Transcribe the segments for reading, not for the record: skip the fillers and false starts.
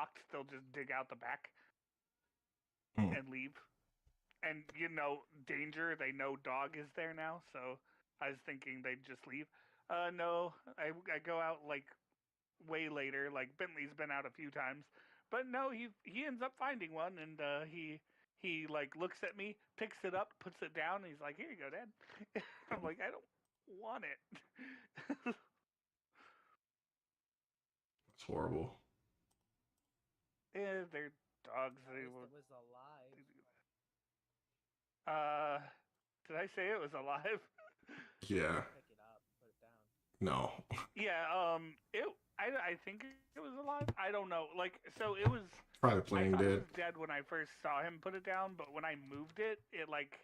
locked, they'll just dig out the back Hmm. and leave. And danger. They know dog is there now, so I was thinking they'd just leave. No, I go out like way later. Like Bentley's been out a few times, but no, he ends up finding one, and he like looks at me, picks it up, puts it down, and he's like, "Here you go, Dad." I'm like, "I don't want it." It's horrible. Yeah, they're dogs. At They least will. it was alive. Uh, did I say it was alive? Yeah. Pick it up, put it down. No. Yeah. It. I think it was alive. I don't know. Like, so it was. Probably I playing thought it dead. was dead when I first saw him put it down, but when I moved it, it like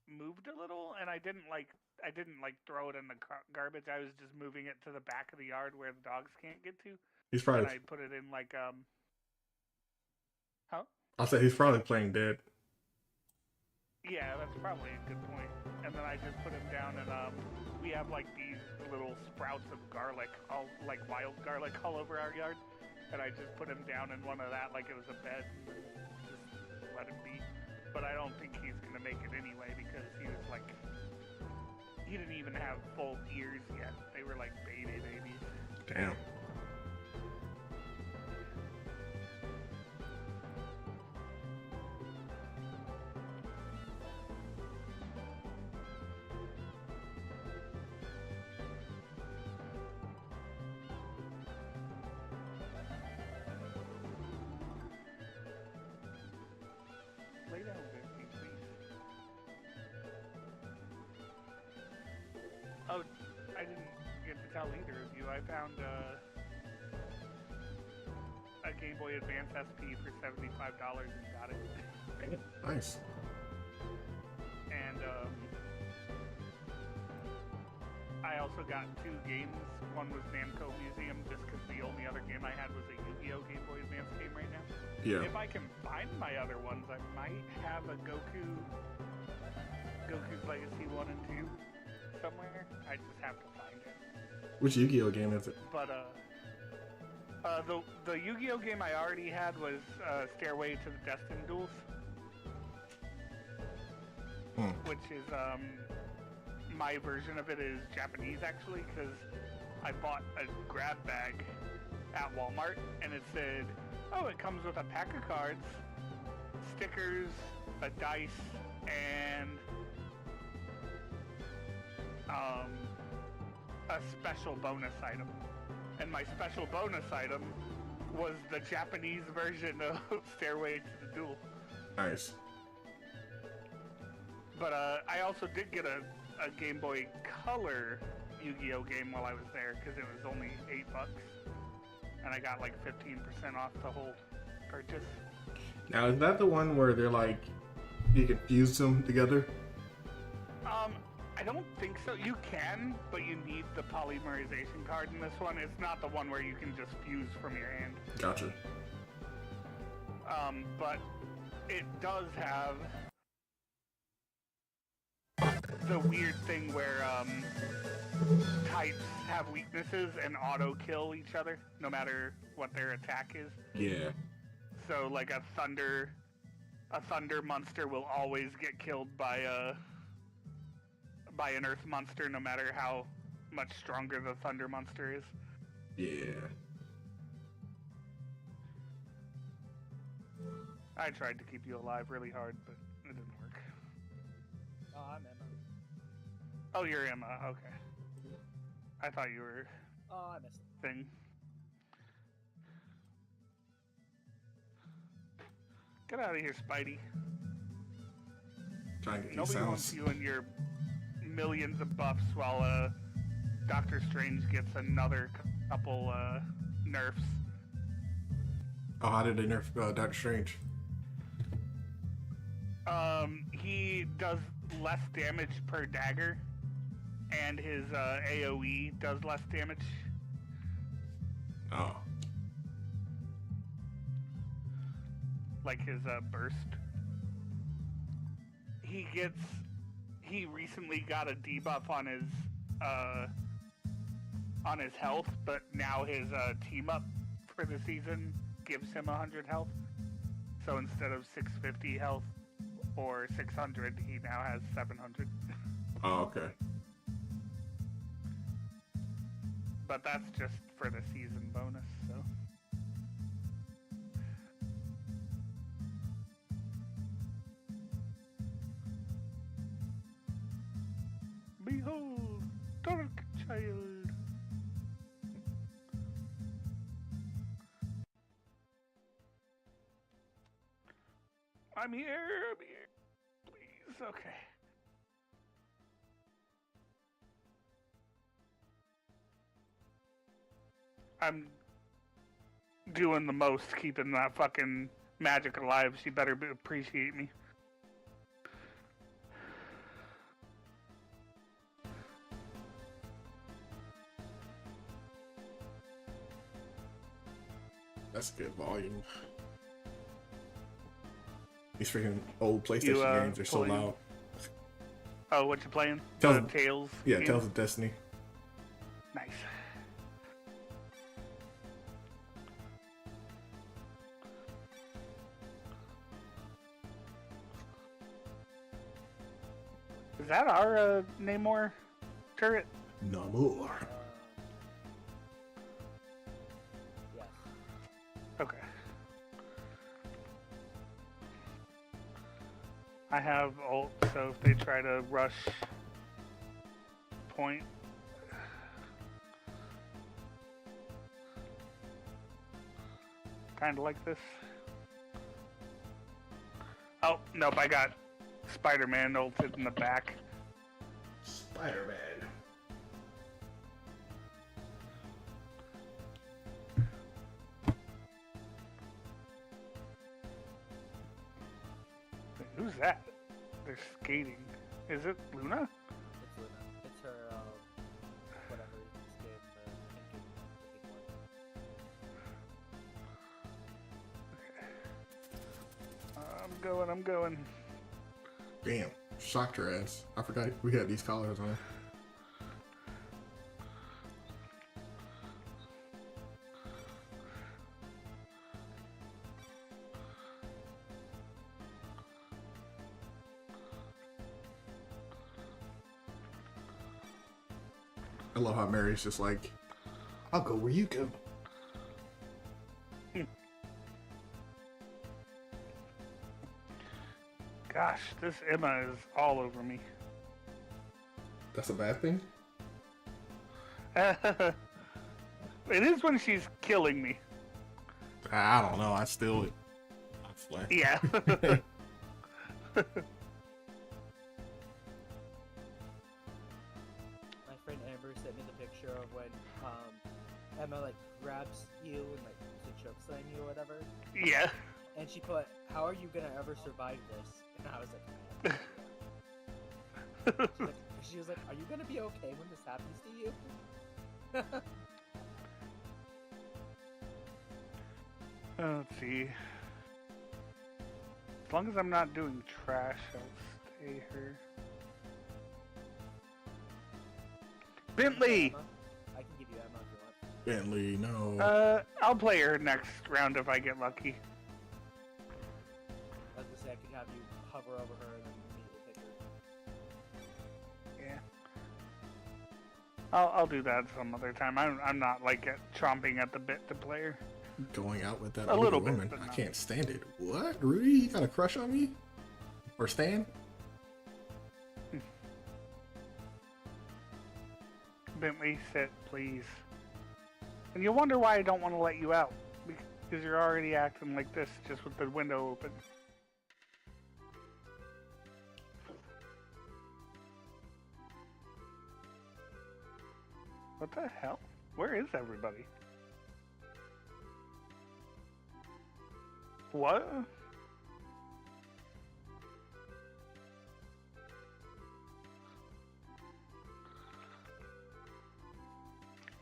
moved a little, and I didn't like throw it in the garbage. I was just moving it to the back of the yard where the dogs can't get to, He's and probably. I put it in like Huh? I said he's probably playing dead. Yeah, that's probably a good point. And then I just put him down, and we have like these little sprouts of garlic, all like wild garlic, all over our yard. And I just put him down in one of that like it was a bed, and just let him be. But I don't think he's gonna make it anyway because he was like, he didn't even have full ears yet. They were like babies. Damn. Lay down, Vicky, please. Oh, I didn't get to tell either of you. I found a Game Boy Advance SP for $75 and got it. Nice. And I also got 2 games. One was Namco Museum, just because the only other game I had was a Yu-Gi-Oh! Game Boy Advance game right now. Yeah. If I can find my other ones, I might have a Goku's Legacy 1 and 2 somewhere. I just have to find it. Which Yu-Gi-Oh game is it? But the Yu-Gi-Oh game I already had was Stairway to the Destined Duels, which is my version of it is Japanese actually, because I bought a grab bag at Walmart and it said, "Oh, it comes with a pack of cards, stickers, a dice, and a special bonus item." And my special bonus item was the Japanese version of Stairway to the Duel. Nice. But I also did get a Game Boy Color Yu-Gi-Oh game while I was there because it was only $8, and I got like 15% off the whole purchase. Now, is that the one where they're like, you can fuse them together? I don't think so. You can, but you need the polymerization card in this one. It's not the one where you can just fuse from your hand. Gotcha. But it does have the weird thing where types have weaknesses and auto kill each other no matter what their attack is. Yeah. So like a thunder monster will always get killed by an earth monster no matter how much stronger the thunder monster is. Yeah. I tried to keep you alive really hard, but it didn't work. Oh, I'm Emma. Oh, you're Emma. Okay. I thought you were Oh, I missed it. thing. Get out of here, Spidey. Trying to get these Nobody wants sounds. you and your millions of buffs while Doctor Strange gets another couple nerfs. Oh, how did they nerf Doctor Strange? He does less damage per dagger, and his AoE does less damage. Oh. Like his burst. He recently got a debuff on his health, but now his team up for the season gives him 100 health. So instead of 650 health or 600, he now has 700. Oh, okay. But that's just for the season bonus, so. Behold, dark child. I'm here, please, okay. I'm doing the most keeping that fucking magic alive. She better appreciate me. That's good volume. These freaking old PlayStation games are so loud. Oh, what you playing? Tales? Yeah, game? Tales of Destiny. Nice. Is that our Namor turret? Namor. Yes. Okay. I have ult, so if they try to rush point. Kind of like this. Oh, nope, I got Spider-Man ulted in the back. Spider-Man. Who's that? They're skating. Is it Luna? It's Luna. It's her, whatever skin, the pink one. I'm going. Damn, shocked her ass. I forgot we had these collars on. I love how Mary's just like, I'll go where you go. Gosh, this Emma is all over me. That's a bad thing? It is when she's killing me. I don't know. I still. Yeah. My friend Amber sent me the picture of when Emma like grabs you and like to chokeslam you or whatever. Yeah. And she put, "How are you gonna ever survive this?" And I was like, she was like, "Are you gonna be okay when this happens to you?" Let's see. As long as I'm not doing trash, I'll stay here. Bentley! Emma? I can give you Emma if you want. Bentley, no. I'll play her next round if I get lucky. I was gonna say I could have you hover over her and then immediately pick her. Yeah. I'll do that some other time. I'm not like chomping at the bit to play her. Going out with that A little bit, woman. but I not. can't stand it. What? Rudy, you got a crush on me? Or Stan? Bentley, sit, please. And you'll wonder why I don't want to let you out. Because you're already acting like this, just with the window open. What the hell? Where is everybody? What?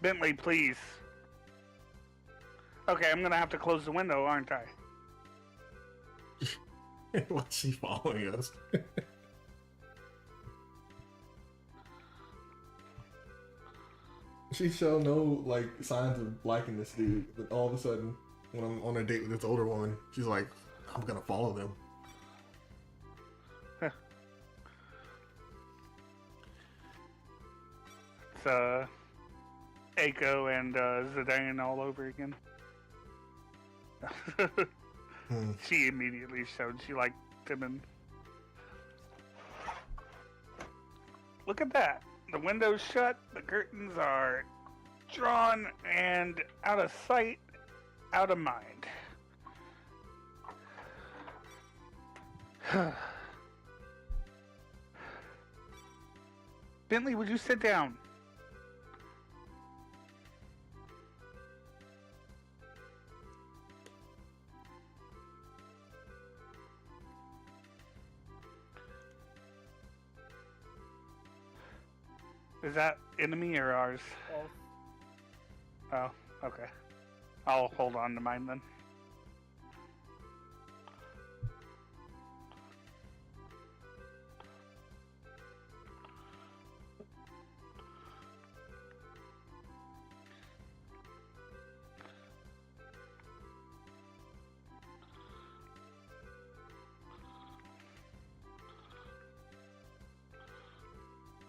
Bentley, please. Okay, I'm gonna have to close the window, aren't I? What's she following us? She showed no like signs of liking this dude, but all of a sudden, when I'm on a date with this older woman, she's like, "I'm gonna follow them." It's Aiko and Zidane all over again. She immediately showed she liked him, and look at that. The window's shut, the curtains are drawn, and out of sight, out of mind. Bentley, would you sit down? Is that enemy or ours? Oh, okay. I'll hold on to mine then.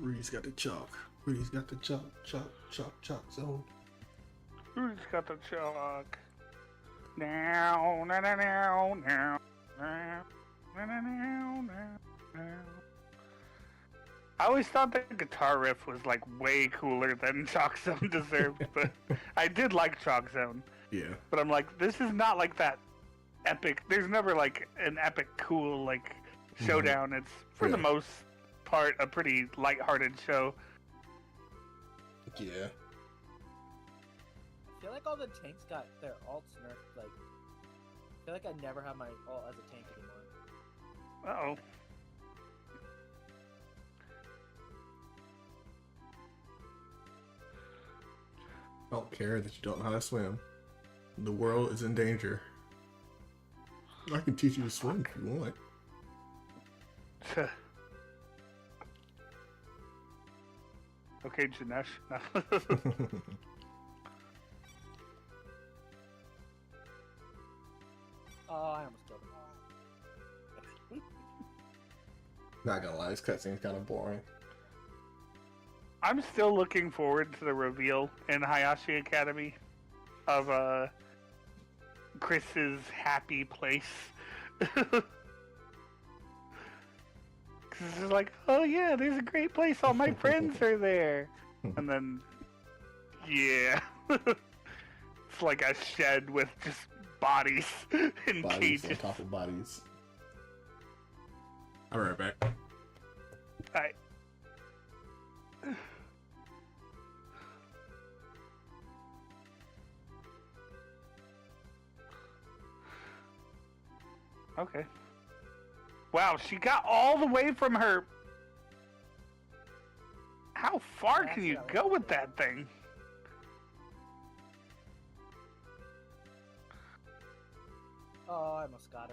Rudy's got the chalk. Rudy's got the chalk zone. Who's got the chalk? Now, now, now, now, now, now, now, now, now. I always thought the guitar riff was like way cooler than Chalk Zone deserved, but I did like Chalk Zone. Yeah. But I'm like, this is not like that epic. There's never like an epic, cool like showdown. It's for the most part a pretty lighthearted show. Yeah. I feel like all the tanks got their alts nerfed. Like, I feel like I never have my alt as a tank anymore. Uh-oh. I don't care that you don't know how to swim. The world is in danger. I can teach you to swim if you want. Okay, Janesh. Oh, I almost killed him. Not gonna lie, this cutscene's kind of boring. I'm still looking forward to the reveal in Hayashi Academy of Chris's happy place. Because it's like, oh yeah, there's a great place. All my friends are there. And then, yeah. It's like a shed with just bodies in Bodies cages. on top of bodies. I'll be right back. Alright. Okay. Wow, she got all the way from her... How far can you go with that thing? Oh, I almost got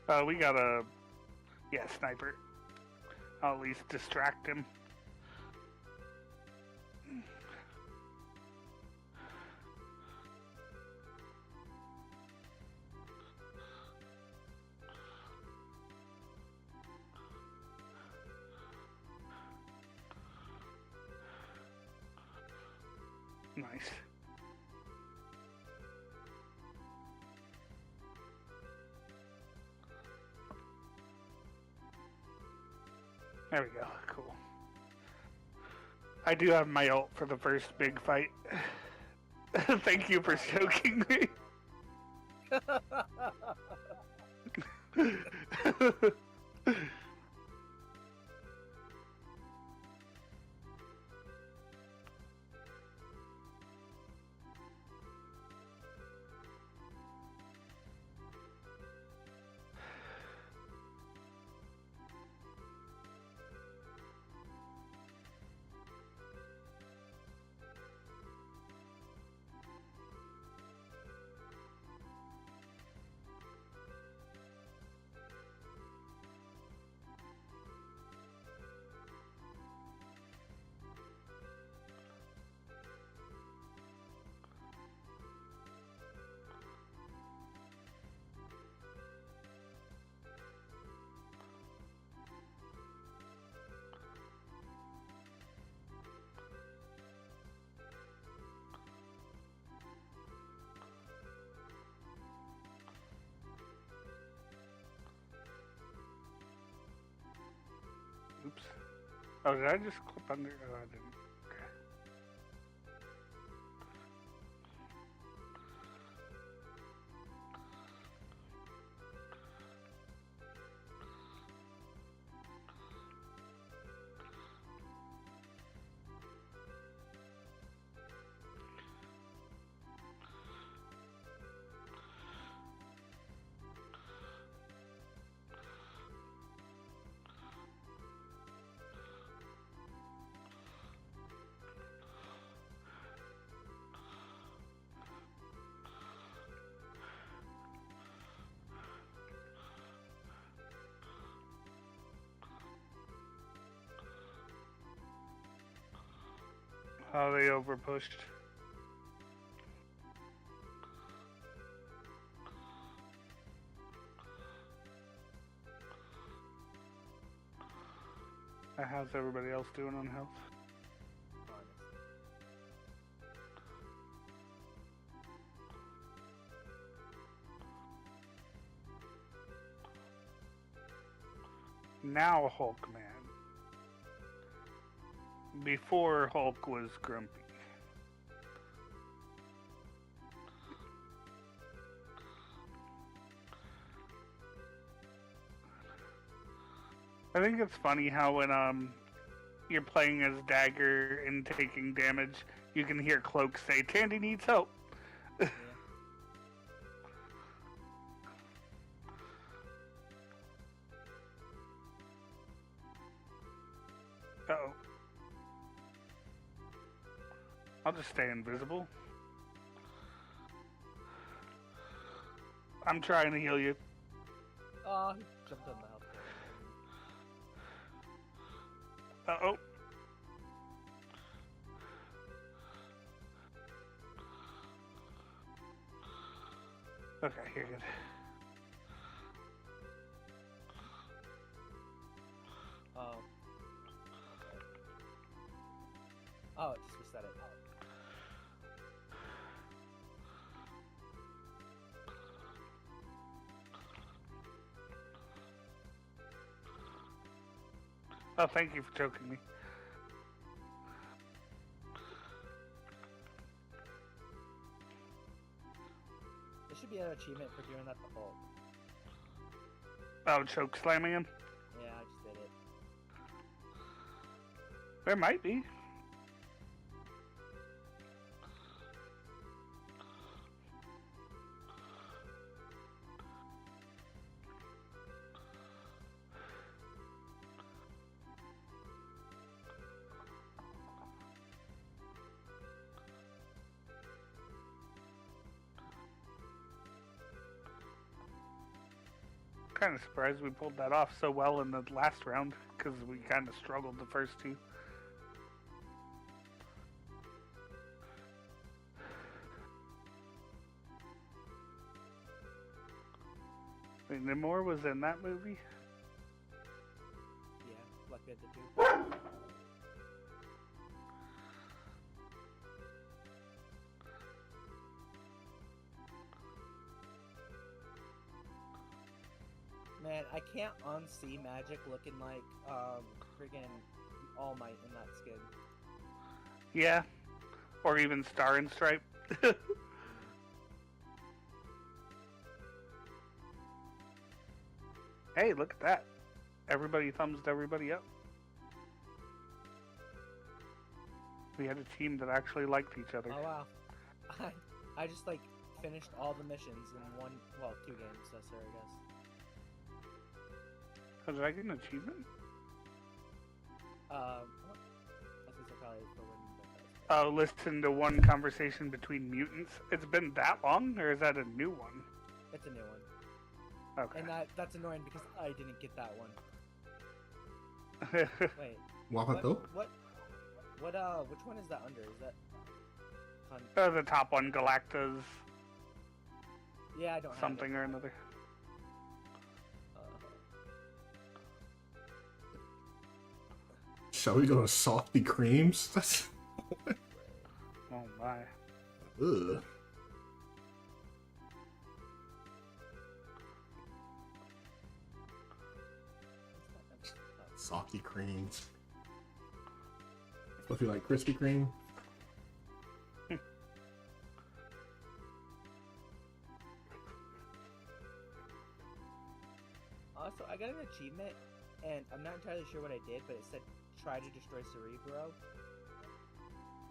her. We got a... Yeah, sniper. I'll at least distract him. Nice. There we go. Cool. I do have my ult for the first big fight. Thank you for choking me. Oh, did I just clip under? Oh, I didn't. Okay. Oh, they overpushed. How's everybody else doing on health? Now Hulk Man. Before Hulk was grumpy. I think it's funny how when you're playing as Dagger and taking damage, you can hear Cloak say, "Tandy needs help." Yeah. Uh-oh. I'll just stay invisible. I'm trying to heal you. Oh, he jumped on the health bar. Uh-oh. Okay, you're good. Oh. Okay. Oh, it just reset it. Oh, thank you for choking me. There should be an achievement for doing that to Hulk. Oh, choke slamming him? Yeah, I just did it. There might be. Kind of surprised we pulled that off so well in the last round, because we kind of struggled the first two. Wait, Namor was in that movie? Yeah, Black Panther 2. Man, I can't unsee Magic looking like friggin' All Might in that skin. Yeah. Or even Star and Stripe. Hey, look at that. Everybody thumbs everybody up. We had a team that actually liked each other. Oh wow. I just like finished all the missions in two games, so sorry guys. Oh, did I get an achievement? I think I probably for winning the Oh, listen to one conversation between mutants. It's been that long, or is that a new one? It's a new one. Okay. And that's annoying because I didn't get that one. Wait. Wapato? Which one is that under? Is that The top one, Galacta's yeah, I don't have something it. or another. Shall we go to Salty Creams? That's... Oh my. Ugh. Salty Creams. Fluffy like Krispy Kreme. Also, I got an achievement, and I'm not entirely sure what I did, but it said try to destroy Cerebro.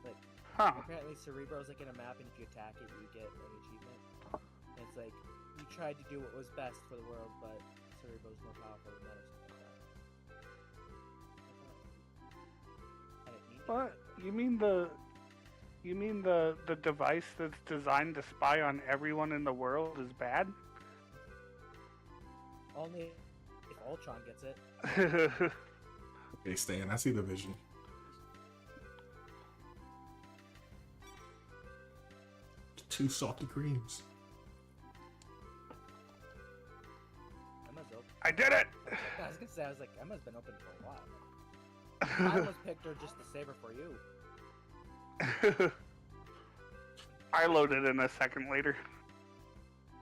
Like, Huh. apparently Cerebro's like in a map, and if you attack it, you get an achievement. And it's like, you tried to do what was best for the world, but Cerebro's more powerful than that or something like that. I didn't need to do What? it. You mean the device that's designed to spy on everyone in the world is bad? Only if Ultron gets it. Hey Stan, I see the vision. Two salty creams. Emma's open. I did it! I was gonna say, I was like, Emma's been open for a while. I almost picked her just to save her for you. I loaded in a second later.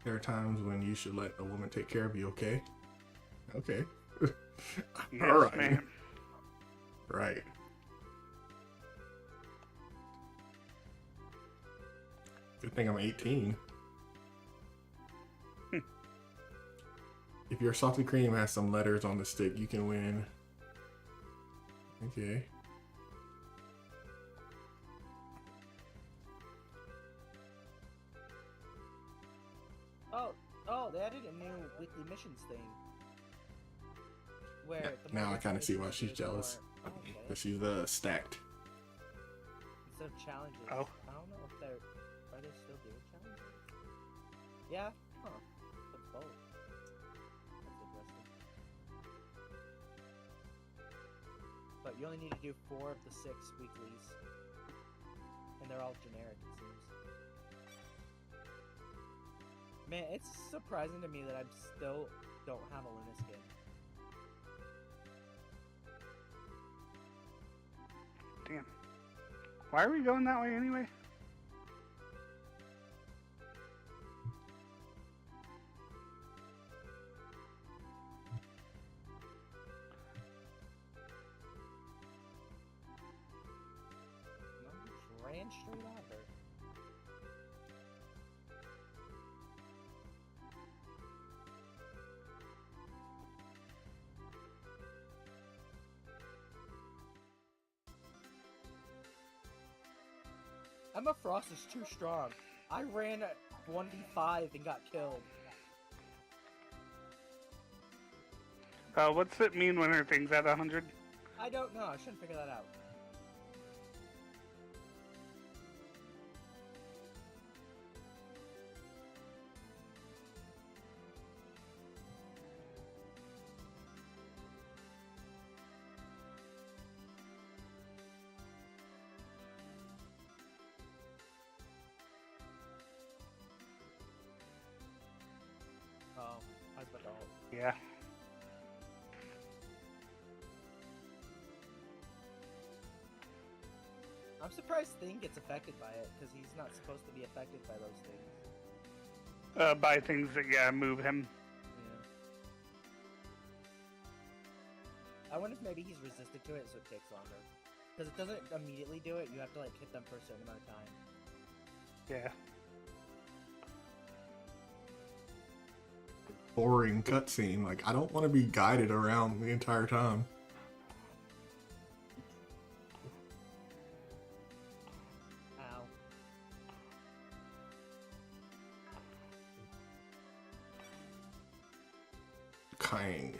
There are times when you should let a woman take care of you, okay? Okay. Yes, All right. man. Right. Good thing I'm 18. If your salty cream has some letters on the stick, you can win. Okay. Oh, they added a new weekly missions thing. Where Yeah, the now more I kind of see why missions, she's there's jealous. more- oh, okay. Because she's stacked. Instead of challenges. Oh. I don't know if they're... Are they still doing challenges? Yeah? Huh. That's both. That's interesting. But you only need to do 4 of the 6 weeklies. And they're all generic, it seems. Man, it's surprising to me that I still don't have a Luna skin. Damn. Why are we going that way anyway? No, just ran straight at her. Emma Frost is too strong. I ran at 1v5 and got killed. What's it mean when her thing's at 100? I don't know. I shouldn't figure that out. Oh, I was about to. Yeah. I'm surprised Thing gets affected by it, because he's not supposed to be affected by those things. By things that, yeah, move him. Yeah. I wonder if maybe he's resistant to it, so it takes longer. Because it doesn't immediately do it, you have to like hit them for a certain amount of time. Yeah. Boring cutscene. Like, I don't want to be guided around the entire time. Ow. Kang,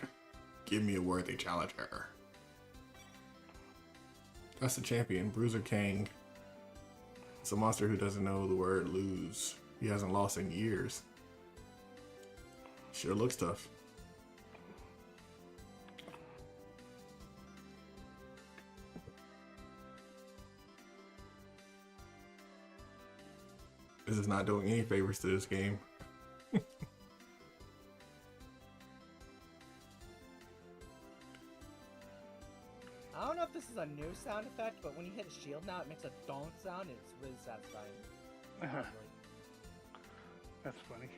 give me a worthy challenger. That's the champion, Bruiser Kang. It's a monster who doesn't know the word lose. He hasn't lost in years. Sure looks tough. This is not doing any favors to this game. I don't know if this is a new sound effect, but when you hit a shield now, it makes a donk sound, and it's really satisfying. Honestly. That's funny.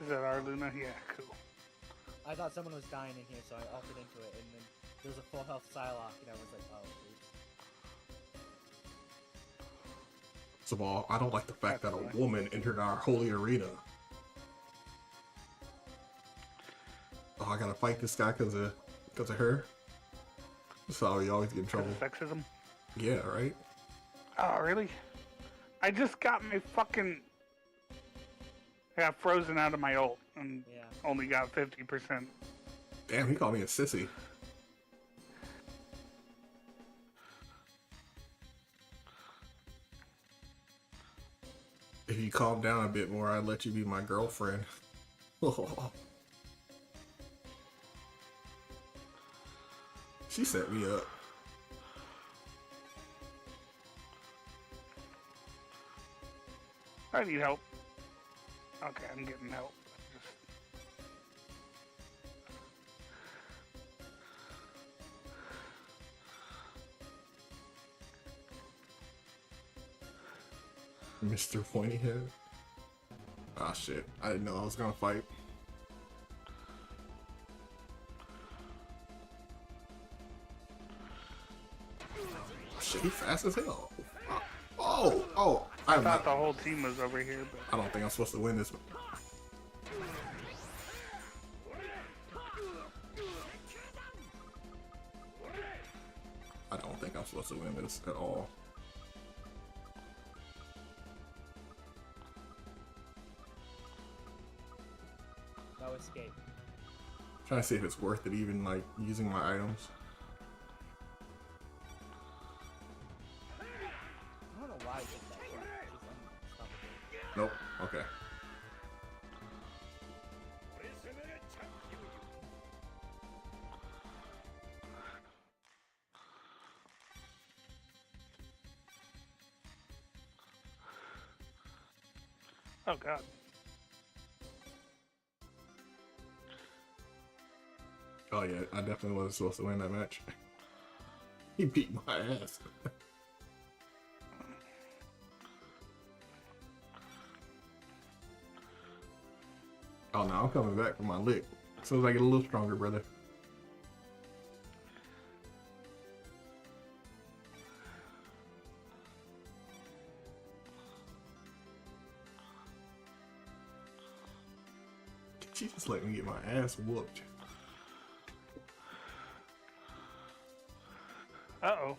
Is that our Luna? Yeah, cool. I thought someone was dying in here, so I altered into it, and then there was a full health Psylocke, and I was like, oh, oops. First of all, I don't like the fact that That's a woman entered our holy arena. Oh, I gotta fight this guy because of her. That's how you always get in trouble. Sexism? Yeah, right? Oh, really? I just got my fucking... I got frozen out of my ult and Yeah. only got 50%. Damn, he called me a sissy. If you calm down a bit more, I'd let you be my girlfriend. She set me up. I need help. Okay, I'm getting help. Mr. Pointy Head. Ah, shit. I didn't know I was gonna fight. Shit, he fast as hell. Oh. I thought the whole team was over here, but... I don't think I'm supposed to win this. I don't think I'm supposed to win this at all. No escape. Trying to see if it's worth it even, like, using my items. I don't know why I did that. It's unstoppable. Nope. Okay. Oh, God. Oh yeah, I definitely wasn't supposed to win that match. He beat my ass. Oh no, I'm coming back for my lick. As soon as I get a little stronger, brother. She just let me get my ass whooped. Uh-oh.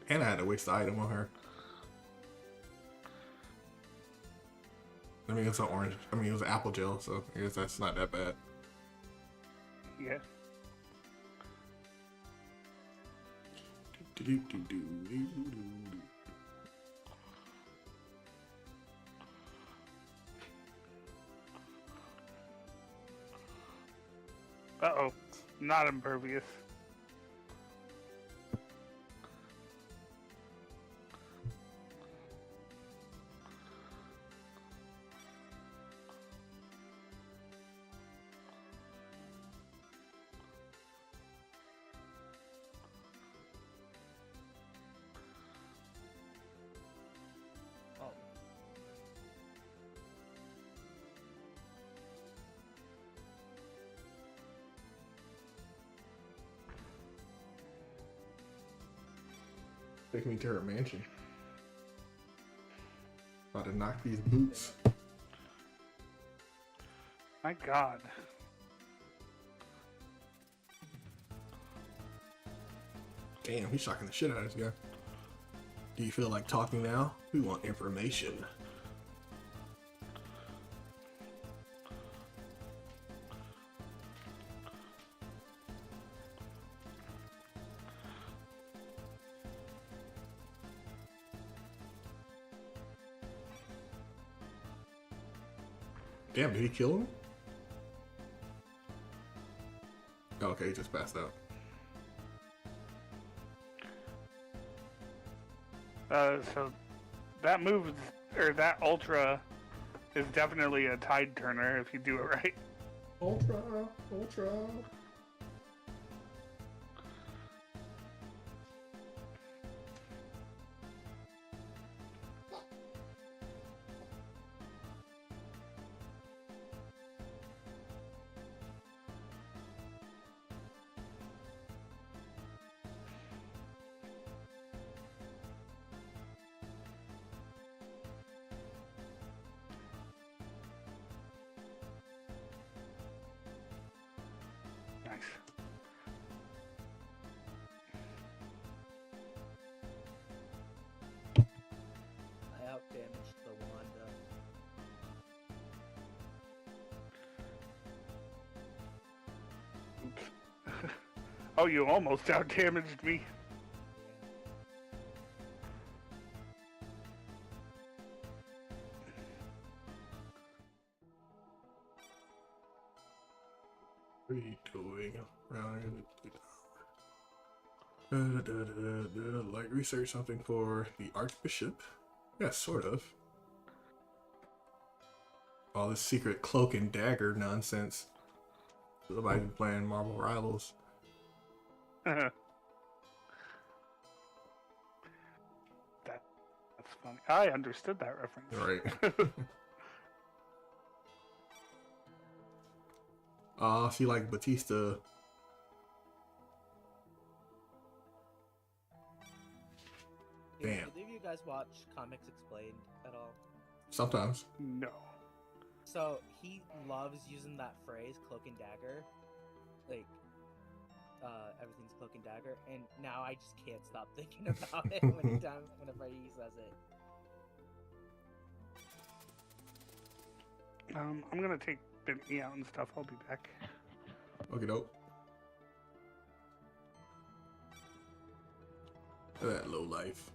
And I had to waste the item on her. I mean, it's an orange. I mean, it was apple gel, so I guess that's not that bad. Yeah. Uh-oh. Not impervious. Oh. Take me to her mansion. About to knock these boots. My God. Damn, he's shocking the shit out of this guy. Do you feel like talking now? We want information. Damn, did he kill him? Oh, okay, he just passed out. So that move, or that ultra, is definitely a tide turner if you do it right. Ultra. Oh, you almost out damaged me. What are you doing around here? Like research something for the Archbishop? Yeah, sort of. All this secret cloak and dagger nonsense. Somebody playing Marvel Rivals. That's funny. I understood that reference. Right. I see like Batista. Do Damn. either of you guys watch Comics Explained at all? Sometimes. No. So he loves using that phrase, cloak and dagger. Like, everything's cloak and dagger. And now I just can't stop thinking about it whenever he says it. I'm gonna take Bentley out and stuff. I'll be back. Okay, dope. Look at that low life.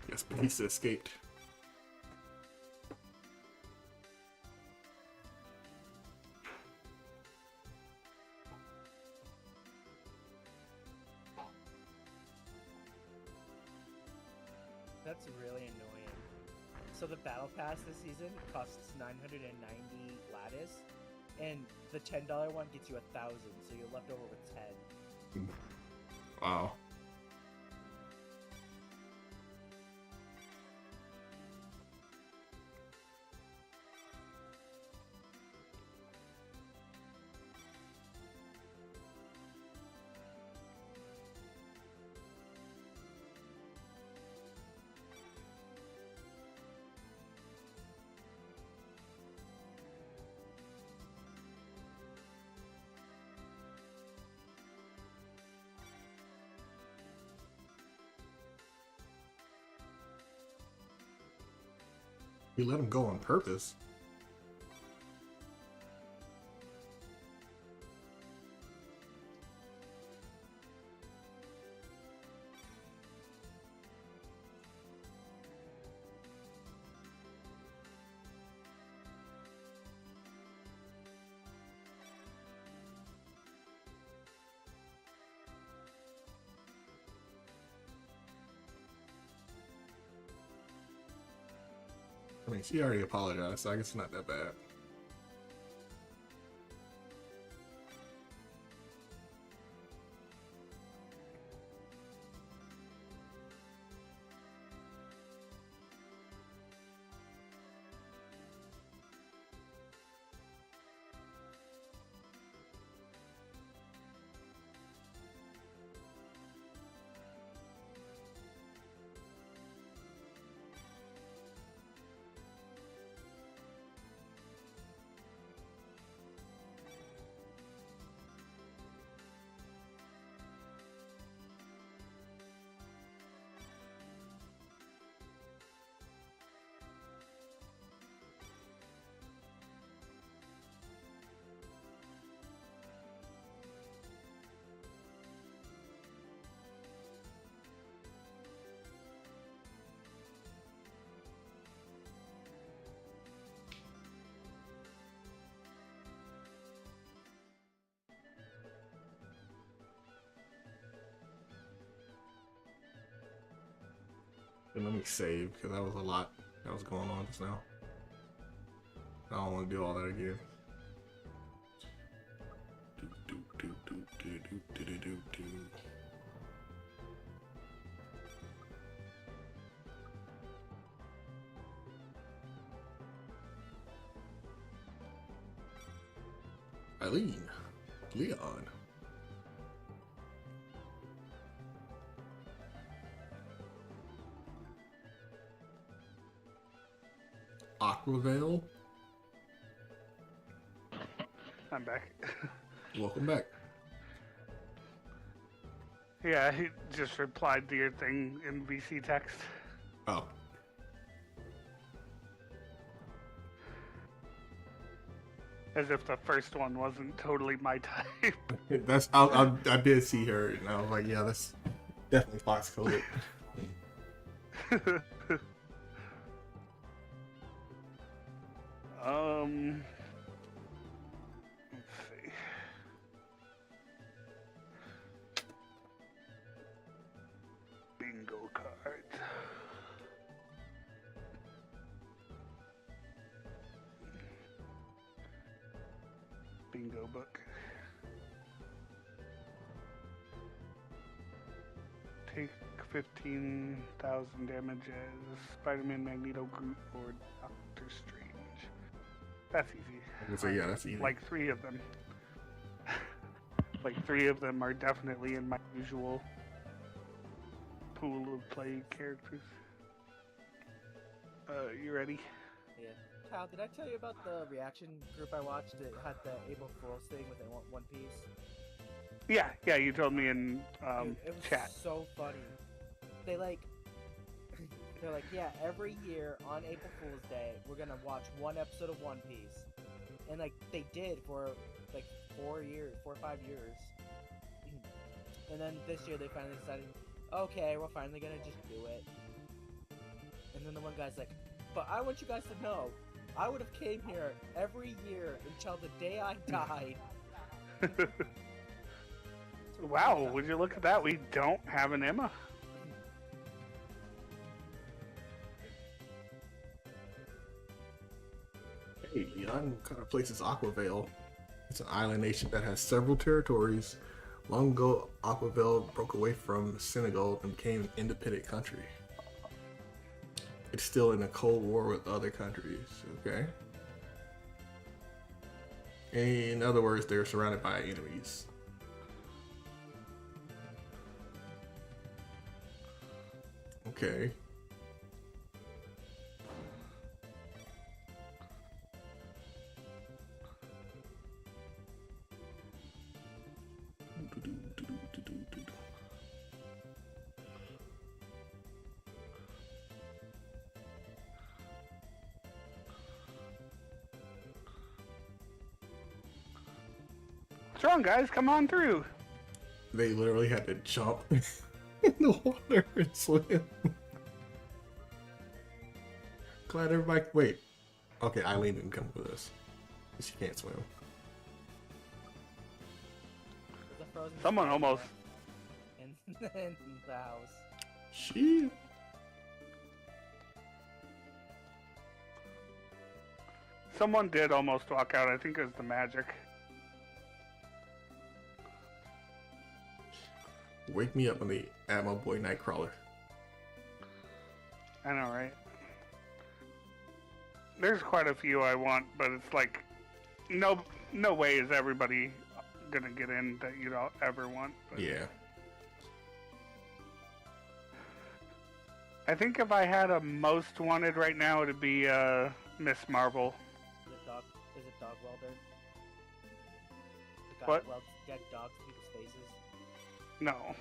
Yes, Batista escaped. That's really annoying. So the battle pass this season costs 990 lattice, and the $10 one gets you 1,000, so you're left over with 10. Wow. You let him go on purpose. I mean, she already apologized, so I guess it's not that bad. And let me save, because that was a lot that was going on just now. I don't want to do all that again. Eileen, Leon. Aquavale, I'm back. welcome back. Yeah, he just replied to your thing in VC text. Oh. As if the first one wasn't totally my type. I did see her, and I was like, yeah, that's definitely Fox coded. Let's see. Bingo cards. Bingo book. Take 15,000 damage as Spider-Man, Magneto, Groot, or Doctor Strange. That's easy. So yeah, that's easy. Like 3 of them. Like 3 of them are definitely in my usual pool of play characters. You ready? Yeah. Kyle, did I tell you about the reaction group I watched that had the April Fool's thing with the One Piece? Yeah, you told me in It was chat. so funny. They're like, yeah, every year on April Fool's Day, we're gonna watch one episode of One Piece. And like, they did for like 4 or 5 years. And then this year they finally decided, okay, we're finally gonna just do it. And then the one guy's like, but I want you guys to know, I would have came here every year until the day I died. Wow, would you look at that? We don't have an Emma. Hey, the uncovered place is Aquavale. It's an island nation that has several territories. Long ago, Aquavale broke away from Senegal and became an independent country. It's still in a cold war with other countries, okay? In other words, they're surrounded by enemies. Okay. What's wrong, guys? Come on through. They literally had to jump in the water and swim. Glad everybody. Wait. Okay, Eileen didn't come with us. She can't swim. There's a frozen Someone spider almost. in the house. She. Someone did almost walk out. I think it was the magic. Wake me up on the Ammo Boy Nightcrawler. I know, right? There's quite a few I want, but it's like, no way is everybody gonna get in that you don't ever want. But Yeah. I think if I had a most wanted right now, it'd be Miss Marvel. Is it dog welder? The guy What? that welds dead dogs to people's faces? No,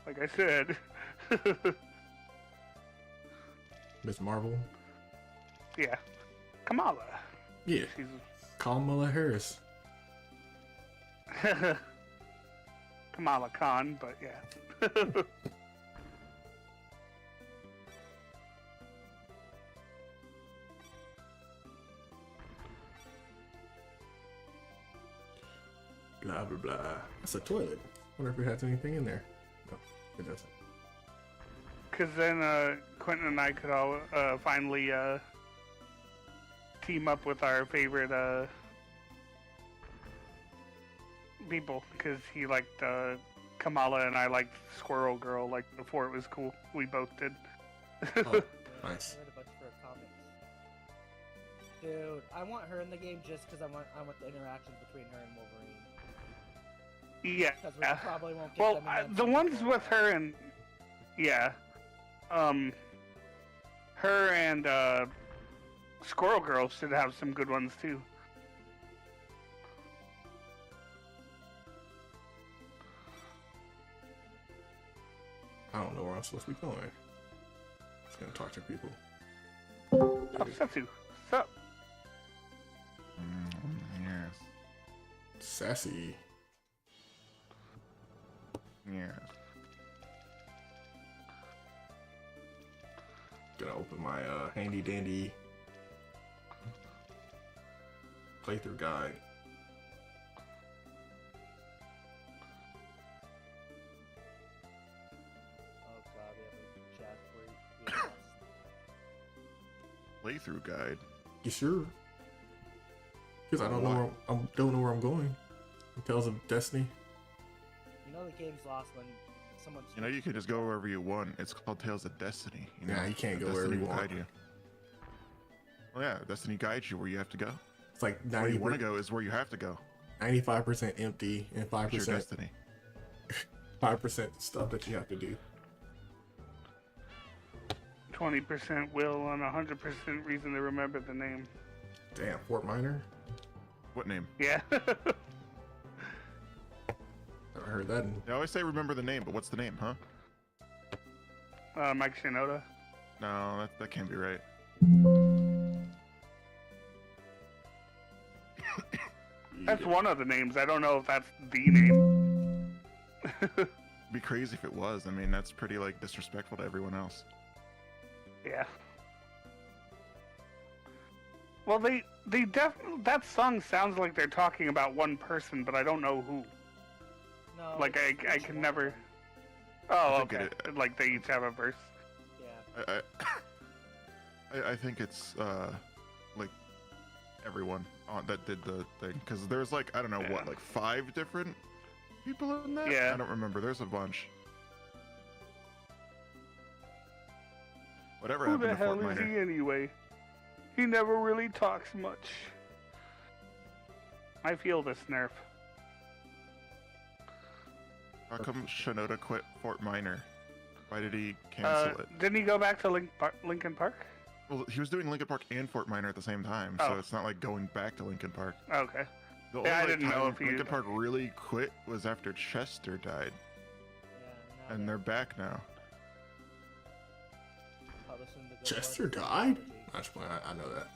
like I said. Miss Marvel. Yeah, Kamala. Yeah. She's Kamala Harris. Kamala Khan, but yeah. Blah blah blah. That's a toilet. Wonder if it has anything in there. No, it doesn't. Because then Quentin and I could all finally team up with our favorite people. Because he liked Kamala and I liked Squirrel Girl. Like before it was cool, we both did. Oh, nice. I read a bunch for comics. Dude, I want her in the game just because I want the interactions between her and Wolverine. Yeah. Because we probably won't get Well, them in the MCU ones before with that. her and her and Squirrel Girl should have some good ones too. I don't know where I'm supposed to be going. Just gonna talk to people. Oh, Setsu. What's up? Yes. Sassy. Yes. Gonna open my handy dandy playthrough guide. Oh god, we have a chat where we lost. Playthrough guide. You sure? Because I don't know don't know where I'm going. Tales of Destiny. You know the game's lost when someone's. You know, you can just go wherever you want. It's called Tales of Destiny. You know? Yeah, you can't go Destiny wherever you will want. guide you. Well, yeah, Destiny guides you where you have to go. It's like Where you want to go is where you have to go. 95% empty and It's your 5% destiny. 5% stuff that you have to do. 20% will and 100% reason to remember the name. Damn, Fort Minor. What name? Yeah. Never heard that. They always say remember the name, but what's the name, huh? Mike Shinoda. No, that can't be right. That's one of the names. I don't know if that's the name. It'd be crazy if it was. I mean, that's pretty like disrespectful to everyone else. Yeah. Well, they definitely, that song sounds like they're talking about one person, but I don't know who. No. Like it's I each can one. never. Oh, I think okay. Like they each have a verse. Yeah. I think it's like everyone that did the thing, because there's like, I don't know, Yeah. what, like 5 different people in that? Yeah. I don't remember. There's a bunch. Whatever Who happened the to Fort hell is Minor? he anyway? He never really talks much. I feel this nerf. How come Shinoda quit Fort Minor? Why did he cancel it? Didn't he go back to Lincoln Park? Well, he was doing Lincoln Park and Fort Minor at the same time, so Oh. it's not like going back to Lincoln Park. Okay. The Yeah, I only didn't know time if he- Lincoln Park really quit was after Chester died, Yeah. Now and they're back now. publishing the good Chester work. died? That's why I know that.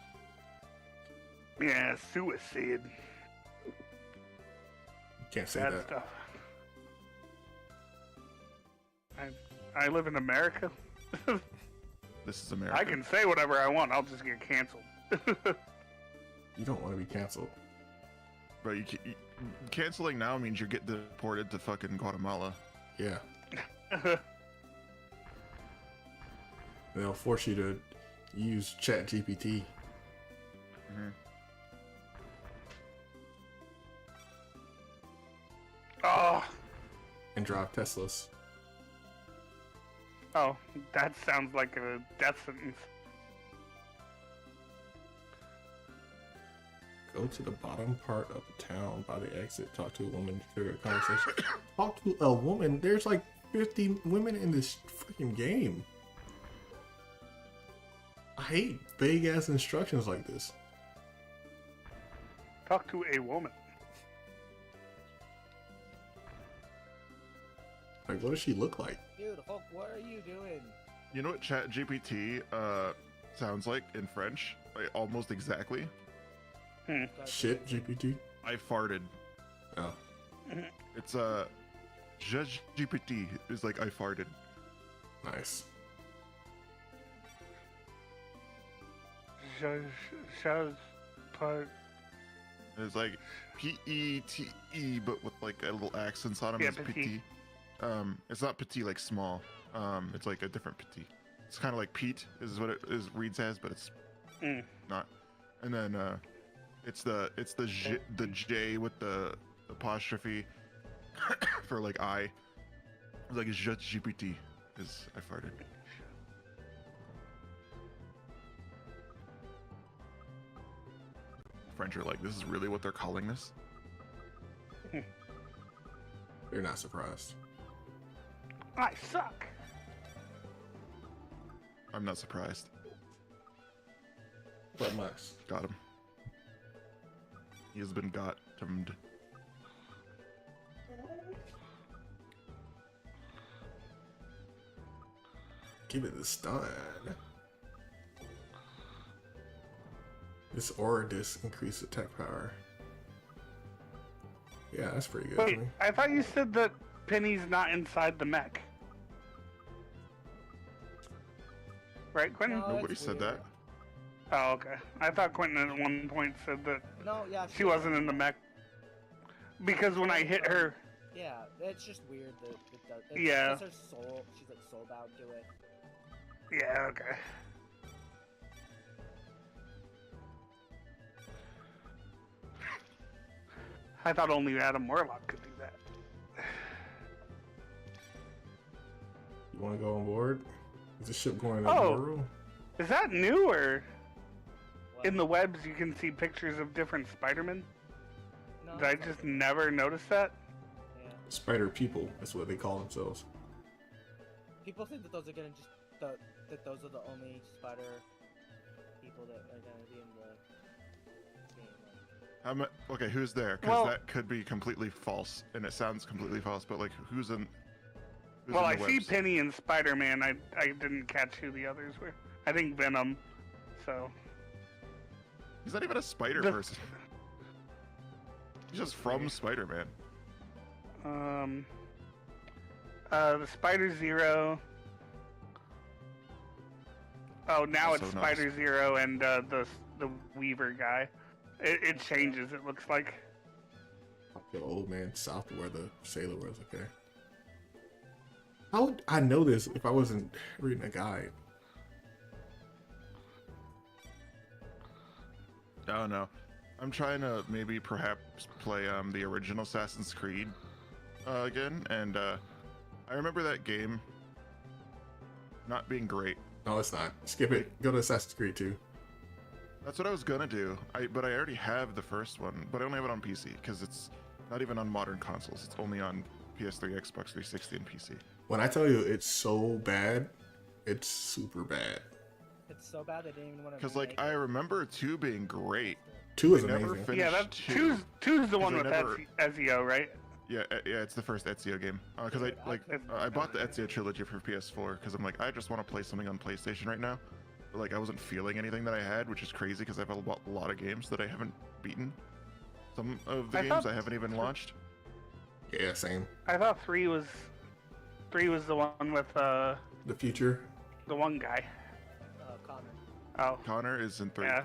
Yeah, suicide. Can't say Bad that. stuff. I live in America. This is America. I can say whatever I want. I'll just get canceled. You don't want to be canceled. But canceling now means you get deported to fucking Guatemala. Yeah. They'll force you to use ChatGPT. Mm-hmm. Oh, And drive Teslas. oh, that sounds like a death sentence. Go to the bottom part of the town by the exit. Talk to a woman. Trigger a conversation. Talk to a woman. There's like 50 women in this freaking game. I hate vague ass instructions like this. Talk to a woman. Like, what does she look like? Dude, Hulk, what are you doing? You know what ChatGPT sounds like in French? Like, almost exactly. Shit, GPT. I farted. Oh, It's Judge GPT is like I farted. nice. Shaz part. It's like P-E-T-E, but with like a little accents on them. Yeah, It's petit. petit. It's not petit like small. It's like a different petit. It's kind of like Pete is what it is reads as, but it's not. And then it's the J with the apostrophe for like I. It's like Judge GPT because I farted. French are like, this is really what they're calling this? You're not surprised. I suck. I'm not surprised. But Max. Got him. He has been got-tomed. Give it the stun. This aura disc increases attack power. Yeah, that's pretty good. Wait, to me. I thought you said that Penny's not inside the mech. Right, Quentin? No, Nobody that's said weird. that. Oh, okay. I thought Quentin at one point said that No, yeah. she wasn't in the mech. Because when I hit her, Yeah, it's just weird that it does. It's Yeah. because her soul, she's like soul bound to it. yeah, okay. I thought only Adam Warlock could do that. You want to go on board? Is the ship going to Oh. Nauru? Is that new, or What? in the webs you can see pictures of different Spider-Men? No, Did I it's just okay. never notice that? Yeah. Spider people. That's what they call themselves. People think that those are gonna just that those are the only spider people that are gonna be in the game. Okay, who's there? Because Well- that could be completely false, and it sounds completely false. But like, who's in? Who's Well, in I the see webs? Penny and Spider-Man. I didn't catch who the others were. I think Venom. So He's not even a spider The- person. He's just from Spider-Man. the Spider-Zero. Oh, now Also it's not Spider-Zero and the Weaver guy. It changes. It looks like. The old man south of where the sailor was. Okay. How would I know this if I wasn't reading a guide? I don't know. I'm trying to maybe perhaps play the original Assassin's Creed again, and I remember that game not being great. No, it's not. Skip it. Go to Assassin's Creed 2. That's what I was gonna do. But I already have the first one, but I only have it on PC because it's not even on modern consoles. It's only on PS3, Xbox 360, and PC. When I tell you it's so bad, it's super bad. It's so bad they didn't even want to. Because like I remember 2 being great. 2 is I never amazing. finished Yeah, that's 2. two's the one I with never- Ezio, right? Yeah, it's the first Ezio game. Because I bought the Ezio trilogy for PS4 because I'm like, I just want to play something on PlayStation right now. But like I wasn't feeling anything that I had, which is crazy because I've a lot of games that I haven't beaten. Some of the I games thought- I haven't even launched. Yeah, same. I thought three was the one with The future. the one guy. Connor. Oh, Connor is in 3. yeah.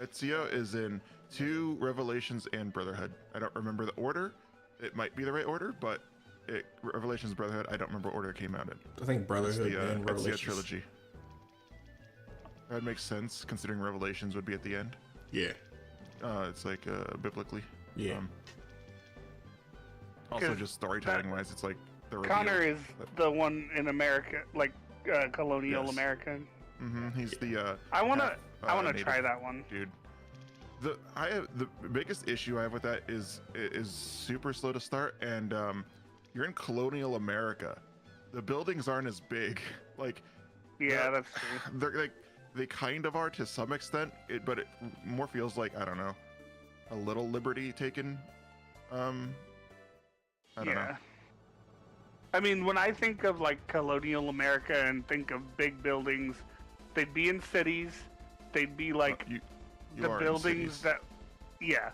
Ezio is in 2, Revelations, and Brotherhood. I don't remember the order. It might be the right order, but Revelations, Brotherhood, I don't remember what order it came out in. I think It's Brotherhood the and Ezio Revelations. trilogy. That makes sense considering Revelations would be at the end. Yeah. It's like biblically. Yeah. Also, 'Cause just storytelling wise, it's like the reveal. Connor is the one in America, like colonial Yes. America. He's the. I wanna native try that one. dude. The biggest issue I have with that is it is super slow to start, and you're in colonial America. The buildings aren't as big. Like Yeah, that's true. they're like they kind of are to some extent, but it more feels like I don't know, a little liberty taken. I don't know. I mean, when I think of like colonial America and think of big buildings, they'd be in cities. They'd be like You the are in buildings cities. that, yeah,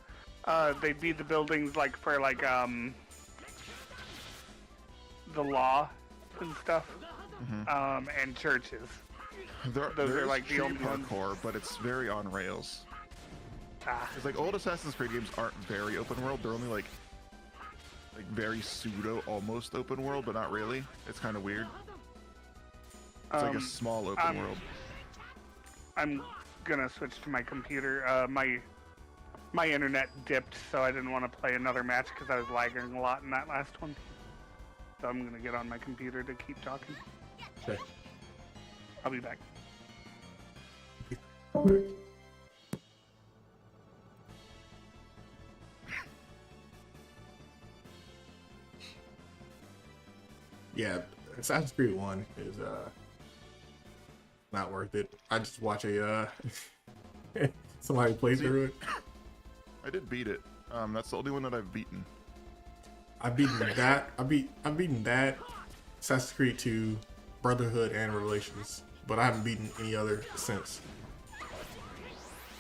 they'd be the buildings like for like the law and stuff, and churches. Those those are, like, the only ones. hardcore, but it's very on rails. Ah, It's like old Assassin's Creed games aren't very open world. They're only like very pseudo, almost open world, but not really. It's kind of weird. It's like a small open world. I'm gonna switch to my computer. My internet dipped, so I didn't want to play another match because I was lagging a lot in that last one. So I'm gonna get on my computer to keep talking. Okay. I'll be back. Yeah, Assassin's Creed 1 is not worth it. I just watch a somebody play through it. I did beat it. That's the only one that I've beaten. I've beaten that. I've beaten that. Assassin's Creed 2, Brotherhood and Revelations, but I haven't beaten any other since.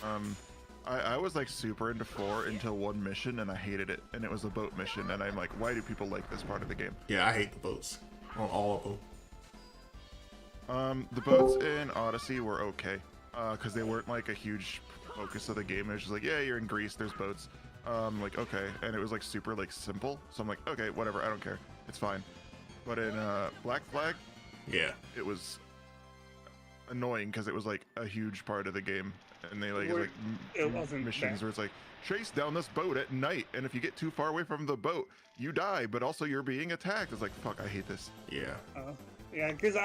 I was like super into 4 until one mission, and I hated it, and it was a boat mission, and I'm like, why do people like this part of the game? Yeah, I hate the boats on all of them. The boats in Odyssey were okay, because they weren't like a huge focus of the game. It was just like, yeah, you're in Greece, there's boats. Like, okay, and it was like super like simple, so I'm like, okay, whatever, I don't care, it's fine. But in Black Flag, Yeah, it was annoying because it was like a huge part of the game, and they like, it wasn't missions that. where it's like, chase down this boat at night, and if you get too far away from the boat, you die, but also you're being attacked. It's like, fuck, I hate this. yeah. Yeah, because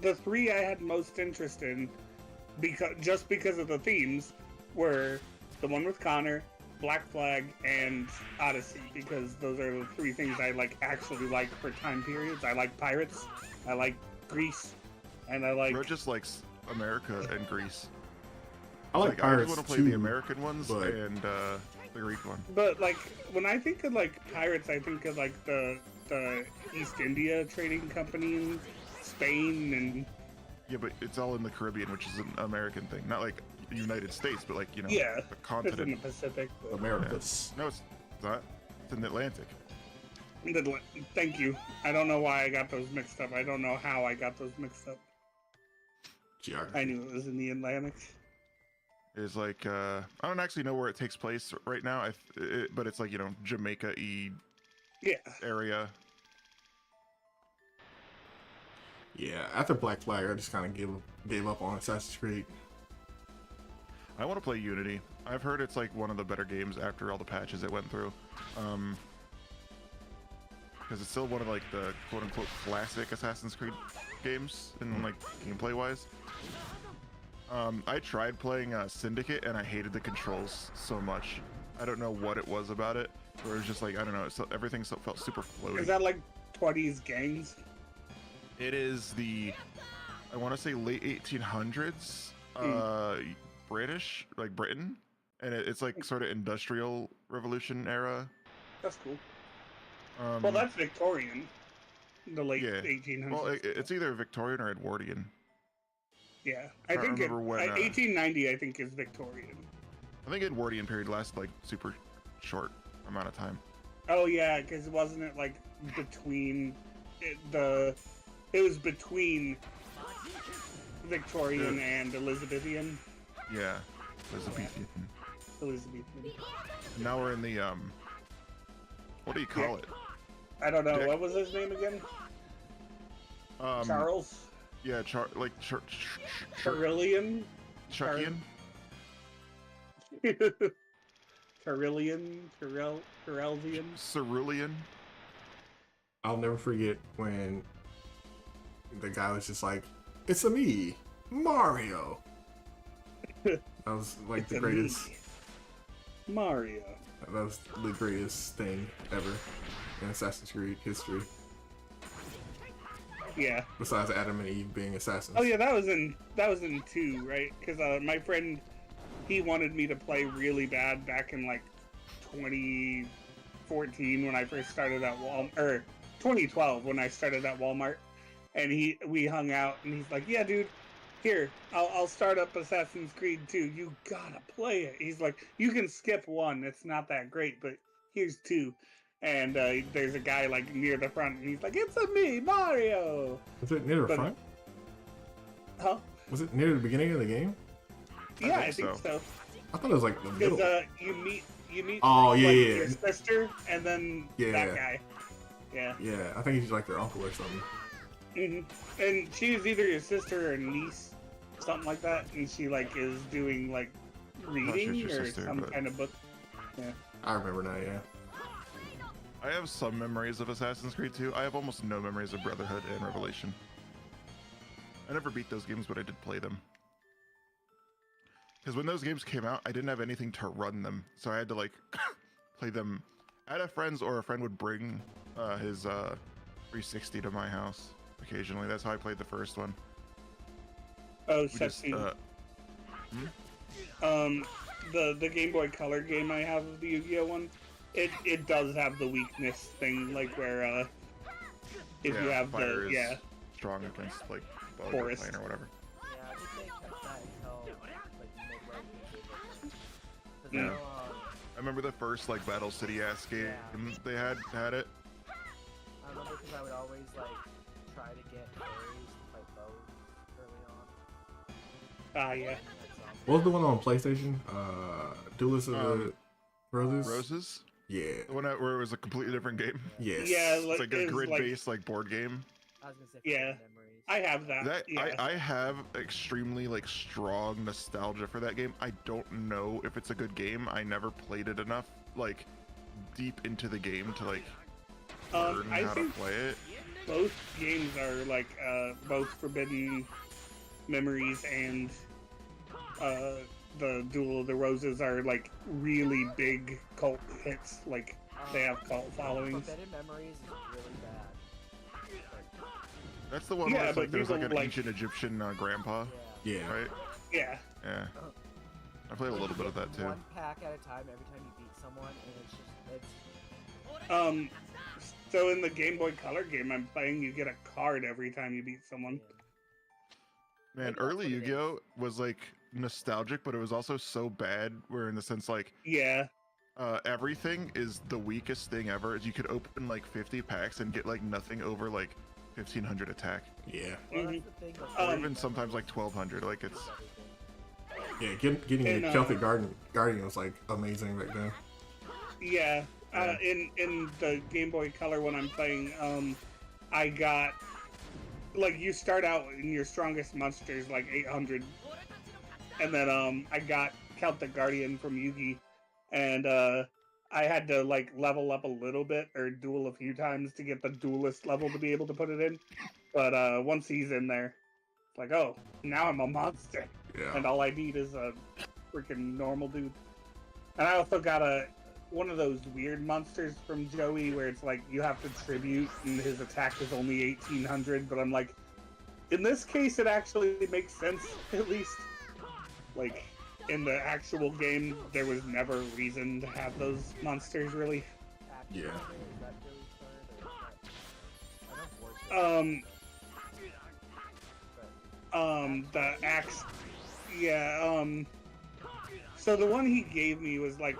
the 3 I had most interest in, because of the themes, were the one with Connor, Black Flag, and Odyssey, because those are the 3 things I actually like for time periods. I like pirates, I like Greece, and I like. Bro just likes America and Greece. I like I just pirates want to play too. the American ones but- and the Greek one. But when I think of pirates, I think of the East India Trading Company in Spain and. Yeah, but it's all in the Caribbean, which is an American thing, not like the United States, but like, you know, Yeah, the it's in the continent. Pacific. But Americas. No, it's not. It's in the Atlantic. Thank you. I don't know why I got those mixed up. I don't know how I got those mixed up. Geography. I knew it was in the Atlantic. Is like I don't actually know where it takes place right now. But it's like, you know, Jamaica-y Yeah. area. Yeah, after Black Flag, I just kind of gave up on Assassin's Creed. I want to play Unity. I've heard it's like one of the better games after all the patches it went through. Because it's still one of like the quote-unquote classic Assassin's Creed games in like gameplay wise. I tried playing Syndicate and I hated the controls so much. I don't know what it was about it, where it was just like, I don't know, everything felt super floaty. Is that like 20s gangs? It is the, I want to say late 1800s, British, like Britain, and it's like sort of industrial revolution era. That's cool. Well, that's Victorian. The late Yeah. 1800s. Well, it's either Victorian or Edwardian. Yeah, I can't remember when, 1890 I think is Victorian. I think Edwardian period lasted like super short amount of time. Oh yeah, because wasn't it like between it was between Victorian and Elizabethan. Yeah, Elizabethan. Elizabethan. Now we're in the what do you call it? I don't know. What was his name again? Charles. Yeah, Carillion. Chuckian. Carillion. Carelsian. Cerulean. I'll never forget when the guy was just like, "It's a me, Mario." That was like It's the a greatest. me. Mario. That was the greatest thing ever in Assassin's Creed history. Yeah. Besides Adam and Eve being assassins. Oh yeah, that was in 2, right? Because my friend, he wanted me to play really bad back in like 2014 when I first started at Walmart, or 2012 when I started at Walmart, and we hung out, and he's like, "Yeah, dude, here, I'll start up Assassin's Creed 2. You gotta play it." He's like, "You can skip 1, it's not that great, but here's 2." And there's a guy like near the front, and he's like, "It's a me, Mario." Was it near the front? Huh? Was it near the beginning of the game? Yeah, I think so. I thought it was like the middle. Because you meet. Oh, yeah, like, yeah. your sister, and then Yeah. that guy. Yeah. Yeah, I think he's like their uncle or something. And she's either your sister or niece, something like that, and she like is doing like reading your or sister, some but- kind of book. Yeah. I remember now, yeah. I have some memories of Assassin's Creed 2. I have almost no memories of Brotherhood and Revelation. I never beat those games, but I did play them. Because when those games came out, I didn't have anything to run them, so I had to like play them at a friend's, or a friend would bring his 360 to my house occasionally. That's how I played the first one. Oh, We just, sexy. The Game Boy Color game I have of the Yu-Gi-Oh one, it does have the weakness thing, like where if Yeah, you have fire the is strong against like bug or Forest. plane or whatever. Yeah, I think they kept that until like midway. Cause Yeah. I know, I remember the first like Battle City ass game Yeah. they had it. I remember because I would always like try to get fairies to fight bows early on. Ah, yeah. And that's awesome. What was the one on PlayStation? Duelist of the Roses? Roses? Yeah. The one where it was a completely different game. Yes. Yeah, It's like a it's grid-based like board game. I was gonna say Yeah. memories. I have that. That yeah. I have extremely like strong nostalgia for that game. I don't know if it's a good game. I never played it enough like deep into the game to like learn I how to think play it. both games are like both Forbidden Memories and the Duel of the Roses are like really big cult hits. Like they have cult followings. Forbidden Memories is really bad. That's the one Yeah, where it's but like there's like an people, like- ancient Egyptian grandpa, Yeah. Yeah. right? Yeah. Yeah. I played a little bit of that too. One pack at a time every time you beat someone, and it's So in the Game Boy Color game I'm playing, you get a card every time you beat someone. Man, Maybe that's early what it Yu-Gi-Oh was like nostalgic, but it was also so bad where in the sense like Yeah. everything is the weakest thing ever. Is you could open like 50 packs and get like nothing over like 1500 attack, Yeah. Well, Mhm. that's the thing with or Um, even sometimes like 1200. Like it's Yeah, getting And, a Celtic Guardian was like amazing back then. Yeah. Yeah. In the Game Boy Color when I'm playing, I got like you start out in your strongest monsters like 800, and then I got Celtic Guardian from Yugi, and I had to like level up a little bit or duel a few times to get the duelist level to be able to put it in. But once he's in there, it's like, oh, now I'm a monster, Yeah. and all I need is a freaking normal dude. And I also got one of those weird monsters from Joey where it's like you have to tribute and his attack is only 1800, but I'm like, in this case it actually makes sense at least. Like in the actual game there was never reason to have those monsters really. Action Yeah. Is that Joey's card, or is that... I know War's The axe, yeah, so the one he gave me was like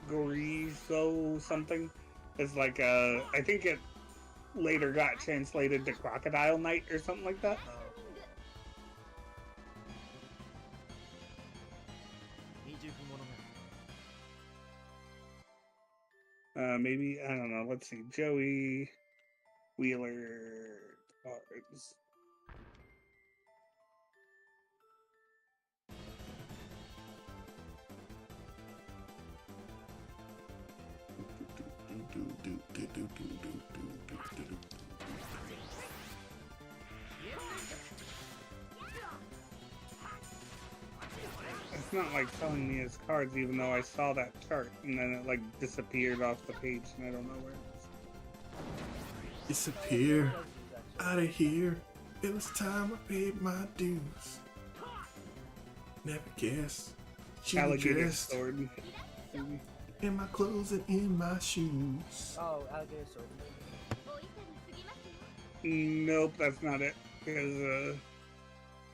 Gorizo something. It's like I think it later got translated to Crocodile Knight or something like that. Maybe, I don't know, let's see, Joey Wheeler cards. It's not like telling me his cards, even though I saw that chart and then it like disappeared off the page and I don't know where it is. Disappear out of here. It was time I paid my dues. Never guess. She Alligator dressed sword. in my clothes and in my shoes. Oh, alligator sword. Nope, that's not it. Because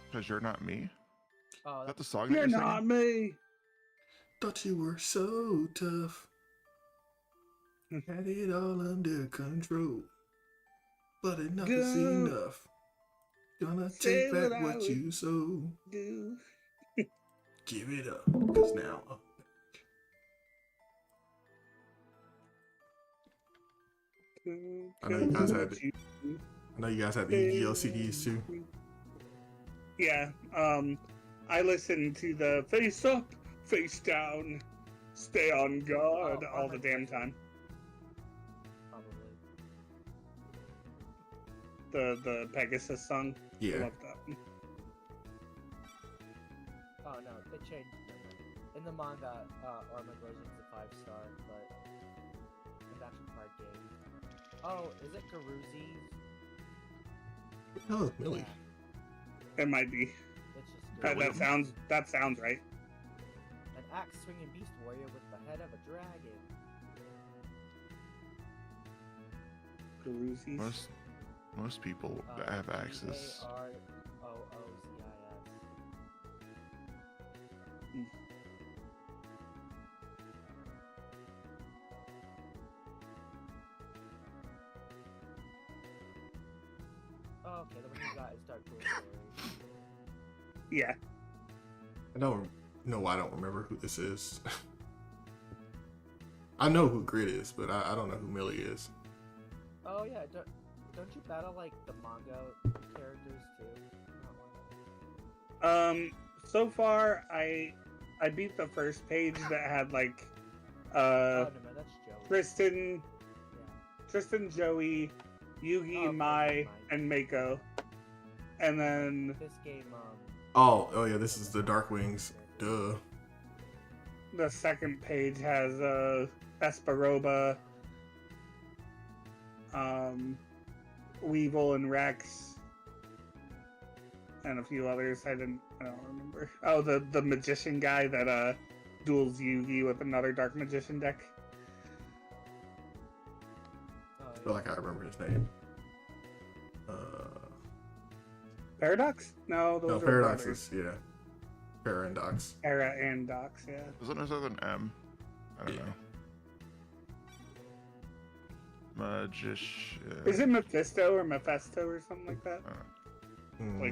because you're not me. Oh, Is that that's the song that you're you're not singing? me. Thought you were so tough. Had it all under control. But enough is Go. enough. Gonna Say take back what I what would you sold. Do. Give it up, cause now I know you guys had the Yu-Gi-Oh CDs too. Yeah, I listened to the face up, face down, stay on guard Oh, all the Armored damn Core. time. Probably. The Pegasus song. I Yeah. love that. Oh no, they changed it. In the manga, Armageddon's a 5-star, but in the actual card game. Oh, is it Garuzi's? Oh, it's Millie. It might be. It's just That, Garuzi. that sounds right. An axe swinging beast warrior with the head of a dragon. Garuzi's. most people that have access. Garroozis. Oh, okay, the one you got is Dark Blue. Yeah. I don't know why I don't remember who this is. I know who Grid is, but I don't know who Millie is. Oh yeah, don't you battle like the manga characters too? So far I beat the first page that had like Oh no, that's Joey. Tristan, Yeah. Tristan, Joey, Yugi, Oh, okay, Mai, never mind. and Mako, and then This game, Oh yeah, this is the Dark Wings. Duh. the second page has Esperoba, Weevil and Rex, and a few others. I don't remember. Oh, the magician guy that duels Yugi with another dark magician deck. I feel like I remember his name. Paradox? No, those No, are Paradox brothers. is, yeah. Paradox. Para and Dox, yeah. Isn't there something M? I don't Yeah. know. Magician. Is it Mephisto or Mephisto or something like that? Like-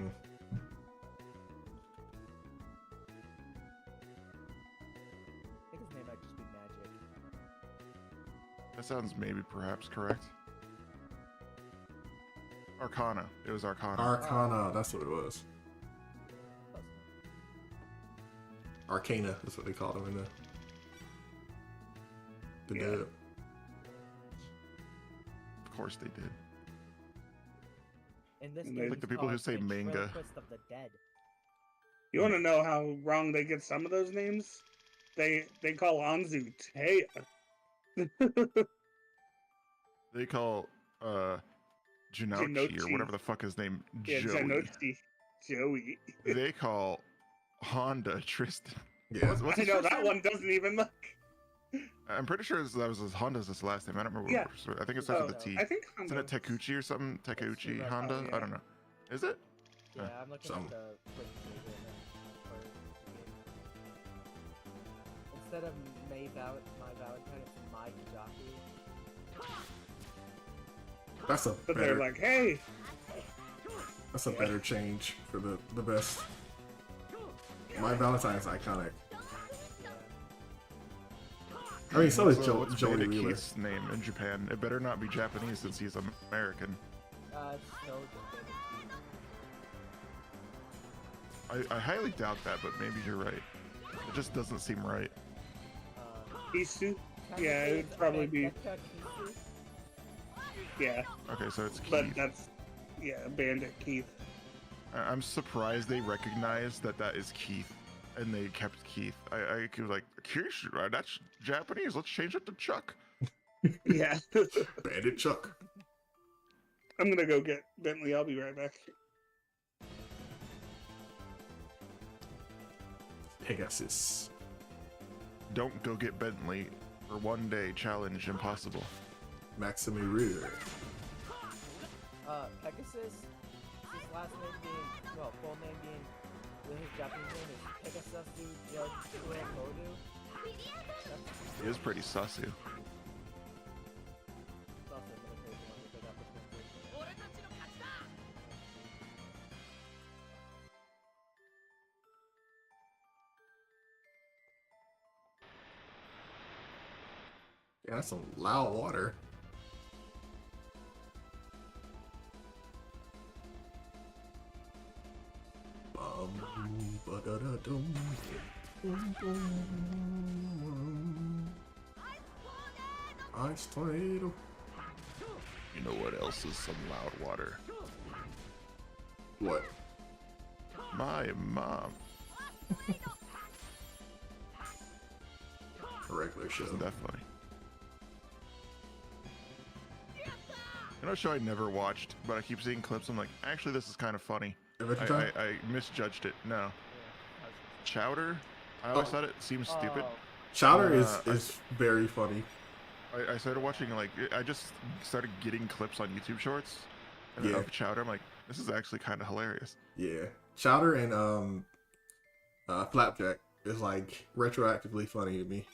Mm, I think his name might just be Magic. That sounds maybe perhaps correct. Arcana. It was Arcana. Arcana, that's what it was. Close enough. Arcana is what they called him in the Yeah. dub. Of course they did. In this Like game, the it's people who called say manga. Ventriloquist of the Dead. You want to know how wrong they get some of those names? They call Anzu Taya. They call Jinochi or Jinochi. whatever the fuck his name Yeah, Joey. Janochi. Joey. They call Honda Tristan. Yeah. What's I his know first that name? one doesn't even look. I'm pretty sure that was his Honda's his last name. I don't remember. Yeah. I think it starts Oh, with a T. I think Isn't it Takuchi or something? Takeuchi right. Honda? Oh, yeah. I don't know. Is it? Yeah, Huh. I'm looking Some. at the quick trailer right now for the game. Instead of my Valentine, it's my Jaku. That's a But they're better, like, hey, that's a better change for the best. My Valentine's iconic. I mean, so is What's Joey Bandit Wheeler. Keith's name in Japan? It better not be Japanese since he's American. It's no Bandit I highly doubt that, but maybe you're right. It just doesn't seem right. Isu. Keith. Yeah, it would probably be. Mangaka Kisu. Yeah, Okay, so it's but Keith. that's Bandit Keith. I'm surprised they recognized that is Keith, and they kept Keith. I was like, Keith, that's Japanese. Let's change it to Chuck. Yeah, Bandit Chuck. I'm gonna go get Bentley. I'll be right back. Pegasus. Don't go get Bentley for one day. Challenge impossible. Maximi Rear. Pegasus, his last name being, well, full name being, his Japanese name is Pegasasu Judge Kodu. He is pretty sussy. It's also a military one because that was Yeah, that's some loud water. Ba-da-da-dum. Ice tornado. You know what else is some loud water? What? My mom. A regular show. Isn't that funny? You know a show I never watched, but I keep seeing clips. I'm like, actually, this is kind of funny. Adventure Time? I misjudged it. No. Yeah. Chowder? I always Oh. thought it seemed stupid. Chowder I- is very funny. I started watching, like, I just started getting clips on YouTube Shorts, and then Yeah. of Chowder. I'm like, this is actually kind of hilarious. Yeah. Chowder and Flapjack is like retroactively funny to me.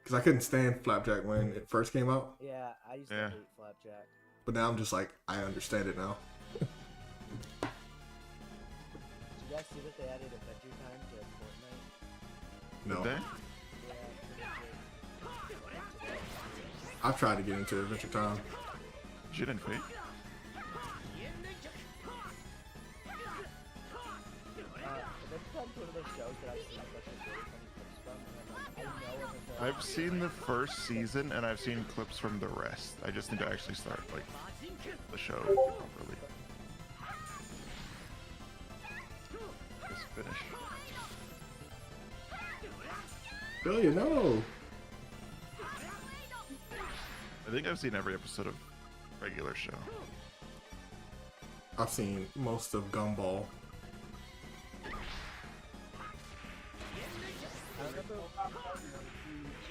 Because I couldn't stand Flapjack when it first came out, Yeah, I used to Yeah. hate Flapjack. but now I'm just like, I understand it now. Did you guys see that they added Adventure Time to Fortnite? No. Did they? Yeah, pretty good. I've tried to get into Adventure Time. Jin and Fate. Adventure Time's one of those shows that I've seen a bunch of really funny clips from, and I'm like, I know if it's I've seen the first season and I've seen clips from the rest. I just need to actually start like the show properly. Just finish. Billy, no! I think I've seen every episode of regular show. I've seen most of Gumball. I remember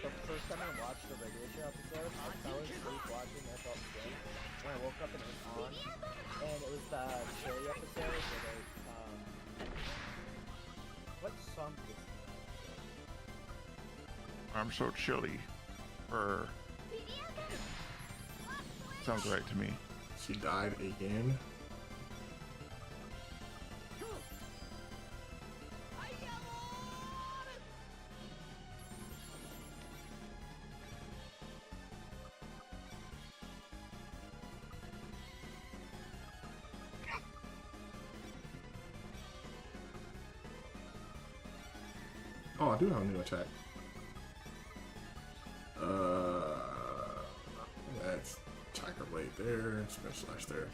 the first time I watched the regular show episode, I fell asleep watching I felt sick. When I woke up and it was on, and it was the Chili episode where they, what song did this I'm so chilly. Sounds right to me. She died again. Oh, I do have a new attack. That's Tiger Blade there, Spin Slash there.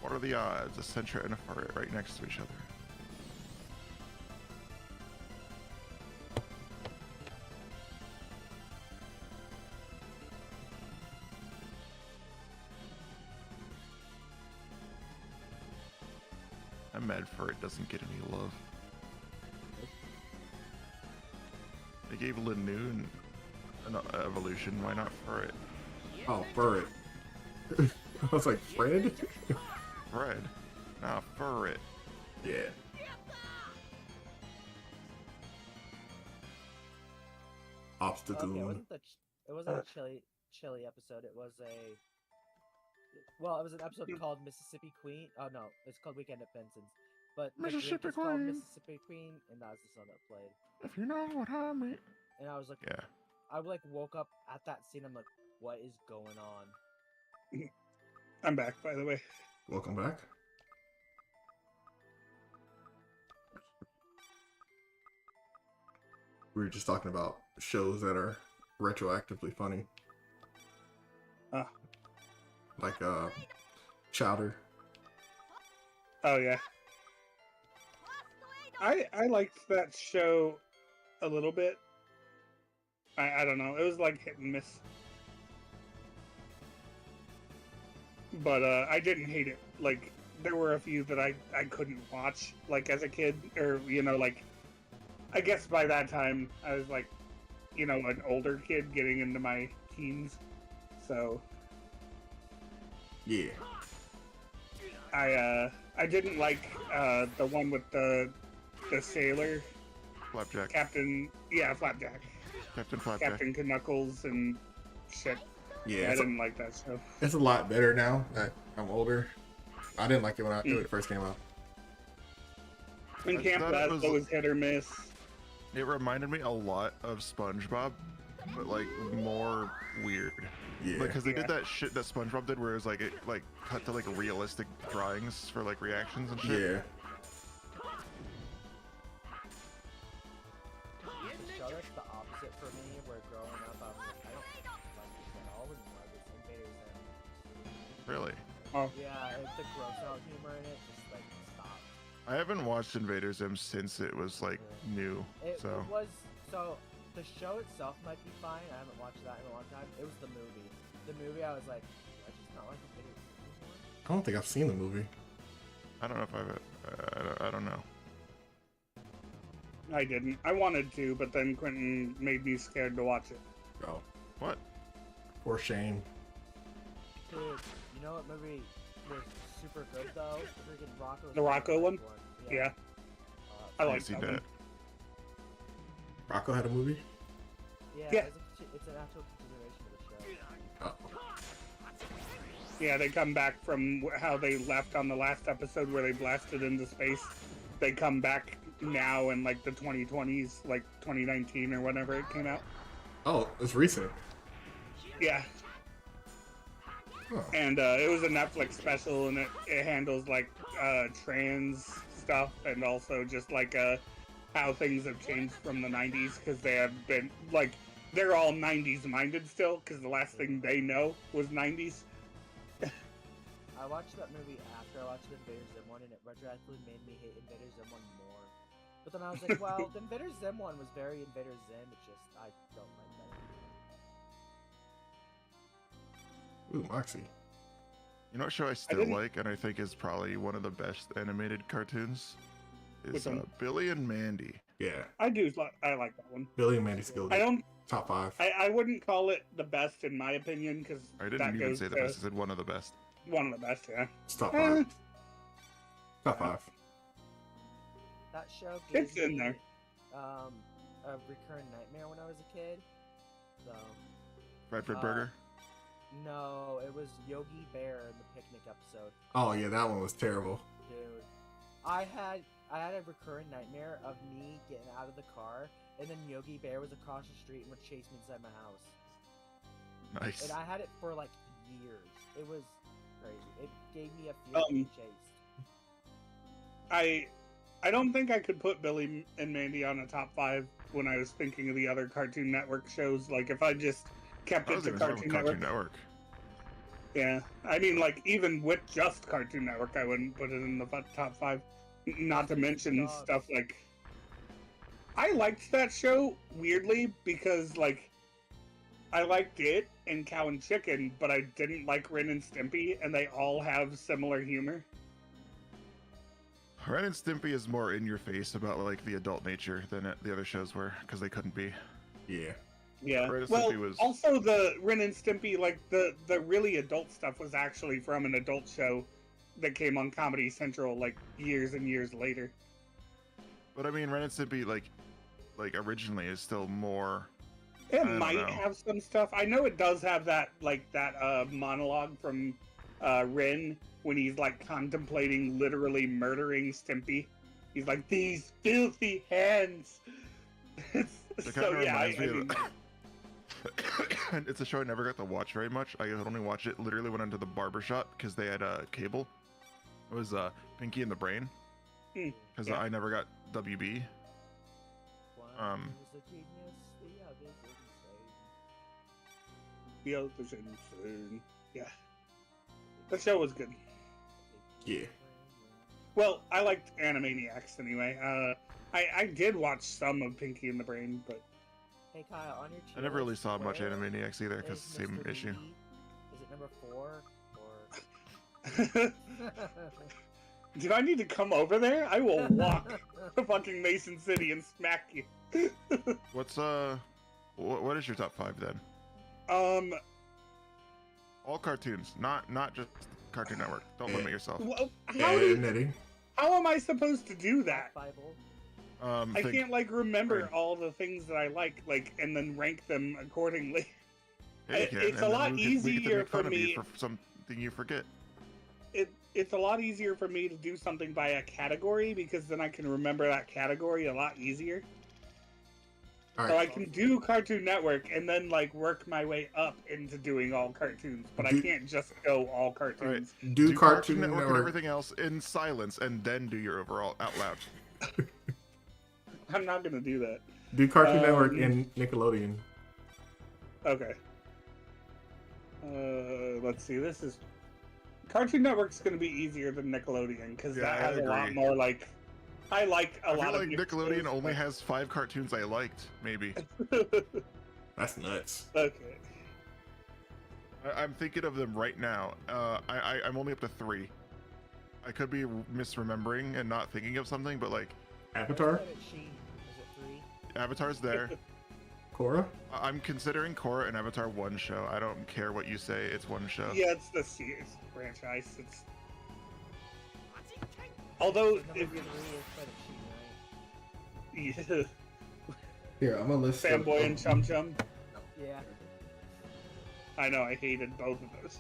What are the odds? A Sentra and a Fart right next to each other. I'm mad Fart doesn't get any love. They gave Linoon an evolution, why not Furret? Oh, Furret. I was like, Fred? Fred? Nah, Furret. Yeah. Obstacle. Okay, it wasn't a chili episode. It was a. Well, it was an episode called Mississippi Queen. Oh no, it's called Weekend at Benson's. But the drink Mississippi is called Queen. Mississippi Queen, and that was the song that played. If you know what I mean. And I was like, Yeah. I like woke up at that scene. I'm like, what is going on? I'm back, by the way. Welcome back. We were just talking about shows that are retroactively funny. Ah. Like, Chowder. Oh yeah. I liked that show a little bit. I don't know. It was like hit and miss. But I didn't hate it. Like there were a few that I couldn't watch like as a kid, or like I guess by that time I was like an older kid getting into my teens. So Yeah. I didn't like the one with the sailor Flapjack. Captain. Yeah, Flapjack. Captain Flapjack. Captain Knuckles and shit. Yeah, I didn't like that show. it's a lot better now that I'm older. I didn't like it when it first came out. In I Camp thought it Lazlo was hit or miss. It reminded me a lot of SpongeBob, but like more weird. Yeah. Because they did Yeah. that shit that SpongeBob did, where it was like it like cut to like realistic drawings for like reactions and shit. Yeah. The show that's the opposite for me, where growing up I was like, I don't like this at all anymore. This Invaders Zim. Really. Oh, Yeah, it's the gross out humor in it just like stopped. I haven't watched Invader Zim since it was like new. It So was so the show itself might be fine. I haven't watched that in a long time. It was the movie. The movie, I was like, I just not like Invaders Zim anymore. I don't think I've seen the movie. I don't know if I don't know. I didn't. I wanted to, but then Quentin made me scared to watch it. Oh, What? poor Shane. Dude, you know what movie was super good though? Freaking Rocco. The Rocco one? Yeah. I I like see that that. one. Rocco had a movie? Yeah. It's an actual continuation of the show. Oh. Yeah, they come back from how they left on the last episode where they blasted into space. They come back now in like the 2020s, like 2019 or whenever it came out. Oh, it's recent. Yeah. Oh. And it was a Netflix special, and it handles like trans stuff and also just like how things have changed from the 90s, because they have been like, they're all 90s minded still, because the last thing they know was 90s. I watched that movie after I watched the Invader Zim one, and it retroactively made me hate Invader Zim one more. But then I was like, well, the Invader Zim one was very Invader Zim. It's just I don't like that. Ooh, Moxie. You know what show I still like, and I think is probably one of the best animated cartoons? Is Billy and Mandy. Yeah. I like that one. Billy and Mandy's still I don't. top 5. I wouldn't call it the best in my opinion, because I didn't even say the best. I said one of the best. One of the best, yeah. It's top 5. Top 5. That show gave It's in me, there. A recurring nightmare when I was a kid. So. Bradford Burger. No, it was Yogi Bear in the picnic episode. Oh yeah, that one was terrible. Dude, I had a recurring nightmare of me getting out of the car, and then Yogi Bear was across the street and would chase me inside my house. Nice. And I had it for like years. It was crazy. It gave me a fear of being chased. I don't think I could put Billy and Mandy on a top 5 when I was thinking of the other Cartoon Network shows. Like, if I just kept it to Cartoon Network. Yeah, I mean, like, even with just Cartoon Network, I wouldn't put it in the top 5. Not to mention stuff like... I liked that show, weirdly, because, like, I liked it and Cow and Chicken, but I didn't like Ren and Stimpy, and they all have similar humor. Ren and Stimpy is more in your face about like the adult nature than the other shows were, because they couldn't be. Yeah. Yeah. Ren and Well, Stimpy was... also the Ren and Stimpy, like the really adult stuff was actually from an adult show that came on Comedy Central like years and years later. But I mean, Ren and Stimpy like originally is still more... It might have some stuff. I know it does have that monologue from Ren when he's like contemplating literally murdering Stimpy. He's like, these filthy hands. So yeah, I mean, it's a show I never got to watch very much. I only watched it literally went into the barbershop because they had cable. It was Pinky and the Brain, because I never got WB. The other is insane. Yeah. The show was good. Yeah. Well, I liked Animaniacs anyway. I did watch some of Pinky and the Brain, but... Hey Kyle, on your I never really saw much Animaniacs either, because same issue. Is it number 4 or? Do I need to come over there? I will walk to fucking Mason City and smack you. What's what is your top 5 then? All cartoons, not just Cartoon Network. Don't limit yourself. Well, Knitting. how am I supposed to do that? I Think, can't like remember all the things that I like, and then rank them accordingly. yeah, you can, It's a lot easier for me for something you forget. It's a lot easier for me to do something by a category, because then I can remember that category a lot easier. All So right. I can do Cartoon Network and then like work my way up into doing all cartoons, but I can't just go all cartoons. Right. Do Cartoon Network and Network. everything else in silence, and then do your overall out loud. I'm not gonna do that. Do Cartoon Network and Nickelodeon. Okay. Let's see. This is Cartoon Network's gonna be easier than Nickelodeon, because that has a lot more like. I like a lot feel of like Nickelodeon only has 5 cartoons I liked, maybe. That's nuts. Okay. I'm thinking of them right now. I'm only up to 3. I could be misremembering and not thinking of something, but like Avatar. Is it 3? Avatar's there. Korra? I'm considering Korra and Avatar one show. I don't care what you say. It's one show. Yeah, it's the series franchise. It's although Number if 3 is Planet Sheen, right? yeah, Here, I'm gonna list Fanboy and Chum Chum. Yeah. I know I hated both of those.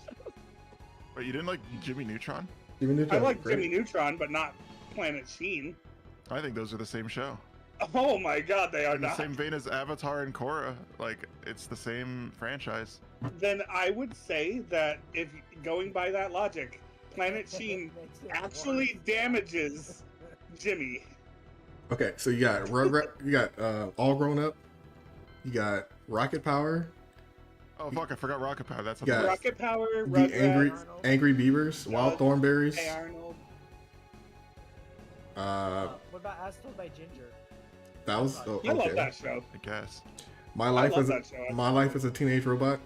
But you didn't like Jimmy Neutron? Jimmy I Neutron. like Jimmy Neutron, but not Planet Sheen. I think those are the same show. Oh my god, they are In the not. same vein as Avatar and Korra. Like, it's the same franchise. Then I would say that if going by that logic, Planet Sheen Makes it actually worse. damages Jimmy. Okay, so you got you got All Grown Up. You got Rocket Power. Oh, fuck, I forgot Rocket Power. That's on Yeah. the list. Rocket Power, The Angry Rugrats, Angry Beavers. Wild Thornberries. Hey Arnold. What about As Told by Ginger? That was I I love okay. that show. I guess. My life love as a, that show. My Life as a Teenage Robot.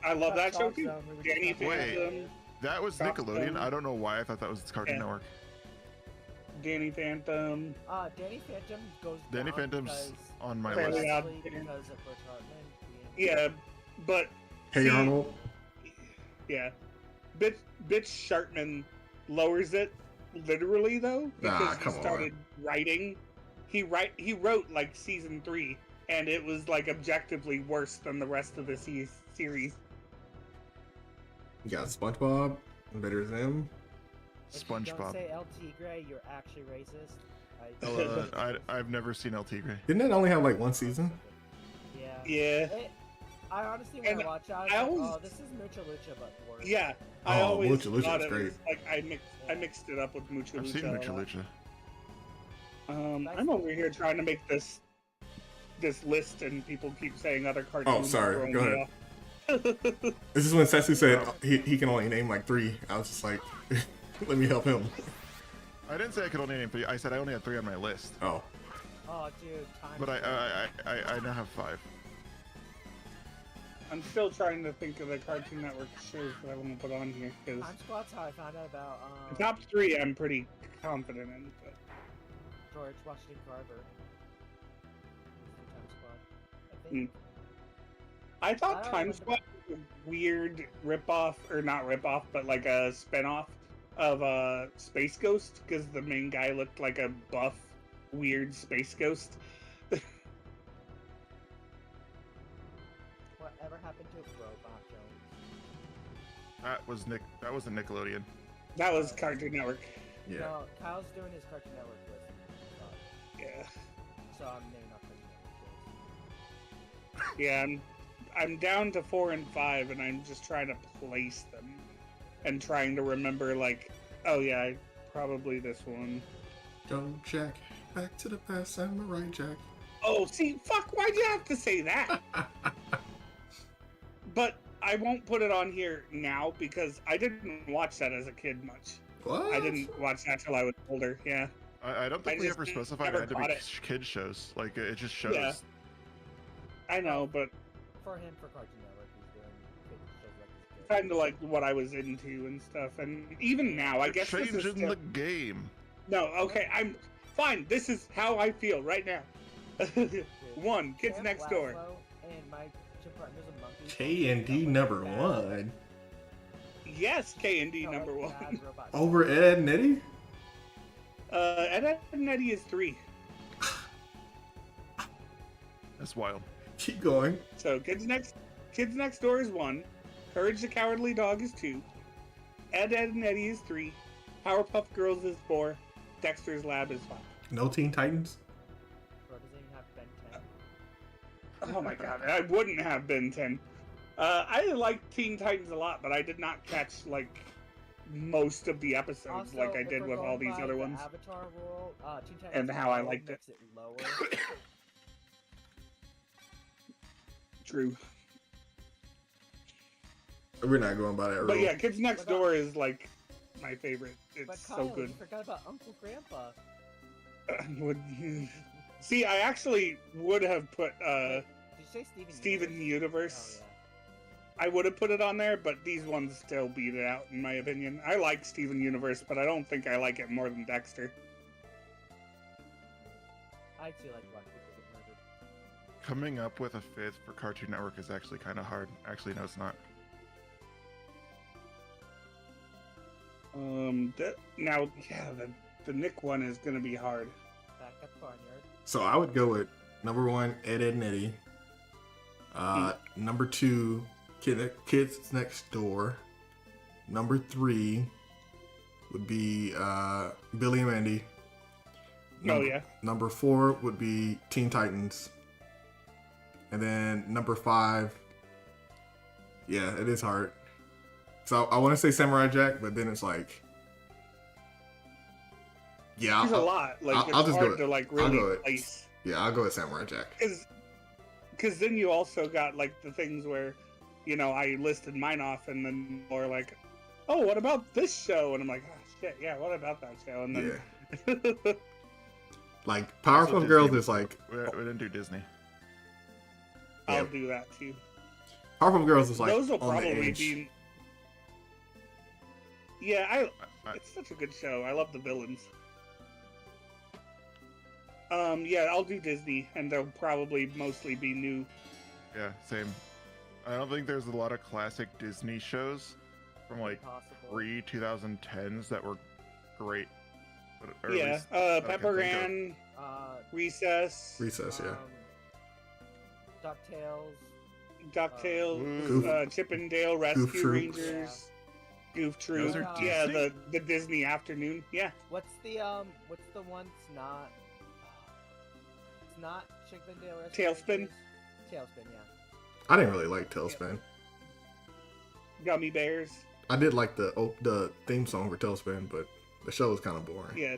I love that show Talk too. Zone, we were Danny just talking Wait. about Phantom. That was Talk Nickelodeon. Zone. I don't know why I thought that was Cartoon Yeah. Network. Danny Phantom. Danny Phantom goes Danny down Phantom's because, on my Fairly list. Odd actually Parents. because of Butch Hartman being Yeah, but Hey see, Arnold. Yeah, Bitch Shartman lowers it literally though because come he on. started writing. He wrote like season 3, and it was like objectively worse than the rest of the series. You got SpongeBob. Invader Zim. If you don't SpongeBob. say El Tigre, you're actually racist. I've never seen El Tigre. Didn't that only have like one season? Yeah. Yeah, I honestly, when And I watched it, I was I like, always- oh, this is Mucha Lucha, but worse. yeah. I Oh, always Mucha Lucha thought was it great. was like I mixed it up with Mucha I've Lucha. seen a Mucha lot. Lucha. I'm over here trying to make this list, and people keep saying other cartoons. Oh, sorry. throwing Go me ahead. off. This is when Cecily said he can only name like 3. I was just like, let me help him. I didn't say I could only name 3. I said I only had 3 on my list. Oh, Oh, dude, time. But I now have 5. I'm still trying to think of the Cartoon Network shows that I want to put on here because Time Squad's how I found out about the top 3 I'm pretty confident in. But George Washington Carver. Time Squad. I think. I thought I don't Time remember. Squad was a weird ripoff, or not ripoff, but like a spinoff of Space Ghost because the main guy looked like a buff, weird space ghost. Whatever happened to Robot Jones? That was a Nickelodeon. That was Cartoon Network. yeah. No, Kyle's doing his Cartoon Network list. Yeah, So I'm naming off Cartoon Network shows. yeah. I'm down to 4 and 5, and I'm just trying to place them and trying to remember like, oh yeah, probably this one. Go Jack. Back to the past. I'm a right Jack. Oh, see, fuck, why'd you have to say that? But I won't put it on here now because I didn't watch that as a kid much. What? I didn't watch that till I was older, yeah. I don't think I we just ever specified never it had to be caught it. kids shows. Like, it just shows. Yeah. I know, but For him, for Cartoon Network, he's doing kids shows like this kid. kind of like what I was into and stuff. And even now, I guess this is Changing still... the game. No, okay, I'm fine. This is how I feel right now. 1, Kids Camp Next Door. Laszlo and My Two Partners of Monkeys. K&D number 1. Yes, K&D No, number like 1. Bad Robot Over Ed and Eddie? Ed and Eddie is 3. That's wild. Keep going. So Kids Next Door is 1. Courage the Cowardly Dog is 2. Ed and Eddie is 3. Powerpuff Girls is 4. Dexter's Lab is 5. No Teen Titans? Bro, doesn't even have Ben 10. Oh my god, I wouldn't have been 10. I like Teen Titans a lot, but I did not catch like most of the episodes Also, like I if did we're with all going these by other the ones. Avatar rule, Teen Titans And how I Go liked it. makes it lower. True. We're not going by that rule. But yeah, Kids Next What about- Door is like my favorite. But It's Kyle, so good. you forgot about Uncle Grandpa. See, I actually would have put Did you say Steven Universe. Oh, I would have put it on there, but these ones still beat it out in my opinion. I like Steven Universe, but I don't think I like it more than Dexter. yeah. I too like Black People Get Murdered. Coming up with a fifth for Cartoon Network is actually kind of hard. Actually, no, it's not. Now, yeah, the Nick one is gonna be hard. Back at the barnyard. So I would go with number 1, Ed, Edd n Eddy. Number 2, Kids Next Door. Number 3 would be Billy and Mandy. Yeah. Number 4 would be Teen Titans. And then number 5, yeah, it is hard. So I want to say Samurai Jack, but then it's like, yeah, There's a lot. Like I'll it's just go hard to like I'll really go with- place. yeah, I'll go with Samurai Jack. Because then you also got like the things where, I listed mine off, and then more like, oh, what about this show? And I'm like, oh shit, yeah, what about that show? And then Yeah. Like Powerpuff Girls Disney. is like We didn't do Disney. I'll Yeah. do that too. Powerpuff Girls is like Those will on the probably edge. be. Yeah, it's such a good show. I love the villains. Yeah, I'll do Disney, and they'll probably mostly be new. Yeah, same. I don't think there's a lot of classic Disney shows from like Possible. pre-2010s that were great. Or at Yeah, least I can Pepper think of. Ann, Uh, Recess, Recess, yeah. DuckTales. DuckTales, Goof- Chip and Dale Rescue Goof Troop. Rangers, Goof Troop. Those are Yeah, Disney? the Disney afternoon. Yeah, What's the one that's not? It's not Chip and Dale Rescue Tailspin? Rangers? Tailspin, yeah. I didn't really like Tailspin. Gummy Bears. I did like the theme song for Tailspin, but the show was kind of boring. Yeah.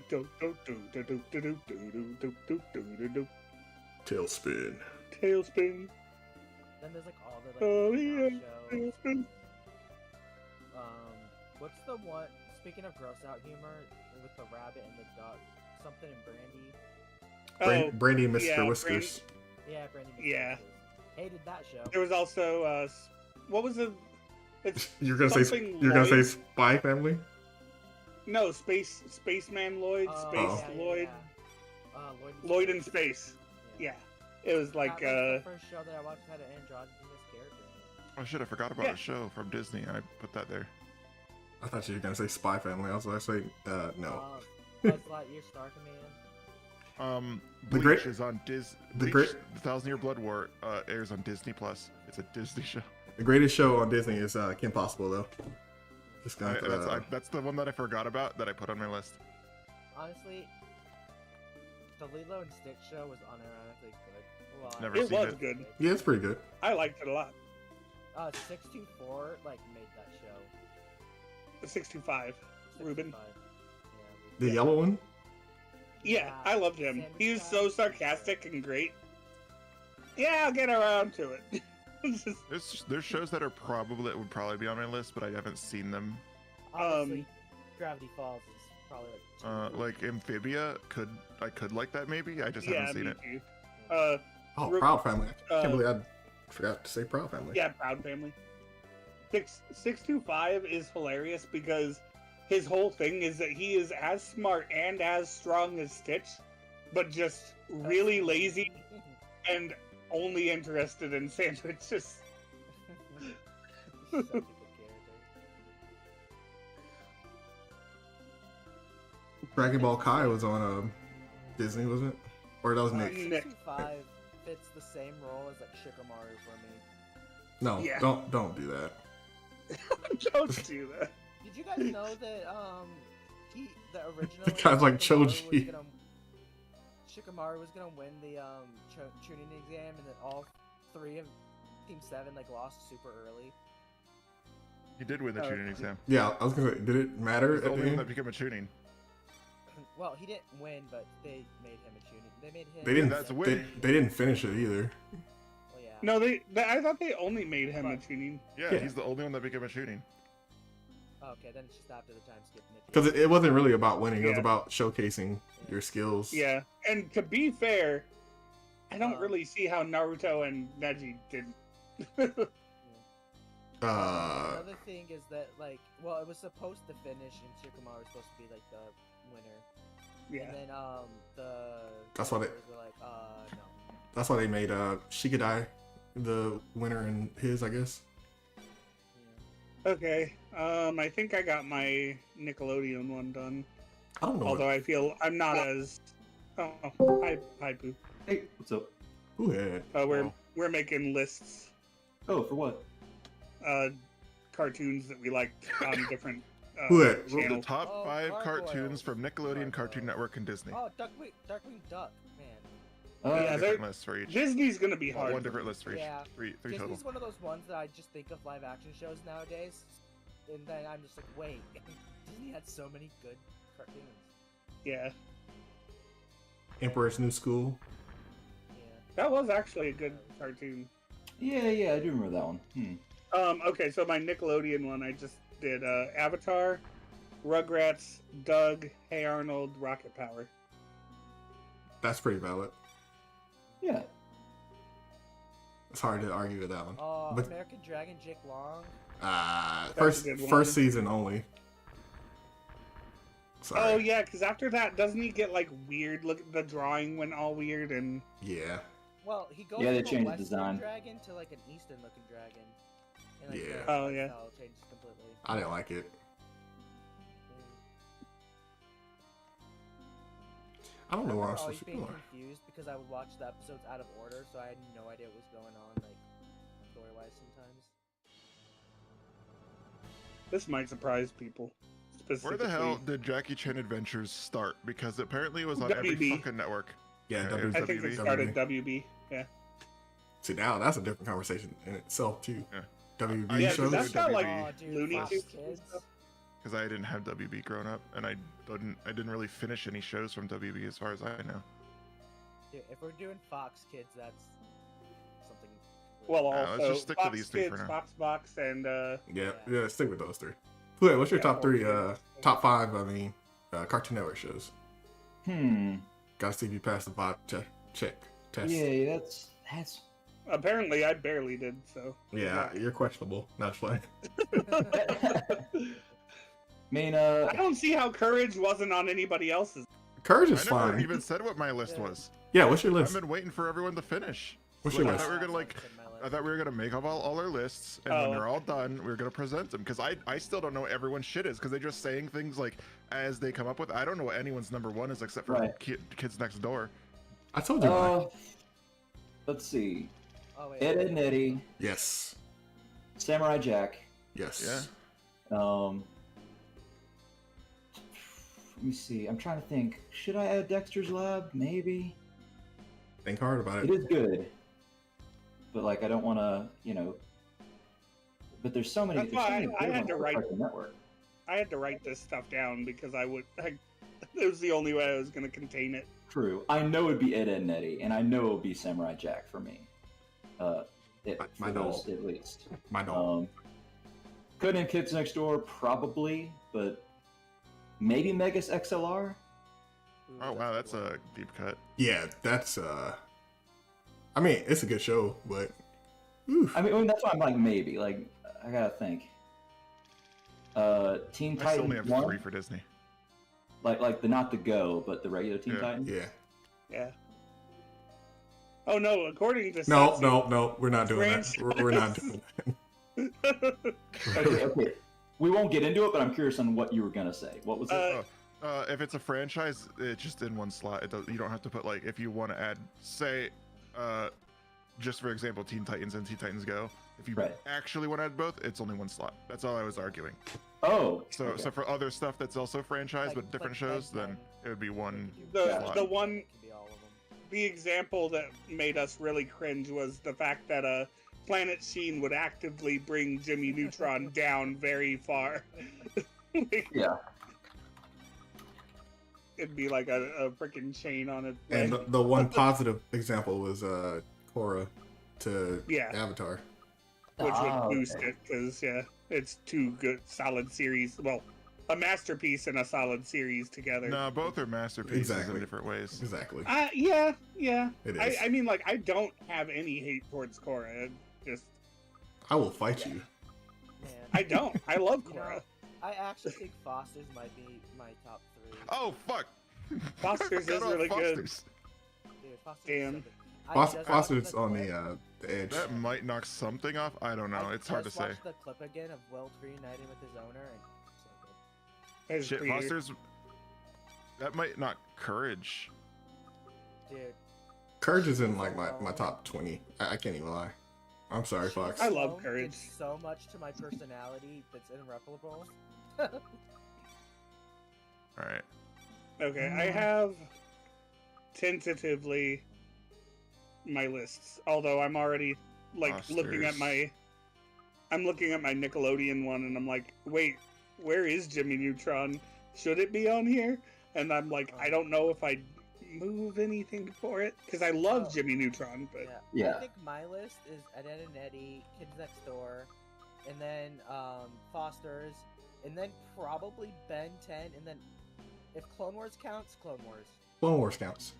Tailspin. Tailspin. Then there's like all the like Oh spin-off yeah. shows. Tailspin. What's the one? Speaking of gross out humor, with the rabbit and the duck, something in Brandy. Brandy and Mr. yeah, Whiskers. Yeah, Brandy. Yeah. Hated that show. There was also what was it? It's You're gonna say something Spy Lloyd. Family? No, Spaceman Lloyd, Space Oh. Lloyd, Lloyd Lloyd in Space. Yeah, it was like that was the first show that I watched that had an androgynous character in it. Oh shit, I forgot about Yeah. a show from Disney. I put that there. I thought you were gonna say Spy Family. I was gonna say no. Buzz Lightyear, Star Command. The Bleach Great- is on Disney. the The Great- Thousand Year Blood War airs on Disney Plus. It's a Disney show. The greatest show on Disney is Kim Possible, though. Just gonna. That's the one that I forgot about that I put on my list. Honestly, the Lilo and Stitch show was unironically good. Well, Never it seen was it. good. yeah, it's pretty good. I liked it a lot. 624 like made that show. The 65, Ruben. 65. The Yeah. yellow one. Yeah, Yeah, I loved him. Sandwich He was Guy. so sarcastic and great. Yeah, I'll get around to it. It's just- There's shows that would probably be on my list, but I haven't seen them. Honestly, Gravity Falls is probably like. Like Amphibia, I could like that maybe. I just yeah, haven't seen me it. too. Oh, Ru- Proud Family. I uh, can't believe I forgot to say Proud Family. Yeah, Proud Family. 625 is hilarious because his whole thing is that he is as smart and as strong as Stitch, but just really lazy and only interested in sandwiches. Such a good character. Dragon Ball Kai was on Disney, wasn't it? Or that was Nick? Nick. 625 fits the same role as like Shikamaru for me. No, Yeah. don't do that. Don't do that. Did you guys know that the original The guy's like Choji. Shikamaru was gonna win the tuning exam, and then all three of Team 7 like lost super early. He did win the Oh, tuning exam. Yeah, I was gonna say, did it matter He's the at only the one that end? became a tuning. Well, he didn't win, but they made him a tuning. They made him. They didn't. That's a They, win. they didn't finish it either. Well, yeah. No, I thought they only made him a tuning. Yeah, Yeah. he's the only one that became a tuning. Oh, okay, then it's just after the time skip. Because it wasn't really about winning. It was Yeah. about showcasing your skills. Yeah, and to be fair, I don't Um, really see how Naruto and Neji did. Another thing is that like, well, it was supposed to finish, and Shikamaru was supposed to be like the winner. Yeah. And then the That's why they- were like, no. That's why they made Shikadai the winner in his, I guess. Okay. I think I got my Nickelodeon one done. I don't know. Although I feel I'm not as. Oh, hi, Pooh. Hey, what's up? Who had? We're making lists. Oh, for what? Cartoons that we liked on different Who had? The channels. top Oh, 5 Gargoyles. cartoons from Nickelodeon, Cartoon Network, and Disney. Oh, Darkwing Duck, man. Yeah, Different lists for each. Disney's gonna be hard. One different list for each. Yeah. Three total. Disney's one of those ones that I just think of live action shows nowadays, and then I'm just like, wait, Disney had so many good cartoons. Yeah, Emperor's New School. Yeah. that was actually a good cartoon. Yeah, I do remember that one. Okay, so my Nickelodeon one, I just did Avatar, Rugrats, Doug, Hey Arnold, Rocket Power. That's pretty valid. Yeah. It's hard to argue with that one. But- American Dragon, Jake Long. First a good one. first season only. Sorry. Oh yeah, because after that, doesn't he get like weird? Look, the drawing went all weird, and Yeah. Well, he goes Yeah, they from a changed the Western design. dragon to like an Eastern looking dragon. And, like, Yeah. the Oh, yeah. style changes completely. I didn't like it. I don't know where I'm always supposed to being go. confused because I would watch the episodes out of order, so I had no idea what was going on, like story-wise sometimes. this might surprise people. Where the hell did Jackie Chan Adventures start? Because apparently it was on every WB. fucking network. Yeah, Yeah, W- I think WB. it started WB. Yeah. See, now that's a different conversation in itself too. Yeah. WB Yeah, shows. that's got like Oh, dude, Looney Fox Tunes and Kids. stuff. Because I didn't have WB growing up, and I didn't really finish any shows from WB as far as I know. Dude, if we're doing Fox Kids, that's something. Well, Nah, let's also just stick to Fox these three Kids, for now. Fox Box, and Yeah, stick with those three. Who? What's your Yeah, top three? well, Top five. I mean, Cartoon Network shows. Gotta see if you pass the vibe check test. Yeah, that's. apparently I barely did. So Yeah, you're questionable. Not playing. I mean, I don't see how Courage wasn't on anybody else's. Courage I is never fine. even said what my list was. Yeah, what's your I've list? been waiting for everyone to finish. What's your I list? thought we were gonna I thought we were gonna make up all our lists, and Oh, when they're all done, we are gonna present them. Because I still don't know what everyone's shit is, because they're just saying things like as they come up with. I don't know what anyone's number one is except for Right. Kids Next Door. I told you. mine. Let's see. Oh wait. Ed, Edd and Eddie, Yes. Samurai Jack. Yes. Yeah. Let me see. I'm trying to think. Should I add Dexter's Lab? Maybe. Think hard about It it. is good, but like I don't want to, But there's so many. That's there's so why many I good had ones to on write- Cartoon Network. I had to write this stuff down because it was the only way I was going to contain it. True. I know it'd be Ed, Edd and Eddie, and I know it would be Samurai Jack for me. My For dog. those, at least. My dog. Conan Kids Next Door, probably, but maybe Megas XLR. Oh wow, that's a deep cut. Yeah, that's I mean, it's a good show, but oof. I mean, that's why I'm like maybe. Like I gotta think. Teen I still only Titans have 1, 3 for Disney. like the not the Go, but the regular Teen Yeah. Titans. Yeah. Yeah. Oh no! According to No, Satsu- no, we're not doing that. We're not doing that. Okay. We won't get into it, but I'm curious on what you were gonna say. What was it? If it's a franchise, it's just in one slot. You don't have to put like if you want to add, say, just for example, Teen Titans and Teen Titans Go. If you Right. actually want to add both, it's only one slot. That's all I was arguing. Oh. So okay. so for other stuff that's also franchise but different shows, then it would be one. the slot. one It could be all of them. the example that made us really cringe was the fact that Planet Sheen would actively bring Jimmy Neutron down very far. Yeah. It'd be like a freaking chain on it. And the one positive example was Korra to Yeah. Avatar. Which would boost okay. it because it's two good solid series. Well, a masterpiece and a solid series together. No, both are masterpieces Exactly. in different ways. Exactly. Yeah. It is. I mean, like, I don't have any hate towards Korra. It just I will fight you. Man. I don't. I love You know, Korra. I actually think Foster's might be my top 3. Oh fuck! Foster's Forgot is about really good. Foster's. Dude, Foster's Damn. so good. Foster's on the edge. That might knock something off. I don't know. It's hard to say. I just watched the clip again of Wilt reuniting with his owner, and so good. That is Shit, pretty- Foster's. That might knock courage. Dude. Courage is in like my top 20. I can't even lie. I'm sorry, Fox. I love Did Courage. so much to my personality that's irreparable. All right. Okay, I have tentatively my lists. Although I'm already looking at Fosters. I'm looking at my Nickelodeon one, and I'm like, wait, where is Jimmy Neutron? Should it be on here? And I'm like, I don't know if I move anything for it because I love Jimmy Neutron, but Yeah. Yeah. I think my list is Ed, Ed and Eddie, Kids Next Door, and then Foster's, and then probably Ben 10, and then if Clone Wars counts, Clone Wars. Clone Wars counts.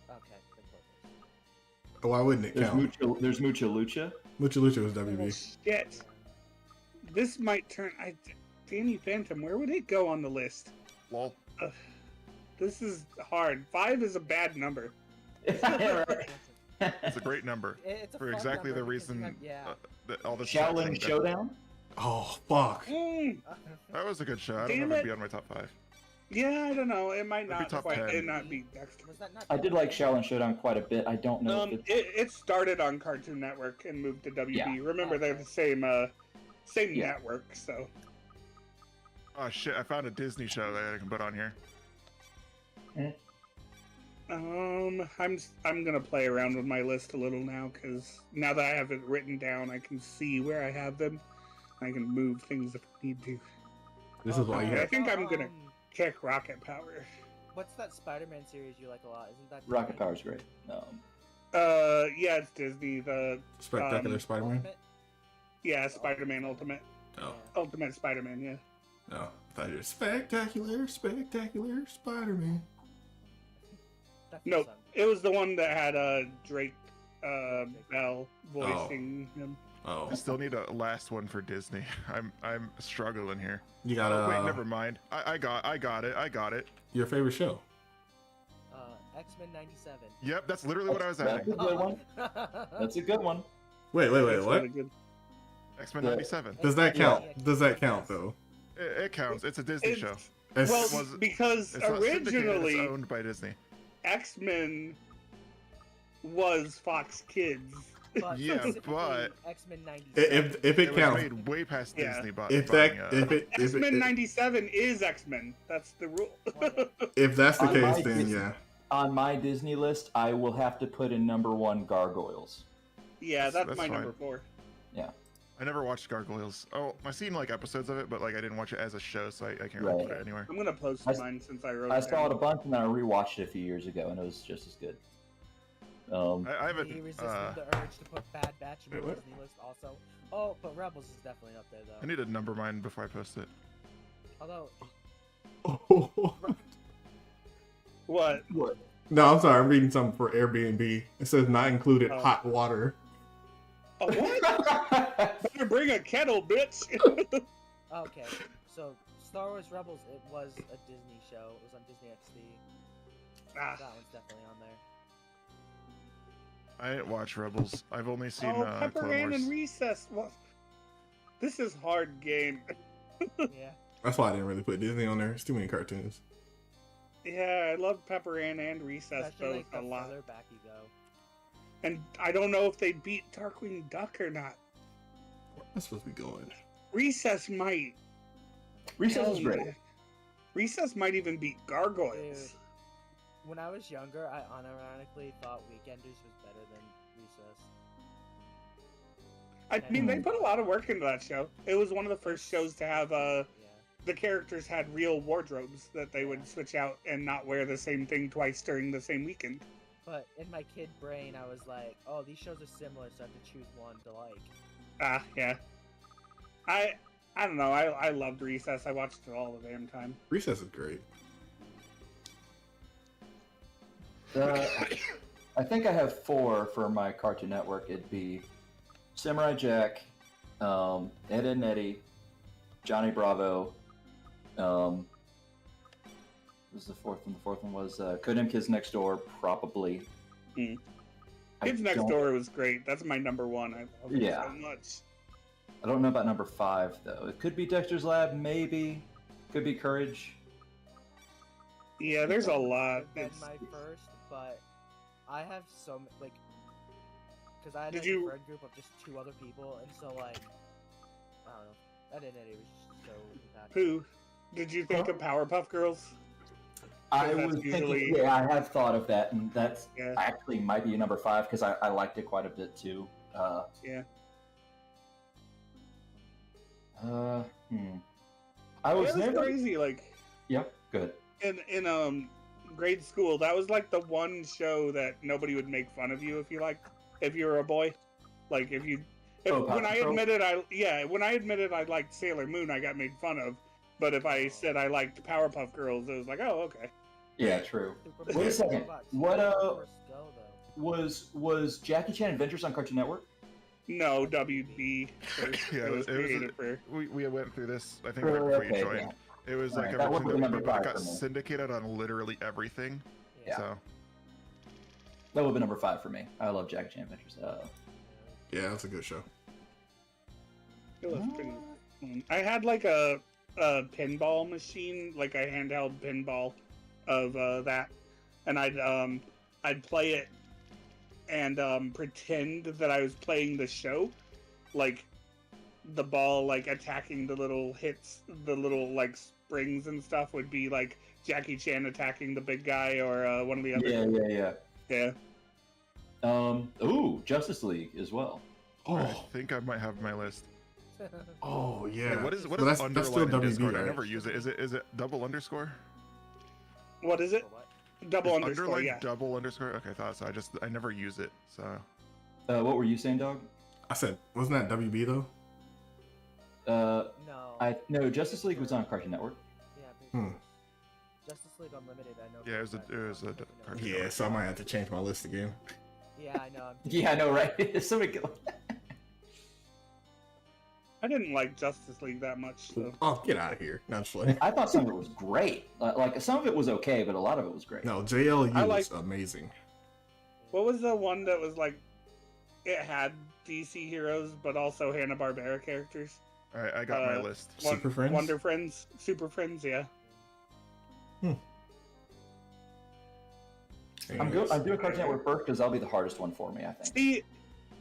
Okay, then Clone Wars. Why wouldn't it count? There's Mucha Lucha. Lucha Lucha was oh, WB. shit. This might turn. Danny Phantom, where would it go on the list? Lol. This is hard. 5 is a bad number. Right. It's a great number It's a for fun exactly the number because you reason. have- That all the Shaolin Showdown. Oh fuck! That was a good show. I don't Damn know if it. it'd be on my top 5. Yeah, I don't know. It might Maybe not top quite. 10. It not be Dexter. Was that not? I did like Shaolin Showdown quite a bit. I don't know if it's... It started on Cartoon Network and moved to WB. Yeah. Remember, they're the same Yeah. network, so. Oh shit! I found a Disney show that I can put on here. I'm gonna play around with my list a little now, because now that I have it written down, I can see where I have them. I can move things if I need to. This is why you I have. think I'm gonna kick Rocket Power. What's that Spider-Man series you like a lot? Isn't that Rocket Power's great. Yeah, it's Disney. The Spectacular Spider-Man. yeah, Spider-Man Ultimate, No, Ultimate Spider-Man. Yeah. no. I thought you were spectacular Spider-Man. Nope, it was the one that had Drake Bell voicing him. Oh, I still need a last one for Disney. I'm struggling here. you got Oh, wait, never mind. I got it. your favorite show. X-Men 97. Yep, that's literally what I was That's adding. a good one. That's a good one. Wait, That's what? really good. X-Men Yeah. 97. Does that count? Does that count though? It counts. It's a Disney It's- show. It's- Well, It was- because It's not syndicated, originally it's owned by Disney. X-Men was Fox Kids. But Yeah, specifically but- X-Men 97. if it It was counts, made way past Yeah. Disney. if buying, X-Men 97 is X-Men. That's the rule. if that's the On my case, then Disney- yeah. On my Disney list, I will have to put in number 1 Gargoyles. Yeah, that's That's my fine. number 4. I never watched Gargoyles. Oh, I've seen like episodes of it, but like I didn't watch it as a show, so I can't really Right. put it anywhere. I'm gonna post I- mine since I wrote I it saw it a down. bunch and then I rewatched it a few years ago and it was just as good. I haven't. He resisted the urge to put Bad Batch on Wait, my what? Disney list also. Oh, but Rebels is definitely up there I though. need to number mine before I post it. Although, What? What? No, I'm sorry. I'm reading something for Airbnb. It says not included Oh. hot water. A what? Better bring a kettle, bitch. okay, so Star Wars Rebels, it was a Disney show. It was on Disney XD. Ah. That one's definitely on there. I didn't watch Rebels. I've only seen Oh, Clone Pepper Ann Wars. and Recess. What? This is hard game. Yeah. That's why I didn't really put Disney on there. It's too many cartoons. Yeah, I love Pepper Ann and Recess Especially both like a the lot. further back you go. And I don't know if they beat Darkwing Duck or not. That's supposed to be going. Recess might. Recess is Hell great. yeah. Recess might even beat Gargoyles. Dude. When I was younger, I unironically thought Weekenders was better than Recess. I mean, they put a lot of work into that show. It was one of the first shows to have Yeah. the characters had real wardrobes that they would switch out and not wear the same thing twice during the same weekend. But in my kid brain, I was like, oh, these shows are similar, so I have to choose one to like. Ah, yeah. I don't know. I loved Recess. I watched it all the damn time. Recess is great. I think I have 4 for my Cartoon Network. It'd be Samurai Jack, Ed, Ed and Eddie, Johnny Bravo. This is the 4th one. The 4th one was Codename Kids Next Door, probably. Mm. And then the 5th one would be Taming. Mm. Taming. Kids Next don't- Door was great. That's my number one. I love it Yeah. so much. I don't know about number 5 though. It could be Dexter's Lab, maybe. Could be Courage. Yeah, there's a lot. Been It's- my first, but I have some like, because I had Did like, you- a friend group of just 2 other people, and so like, I don't know. That didn't it was just so impactful. Who? Did you think of Powerpuff Girls? I That's was thinking, usually- yeah, I have thought of that, and that's Yeah. actually might be number 5 because I liked it quite a bit too. Yeah. I was It was never. crazy. Like Yep, good. in grade school, that was like the one show that nobody would make fun of you if you were a boy. Like Oh, Paw when I Patrol? admitted I liked Sailor Moon, I got made fun of. But if I said I liked Powerpuff Girls, it was like, oh, okay. Yeah, true. Super Wait a Mario second. Robots. What, Forrest Go, though. Was Jackie Chan Adventures on Cartoon Network? No, WB. First. Yeah, it was it was- created for. We went through this, I think, right before you Okay, joined. yeah. It was Alright, like that everything wasn't number but it 5 got for me. syndicated on literally everything. Yeah. So That would be number 5 for me. I love Jackie Chan Adventures. Yeah, that's a good show. It was pretty fun. I had like a pinball machine, like a handheld pinball of that, and I'd play it and pretend that I was playing the show, like the ball like attacking the little hits, the little like springs and stuff would be like Jackie Chan attacking the big guy or one of the other. Yeah. Yeah. Ooh, Justice League as well. I Oh, think I might have my list. oh yeah. Wait, what is But that's underline still in WB, Discord? I right? never use it. Is it double underscore? What is it? For what? Double Is underscore. underline Yeah. double underscore? Okay, I thought so. I never use it. So What were you saying, dog? I said, wasn't that WB though? No. No, Justice League was on Cartoon Network. Yeah, pretty Hmm. close. Justice League Unlimited, I know. Yeah, for it was fact a it's on Cartoon cartoon. Network. Yeah, so I might have to change my list again. Yeah, I know. Yeah, I know, right? Somebody. I didn't like Justice League that much. So. Oh, get out of here. Not funny. I thought some of it was great. Like some of it was okay, but a lot of it was great. No, JLU I was like- amazing. What was the one that was like? It had DC heroes, but also Hanna-Barbera characters. all right, I got my Uh, list. Super Friends? Wonder Friends, Super Friends, yeah. I'm doing Cartoon Network first because that'll be the hardest one for me, I think. See,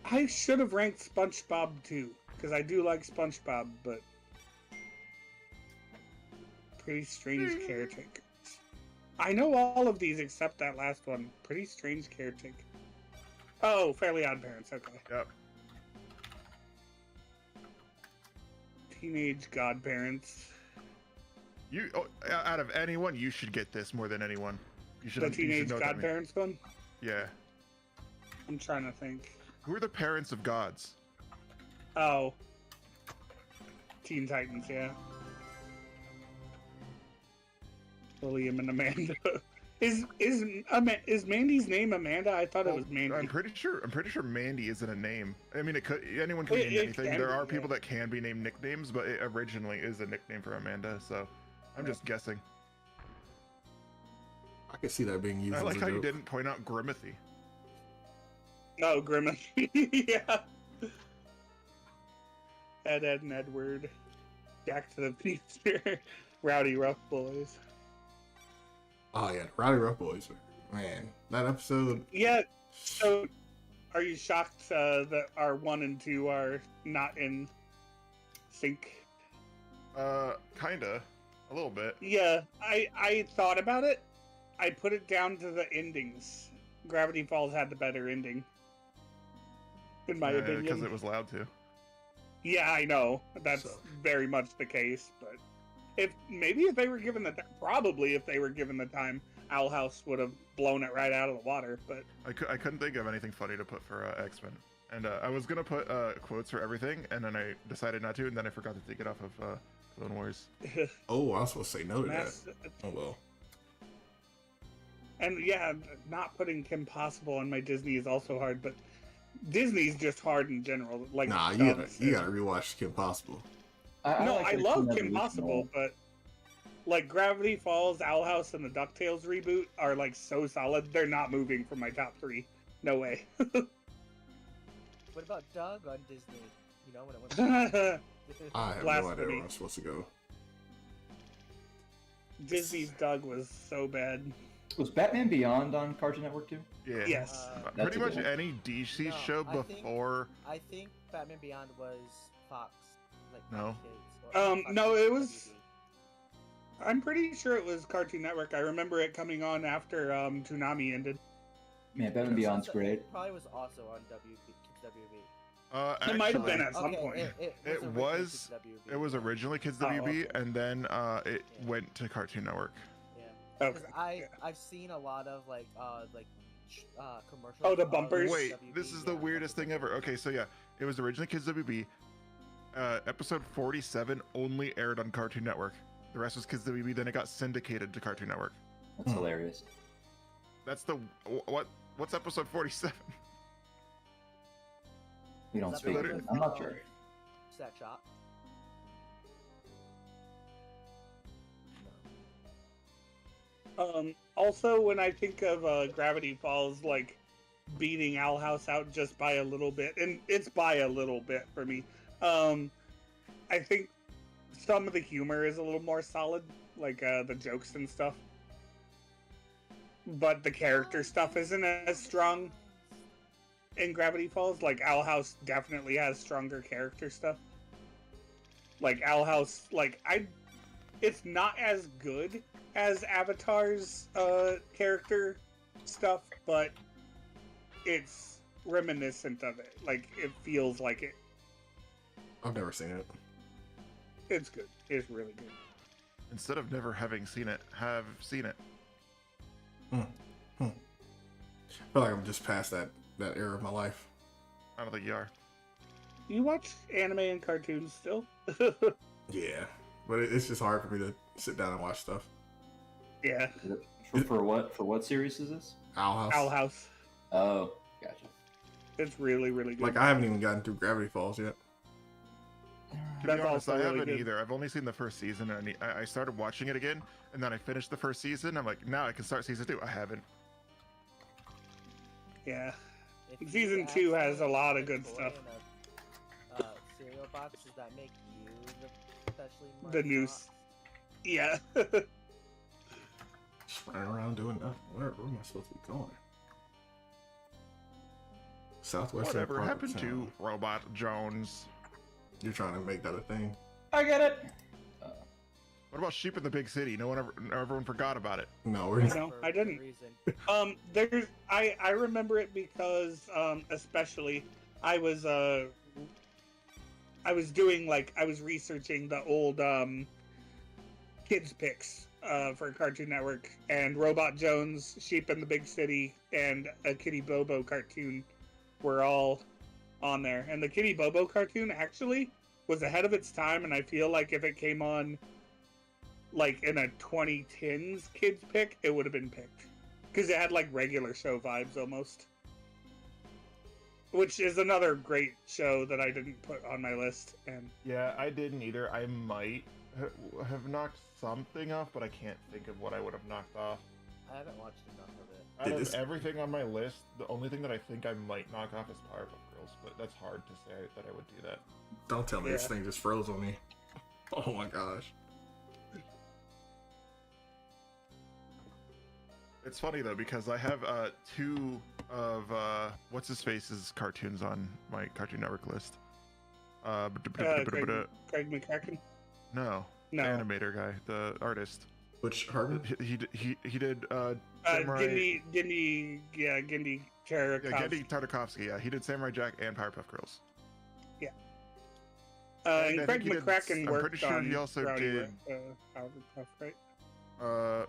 I should have ranked SpongeBob too, because I do like SpongeBob, but Pretty Strange Caretaker. I know all of these except that last one. Pretty Strange Caretaker. Oh, Fairly Odd Parents. Okay. Yep. Teenage Godparents. Out of anyone, you should get this more than anyone. You should. The you should Teenage know that, man. Godparents one. Yeah. I'm trying to think. Who are the parents of gods? Oh. Teen Titans, yeah. William and Amanda. Is Mandy's name Amanda? I thought it was Mandy. I'm pretty sure Mandy isn't a name. I mean, anyone can be named It anything. can There be, are people yeah. that can be named nicknames, but it originally is a nickname for Amanda. So I'm just guessing. I could see that being used I as like a how you joke. didn't point out Grimothy. Oh, Grimace. Yeah. Ed and Edward. Back to the Future. Rowdy Rough Boys. Oh yeah, Rowdy Rough Boys. Man, that episode. Yeah. So, are you shocked that our 1 and 2 are not in sync? Kinda, a little bit. Yeah, I thought about it. I put it down to the endings. Gravity Falls had the better ending, in my opinion. because it was loud to. Yeah, I know that's So- very much the case. But if they were given the probably if they were given the time, Owl House would have blown it right out of the water. But I couldn't think of anything funny to put for X-Men, and I was gonna put quotes for everything, and then I decided not to, and then I forgot to take it off of Clone Wars. Oh, I was supposed to say no to that. Mass- Oh well. and yeah, not putting Kim Possible on my Disney is also hard. But Disney's just hard in general. Like Nah, dubs. you gotta rewatch Kim Possible. No, like I the love Cartoon Kim Network Possible, original. but like Gravity Falls, Owl House, and the DuckTales reboot are like so solid. They're not moving from my top 3. No way. What about Doug on Disney? You know, when it went. I have no idea Blasphemy. where I'm supposed to go. Disney's Doug was so bad. Was Batman Beyond on Cartoon Network too? Yeah. Yes. That's Pretty a much good one. any DC No, show I think- before. I think Batman Beyond was Fox. Like No. Kids. Or Fox No, Kids it was- WB. I'm pretty sure it was Cartoon Network. I remember it coming on after Toonami ended. Man, Batman Beyond's great. It probably was also on Kids WB. It might have Actually, been at some Okay, point. It originally was- Kids WB. It was originally Kids Oh, WB, okay. and then it Yeah. went to Cartoon Network. Yeah. Okay. Because I've seen a lot of commercials. Oh, the of bumpers? Wait, WB, this is the yeah, weirdest thing ever. Okay, so yeah, it was originally Kids WB. Episode 47 only aired on Cartoon Network. The rest was Kids WB. Then it got syndicated to Cartoon Network. That's hilarious. That's the what's episode 47? We don't Is that speak. the one with, I'm not sure. Set Shop. Also, when I think of Gravity Falls, like beating Owl House out just by a little bit, and it's by a little bit for me. I think some of the humor is a little more solid, like the jokes and stuff. But the character stuff isn't as strong in Gravity Falls. Like Owl House definitely has stronger character stuff. Like Owl House, it's not as good as Avatar's character stuff, but it's reminiscent of it. Like it feels like it. I've never seen it. It's good. It's really good. Instead of never having seen it, have seen it. I feel like I'm just past that era of my life. I don't think you are. You watch anime and cartoons still? Yeah, but it's just hard for me to sit down and watch stuff. Yeah. For what series is this? Owl House. Owl House. Oh, gotcha. It's really, really good. Like I haven't even gotten through Gravity Falls yet. To That's be honest, also I really haven't good. either. I've only seen the first season, and I started watching it again, and then I finished the first season. I'm like, now I can start season 2. I haven't. Yeah. If you Season 2 has a accidentally lot of put a good toy stuff. in a, cereal box, does that make you the specially marked The new. box? Yeah. Just running around doing nothing. Where am I supposed to be going? Southwestern Whatever part of happened to town. Robot Jones? You're trying to make that a thing. I get it. What about Sheep in the Big City? Everyone forgot about it. No, we're No, For I good didn't. reason. There's I remember it because especially I was doing I was researching the old kids picks for Cartoon Network, and Robot Jones, Sheep in the Big City, and a Kitty Bobo cartoon were all on there. And the Kitty Bobo cartoon actually was ahead of its time, and I feel like if it came on in a 2010s kids pick, it would have been picked. Because it had regular show vibes almost. Which is another great show that I didn't put on my list. And Yeah, I didn't either. I might have knocked something off, but I can't think of what I would have knocked off. I haven't watched enough of it. Out Did of this- everything on my list, the only thing that I think I might knock off is Powerpuff Girls, but that's hard to say that I would do that. Don't tell me this Yeah. thing just froze on me. Oh my gosh. It's funny though because I have 2 of what's his face's cartoons on my Cartoon Network list. Craig McCracken? No, No. the animator guy, the artist. Which Harden? He did Samurai. Gindi Yeah, Tartakovsky. Gendy Tartakovsky. Yeah, he did Samurai Jack and Powerpuff Girls. And I Craig think he did- McCracken I'm worked pretty sure on he also Rowdy did- Powerpuff, right?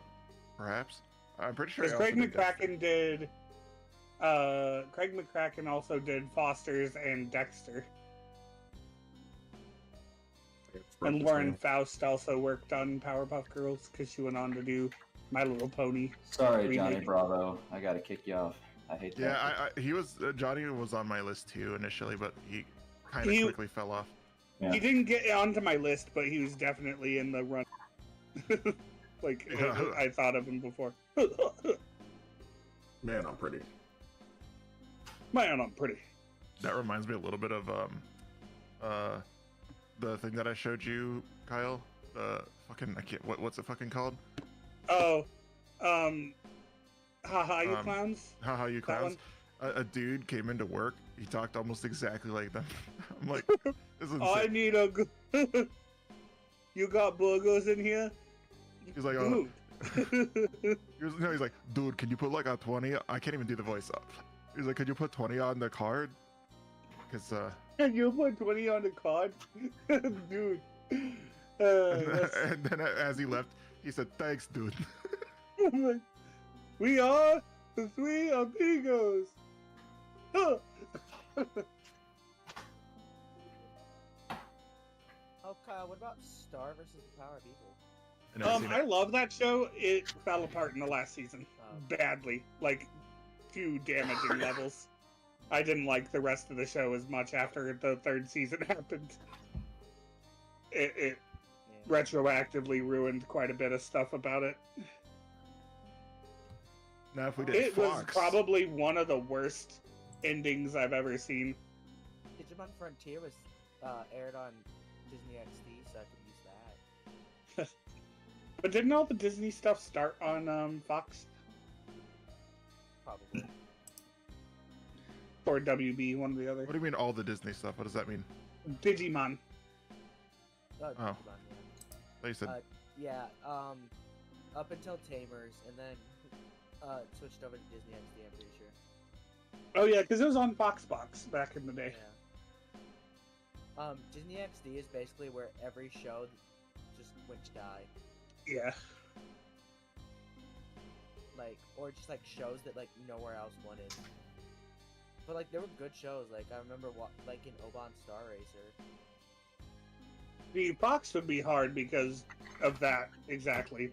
Perhaps. I'm pretty sure. Because he also Craig did Dexter. McCracken did. Craig McCracken also did Foster's and Dexter. And Lauren Faust also worked on Powerpuff Girls because she went on to do My Little Pony. Sorry, Johnny Remake. Bravo. I gotta kick you off. I hate that. Yeah, he was Johnny was on my list too initially, but he kind of He- quickly fell off. Yeah. He didn't get onto my list, but he was definitely in the run. I thought of him before. Man, I'm pretty. Man, I'm pretty. That reminds me a little bit of the thing that I showed you, Kyle. The fucking what's it fucking called? Oh, haha, you clowns. Haha, you That clowns. A dude came into work. He talked almost exactly like them. I'm like, this is insane. I need a. You got burgers in here? He's like, Dude. he's like, dude, can you put like a 20? I can't even do the voice up. He's like, could you put 20 on the card? Because Can you put 20 on the card? Dude. and then as he left, he said, thanks, dude. We are the three amigos. Huh. Oh, Kyle, what about Star versus the Power of Evil? I love that show. It fell apart in the last season. Badly. Like, few damaging levels. I didn't like the rest of the show as much after the third season happened. It retroactively ruined quite a bit of stuff about it. Now if we did It Fox, was probably one of the worst endings I've ever seen. Digimon Frontier was aired on Disney XD, so I could use that. But didn't all the Disney stuff start on Fox? Probably. Or WB, one or the other. What do you mean all the Disney stuff? What does that mean? Digimon. Digimon, yeah. They said Yeah, up until Tamers, and then switched over to Disney XD, I'm pretty sure. Oh yeah, because it was on Foxbox back in the day. Yeah. Disney XD is basically where every show just went to die. Yeah. Like, or just like shows that like nowhere else wanted. But like there were good shows. Like I remember like in Oban Star Racer. The Fox would be hard because of that exactly.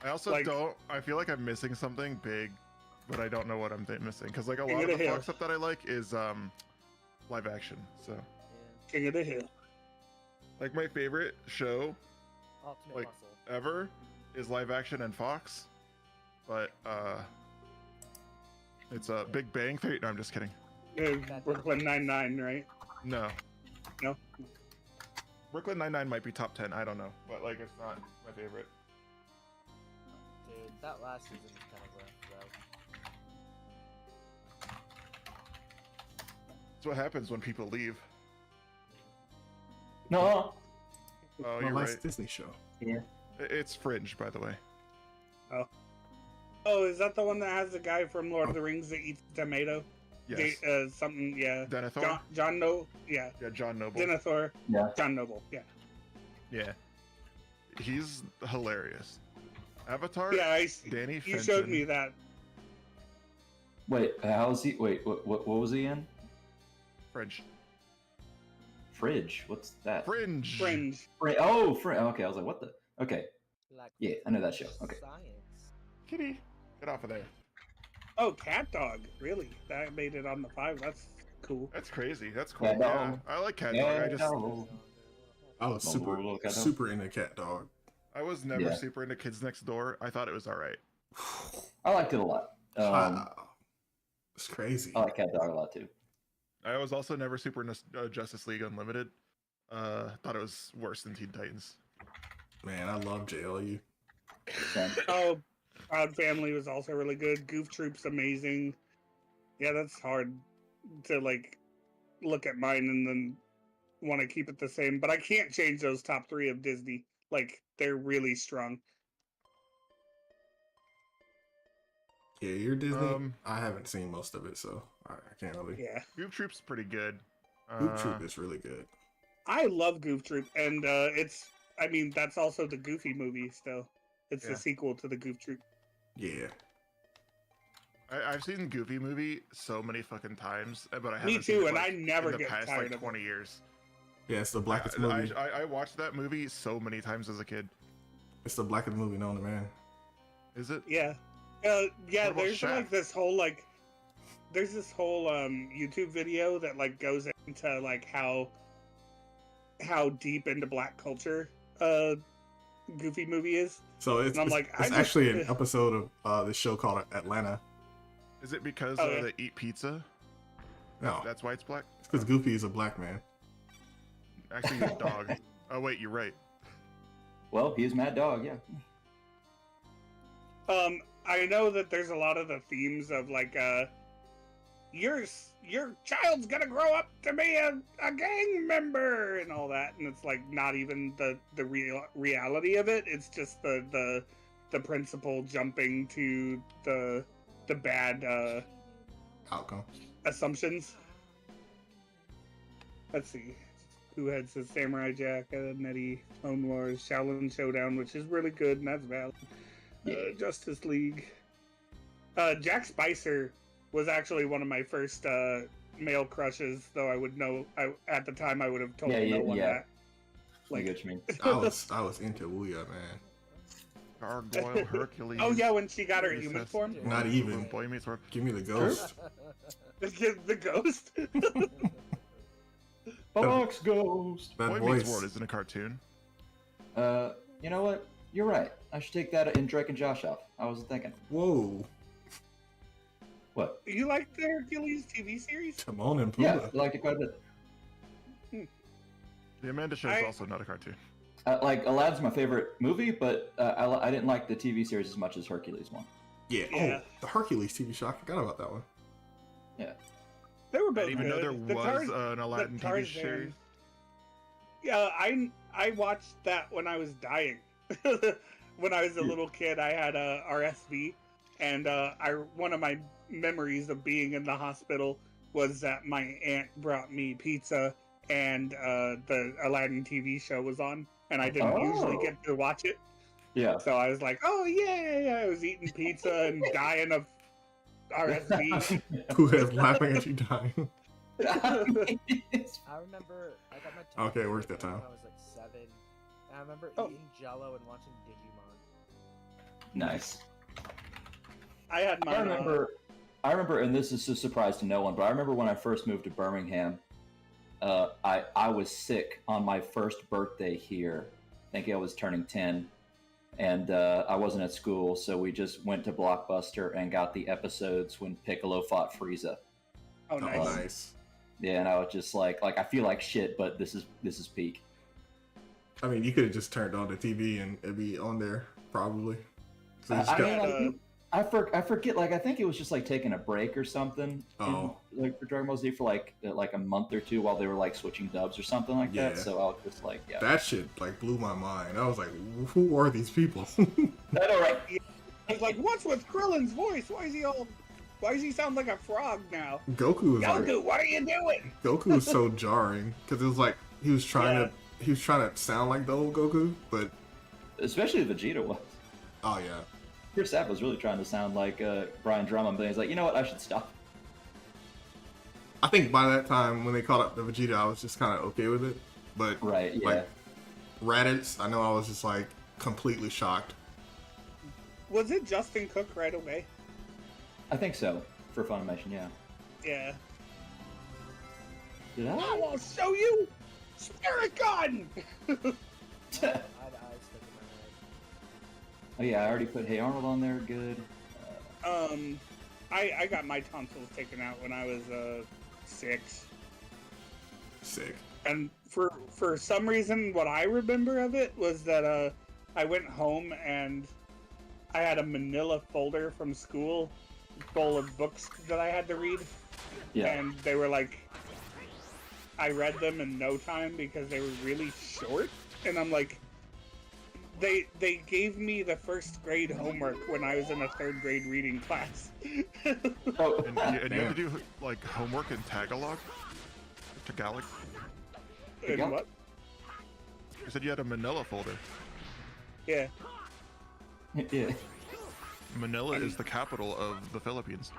I also don't. I feel like I'm missing something big, but I don't know what I'm missing. Because like a King lot of of the the Hill. Fox stuff that I like is live action. So Yeah. King of the Hill. like my favorite show Ultimate like Muscle. ever is live action and Fox, but it's a Big Bang Theory. No, I'm just kidding. Brooklyn Nine-Nine, right? No, No? Brooklyn Nine-Nine might be top 10. I don't know, but like it's not my favorite. Dude, that last season was kind of rough, though. That's what happens when people leave. No. Oh, My you're last right. Disney show. Yeah. It's Fringe, by the way. Oh, is that the one that has the guy from Lord of the Rings that eats tomato? Yes. Something, yeah. Denethor. John Noble, yeah. Yeah, John Noble. Denethor. Yeah. John Noble, yeah. Yeah. He's hilarious. Avatar. Yeah, Danny you Fenton. showed me that. Wait, how's he? Wait, what was he in? Fringe. Fridge. What's that? Fringe. Fringe. Oh, okay. I was like, what the? Okay. Like, Yeah, I know that show. Okay. Science. Kitty. Get off of there. Oh, Cat Dog. Really? That made it on the 5. That's cool. That's crazy. That's cool. Cat Yeah, dog. I like Cat Dog. I just I was Little cat dog. super into Cat Dog. I was never Yeah. super into Kids Next Door. I thought it was all right. I liked it a lot. Wow. It's crazy. I like Cat Dog a lot too. I was also never super into Justice League Unlimited. Thought it was worse than Teen Titans. Man, I love JLU. Same. Oh, Proud Family was also really good. Goof Troop's amazing. Yeah, that's hard to like look at mine and then want to keep it the same. But I can't change those top 3 of Disney. Like they're really strong. Yeah, you're Disney. I haven't seen most of it, so I can't really. Yeah, Goof Troop's pretty good. Hoop Troop is really good. I love Goof Troop, and it's. I mean, that's also the Goofy movie. Still, it's Yeah. the sequel to the Goof Troop. Yeah. I've seen Goofy movie so many fucking times, but I haven't Me seen too, it, and like, I never in the get past tired like of 20 years. Yeah, it's the blackest movie. I watched that movie so many times as a kid. It's the blackest movie known to man. Is it? Yeah, yeah. What about There's like Shaft? this whole there's this whole YouTube video that like goes into like how deep into black culture Goofy movie is. So it's, And I'm like, it's I just- actually an episode of this show called Atlanta. Is it because they eat pizza? No, That's why it's black? it's because Goofy is a black man. Actually, he's a dog. Oh, wait, you're right. Well, he's Mad Dog, yeah. I know that there's a lot of the themes of like, your child's gonna grow up to be a gang member and all that, and it's like not even the real reality of it. It's just the principal jumping to the bad Outcome. assumptions. Let's see. Who had says Samurai Jack, Nettie, Clone Wars, Shaolin Showdown, which is really good, and that's valid. Justice League. Jack Spicer was actually one of my first male crushes, though I would know. At the time I would have told no one that. Like, I get what you mean. I was into Wuya, man. Gargoyle Hercules. Oh yeah, when she got her human form. Not even. Boy Meets World. Give me the ghost. The ghost. Fox Ghost. That Boy voice. Meets World isn't a cartoon. You know what? You're right. I should take that in Drake and Josh off. I wasn't thinking. Whoa. What? You like the Hercules TV series? Timon and Yeah, Pumbaa. I liked it quite a bit. The Amanda Show is also not a cartoon. Like Aladdin's my favorite movie, but I didn't like the TV series as much as Hercules one. Yeah. Yeah. Oh, the Hercules TV show. I forgot about that one. Yeah. They were I both didn't even know good. there was an Aladdin the TV Tarzan- series. Yeah, I watched that when I was dying. When I was a little kid, I had a RSV, and one of my memories of being in the hospital was that my aunt brought me pizza, and the Aladdin TV show was on, and I didn't usually get to watch it. Yeah. So I was like, oh yeah, I was eating pizza and dying of RSV. Who has laughing at you dying? I remember I got my Okay, where's that time? when I was like 7. And I remember eating Jello and watching Digimon. Nice. I had my. I remember, and this is a surprise to no one, but I remember when I first moved to Birmingham, I was sick on my first birthday here. I think I was turning 10, and I wasn't at school, so we just went to Blockbuster and got the episodes when Piccolo fought Frieza. Oh, nice. Oh, nice. Yeah, and I was just like I feel like shit, but this is peak. I mean, you could have just turned on the TV and it'd be on there, probably. So you just I forget. Like I think it was just like taking a break or something. Oh. Like for Dragon Ball Z for like a month or two while they were like switching dubs or something like that. So I was just like, yeah. That shit like blew my mind. I was like, who are these people? That all right. I was like, what's with Krillin's voice? Why does he sound like a frog now? Goku was like, Goku, what are you doing? Goku was so jarring because it was like he was trying to sound like the old Goku, but Especially Vegeta was. oh yeah, Chris Sapp was really trying to sound like Brian Drummond, but he's like, you know what, I should stop. I think by that time when they called up the Vegeta, I was just kind of okay with it. But Right, yeah. like Raditz, I know I was just like completely shocked. Was it Justin Cook right away? I think so. For Funimation, yeah. Yeah. Did I I? will show you Spirit Gun! I had eyes stuck in my head. Oh yeah, I already put Hey Arnold on there. Good. I got my tonsils taken out when I was 6. Sick. And for some reason, what I remember of it was that I went home and I had a manila folder from school full of books that I had to read. Yeah. And they were like, I read them in no time because they were really short. And I'm like, they gave me the first grade homework when I was in a 3rd grade reading class. Oh, And you had to do like homework in Tagalog? Tagalog? And what? You said you had a Manila folder. Yeah. yeah. Manila is the capital of the Philippines.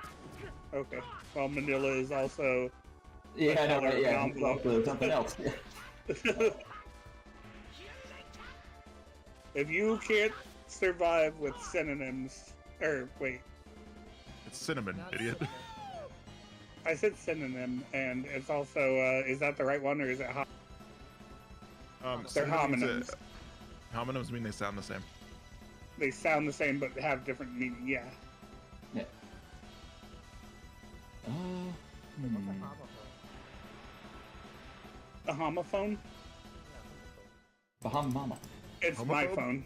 Okay. Well, Manila is also. Yeah, I know, Another right, yeah. envelope. Something else. If you can't survive with synonyms, or wait, It's cinnamon, Not idiot. cinnamon. I said synonym, and it's also is that the right one or is it? They're cinnamon means homonyms. Homonyms mean they sound the same. They sound the same but have different meaning. Yeah. Yeah. What's Hmm. a homophone? A homophone? Yeah, Bahama Mama. It's my Homophobe? phone.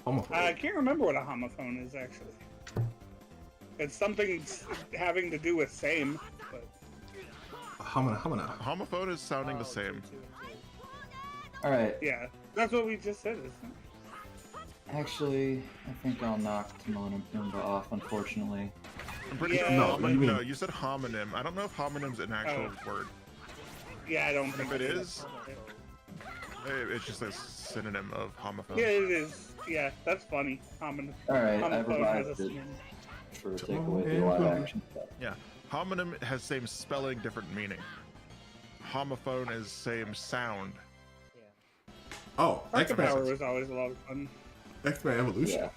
Homophobe. I can't remember what a homophone is actually. It's something having to do with same, but Hamana, hamana. Homophone is sounding the Oh, same. two, and two. All right. yeah, that's what we just said, isn't it? Actually, I think I'll knock Timon and Pumbaa off, unfortunately. I'm pretty Yeah. sure. No, No, you mean- no, you said homonym. I don't know if homonym's an actual word. Yeah, I don't think If it so. is, it's just a synonym of homophone. Yeah, it is. Yeah, that's funny. All right, I've Homophone has a revised it synonym. for take away the live action stuff. Yeah. Homonym has same spelling, different meaning. Homophone is same sound. Yeah. Oh, Rocket Power X-Men. was always a lot of fun. X-Men Evolution. Yeah.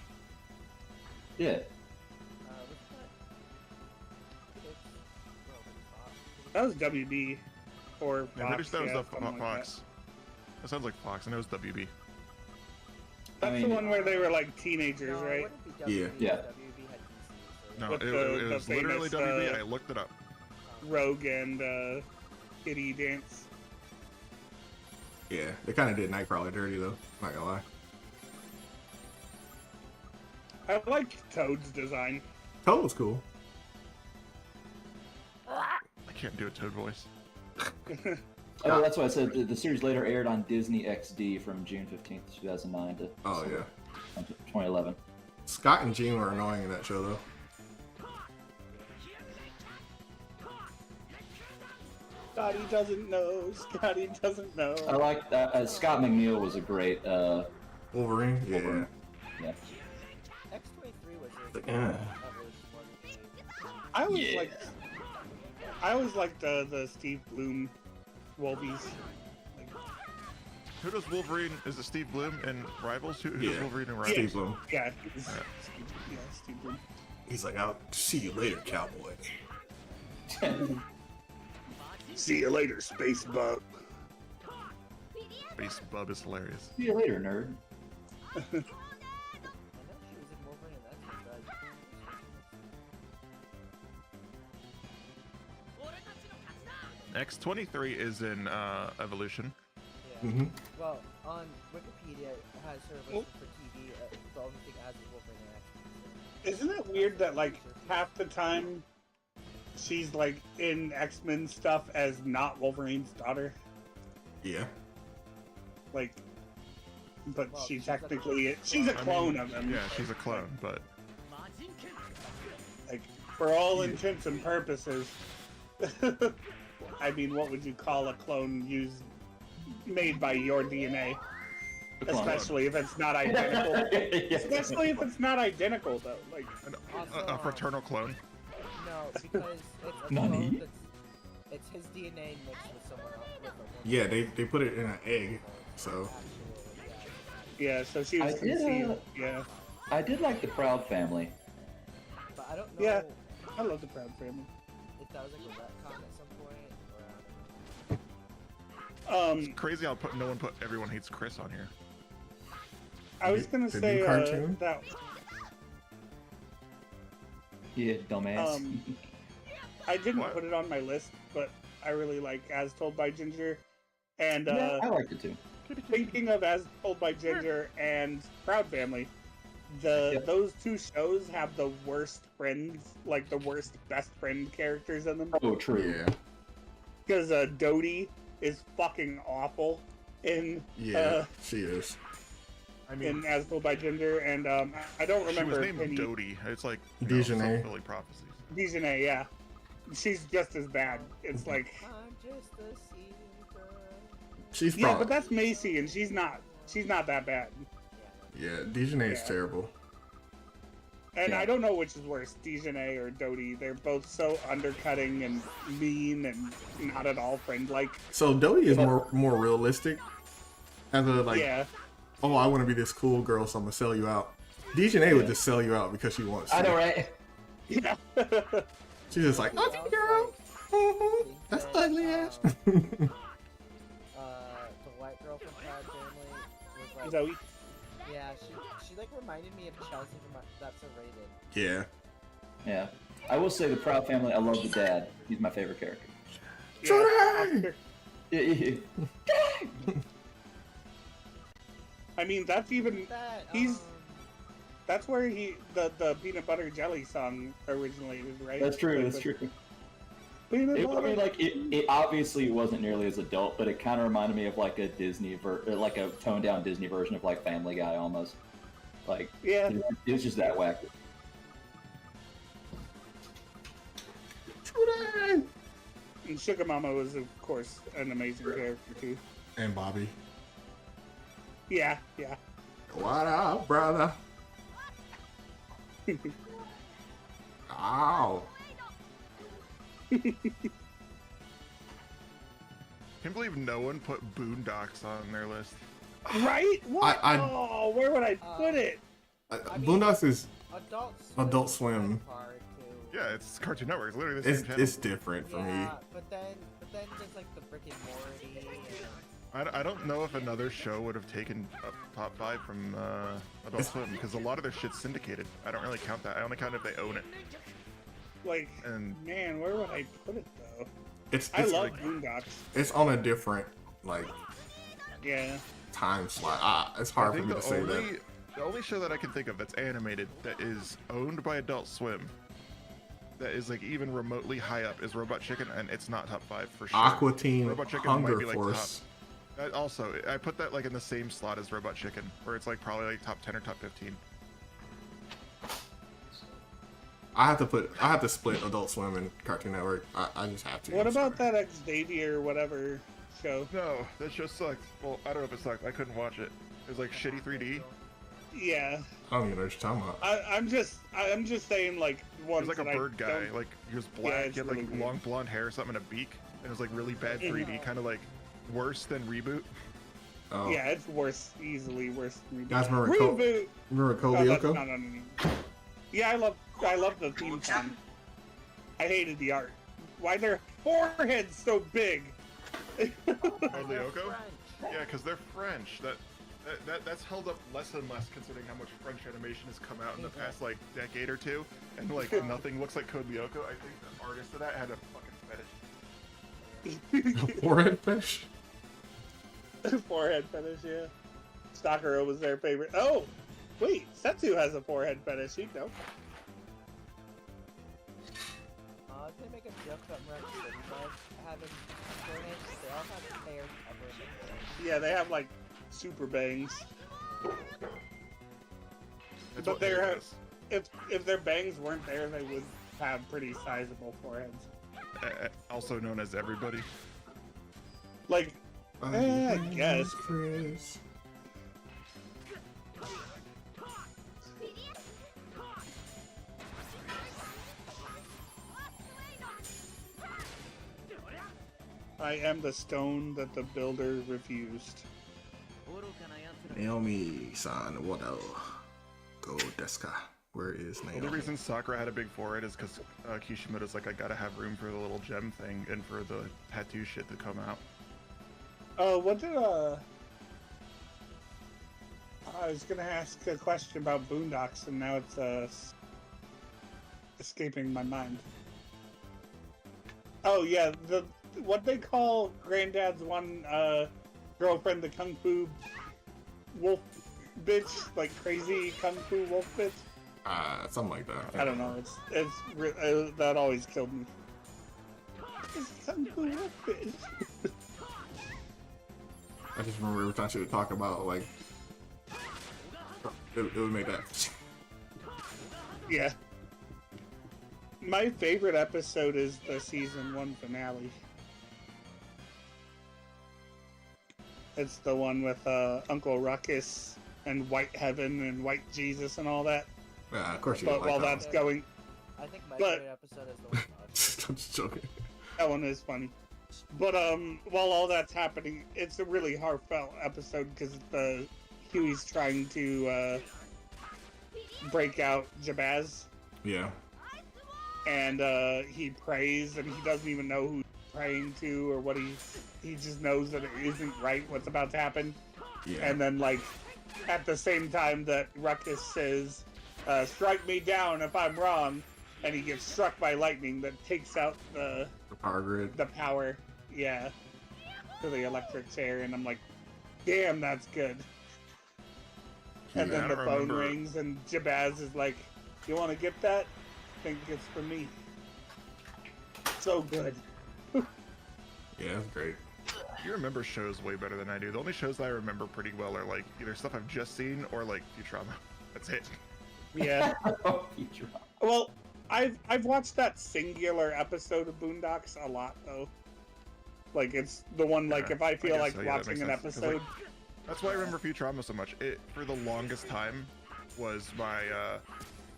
Yeah. What's that? That was WB or Fox. Yeah, I'm pretty sure that was yeah, the something like Fox. That sounds like Fox, and it was WB. That's I the mean- one where they were like teenagers, No, it right? wouldn't be Yeah. WB, Yeah. WB had DC, so No, With it the was literally famous, WB, and I looked it up. Rogue and Kitty Dance. Yeah, they kind of did Nightcrawler dirty though. Not gonna lie. I liked Toad's design. Toad was cool. I can't do a Toad voice. Oh, that's why I said the series later aired on Disney XD from June 15th, 2009 to Oh yeah. 2011. Scott and Jean were annoying in that show though. Scotty doesn't know. Scotty doesn't know. I like that. Scott McNeil was a great. Wolverine. Yeah. Wolverine. Yeah. X-23 was his Yeah. evolution, wasn't it? I always Yeah. liked. I always liked the Steve Bloom Wolbies. Like, Who does Wolverine? Is it Steve Bloom in Rivals? Who does Yeah. Wolverine in Rivals? Steve Bloom. yeah, Steve, Yeah. Steve Bloom. He's like, I'll see you later, cowboy. See you later, Space Bug. Space Bub is hilarious. See you later, nerd. I know she was in Wolverine and that's X-23 is in Evolution. Yeah. Mm-hmm. Well, on Wikipedia, it has her listed for TV. The only thing as is Wolverine and X-Men. Isn't it weird that like half the time she's like in X-Men stuff as not Wolverine's daughter? Yeah. Like, but Well, she she's a- technically she's a I clone mean, of him. Yeah, she's a clone, but Like, for all intents and purposes. I mean, what would you call a clone made by your DNA? The clone. Especially if it's not identical. Yeah. Especially if it's not identical, though. Like, a fraternal clone. No, because it's a Nani? clone that's, it's his DNA mixed with someone else. With a woman. Yeah, they put it in an egg, so Actually, yeah. yeah, so she was I did, conceived. Yeah, I did like the Proud Family. But I don't know Yeah. I love the Proud Family. if that was like a retcon at some point, or I don't know. Crazy how no one put Everyone Hates Chris on here. I was gonna The say new cartoon? that Yeah, dumbass. I didn't What? put it on my list, but I really like As Told by Ginger. And yeah, I liked it too. thinking of As Told by Ginger and Proud Family, those two shows have the worst friends, like the worst best friend characters in them. Oh, true. yeah. Because Dodie is fucking awful in Yeah, she is. I mean, in As Told by Ginger, and I don't she was remember named Penny Dodie. It's like Dejanay. Self-fulfilling prophecies. Dejanay, yeah. She's just as bad. It's like, I'm just a seeker. She's yeah, probably but that's Macy, and she's not that bad. yeah. Dejanay is Yeah. terrible. And Yeah. I don't know which is worse, Dejanay or Dodie. They're both so undercutting and mean and not at all friend-like. So Dodie is more realistic. As a like, Yeah, oh, I want to be this cool girl, so I'm gonna sell you out. Dejanay would just sell you out because she wants to. I know, right? yeah. She's just like, okay, girl. Mhm. That's ugly ass. The white girl from Proud Family was like, Zoe. yeah, she like reminded me of Chelsea from That's So Rated. Yeah. Yeah. I will say the Proud Family. I love the dad. He's my favorite character. Yeah, I mean, that's even he's that's where the peanut butter jelly song originated, right? That's true. Like, That's true. Peanut I butter. mean, like it obviously wasn't nearly as adult, but it kind of reminded me of like a like a toned down Disney version of like Family Guy almost. Like, Yeah. it was just that wacky. And Sugar Mama was, of course, an amazing character too. And Bobby. Yeah, yeah. What up, brother? Ow. Can't believe no one put Boondocks on their list. Right? What? I- Oh, where would I put it? Boondocks is Adult Swim. Hard to... Yeah, it's Cartoon Network. It's literally the same channel. it's different for me. Yeah, but then there's like the Rick and Morty. And... I don't know if another show would have taken a top 5 from Adult Swim because a lot of their shit's syndicated. I don't really count that. I only count if they own it. Like, And man, where would I put it though? It's I love like- Boondocks. it's on a different like Yeah. time slot. It's I hard for think me to say that. the only show that I can think of that's animated that is owned by Adult Swim that is like even remotely high up is Robot Chicken, and it's not top 5 for sure. Aqua Teen Robot Chicken Hunger might be, like, Force. That also, I put that like in the same slot as Robot Chicken, where it's like probably like top 10 or top 15. I have to split Adult Swim and Cartoon Network. I just have to. What I'm about sorry. that Xavier whatever show? No, that show sucked. Well, I don't know if it sucked. I couldn't watch it. It was like shitty 3D. Yeah. I don't even know what you're talking about. I'm just saying like It ones was like a that bird I guy. don't- Like he was black. it's He had like really weird. long blonde hair, something, and a beak. And it was like really bad 3D, kind of like worse than Reboot. Oh. Yeah, it's worse, easily worse than Reboot. Guys, remember Reboot. Remember Oh, that's Kobe not on. Yeah, I love the theme song. I hated the art. Why their foreheads so big? Oh, Lyoko? Yeah, because they're French. That's held up less and less considering how much French animation has come out in the past like decade or two, and like nothing looks like Code Lyoko. I think the artist of that had a fucking fetish. Forehead fish. Forehead fetish, yeah. Sakura was their favorite. Oh, wait, Setsu has a forehead fetish. You know. I was gonna make a joke about Mirage City Bugs having foreheads. They all have hair covering them. Yeah, they have like super bangs. That's But what they're- Lyoko is. If their bangs weren't there, they would have pretty sizable foreheads. Also known as Everybody. Like, I guess. Chris. I am the stone that the builder refused. Naomi-san, what go deska? Where is The Naomi? only reason Sakura had a big forehead is because Kishimoto's like, I gotta have room for the little gem thing and for the tattoo shit to come out. Oh, what did I was gonna ask a question about Boondocks, and now it's escaping my mind. Oh yeah, what they call Granddad's one girlfriend, the Kung Fu wolf bitch, like crazy Kung Fu wolf bitch. Something like that. I don't know. That always killed me. It's Kung Fu wolf bitch. I just remember every time she would talk about like it would make that. Yeah. My favorite episode is the season 1 finale. It's the one with Uncle Ruckus and White Heaven and White Jesus and all that. Yeah, of course you But would while like that's going, I think my But- favorite episode is the one. that. I'm just joking. that one is funny. But while all that's happening, it's a really heartfelt episode because Huey's trying to break out Jabaz, Yeah. and he prays, and he doesn't even know who he's praying to or what he just knows that it isn't right what's about to happen. Yeah. And then like at the same time that Ruckus says, strike me down if I'm wrong, and he gets struck by lightning that takes out The power grid. the power, yeah, to the electric chair, and I'm like, damn, that's good. And Yeah, then I the don't phone remember. rings, and Jabaz is like, you want to get that? I think it's for me. So good. Yeah, that's great. You remember shows way better than I do. The only shows that I remember pretty well are like either stuff I've just seen or like Futurama. That's it. Yeah. Futurama. Well, I've watched that singular episode of Boondocks a lot though. Like it's the one like Yeah, if I feel guess like so, yeah, that watching makes an sense. 'Cause, episode. That's why I remember Futurama so much. It for the longest time was my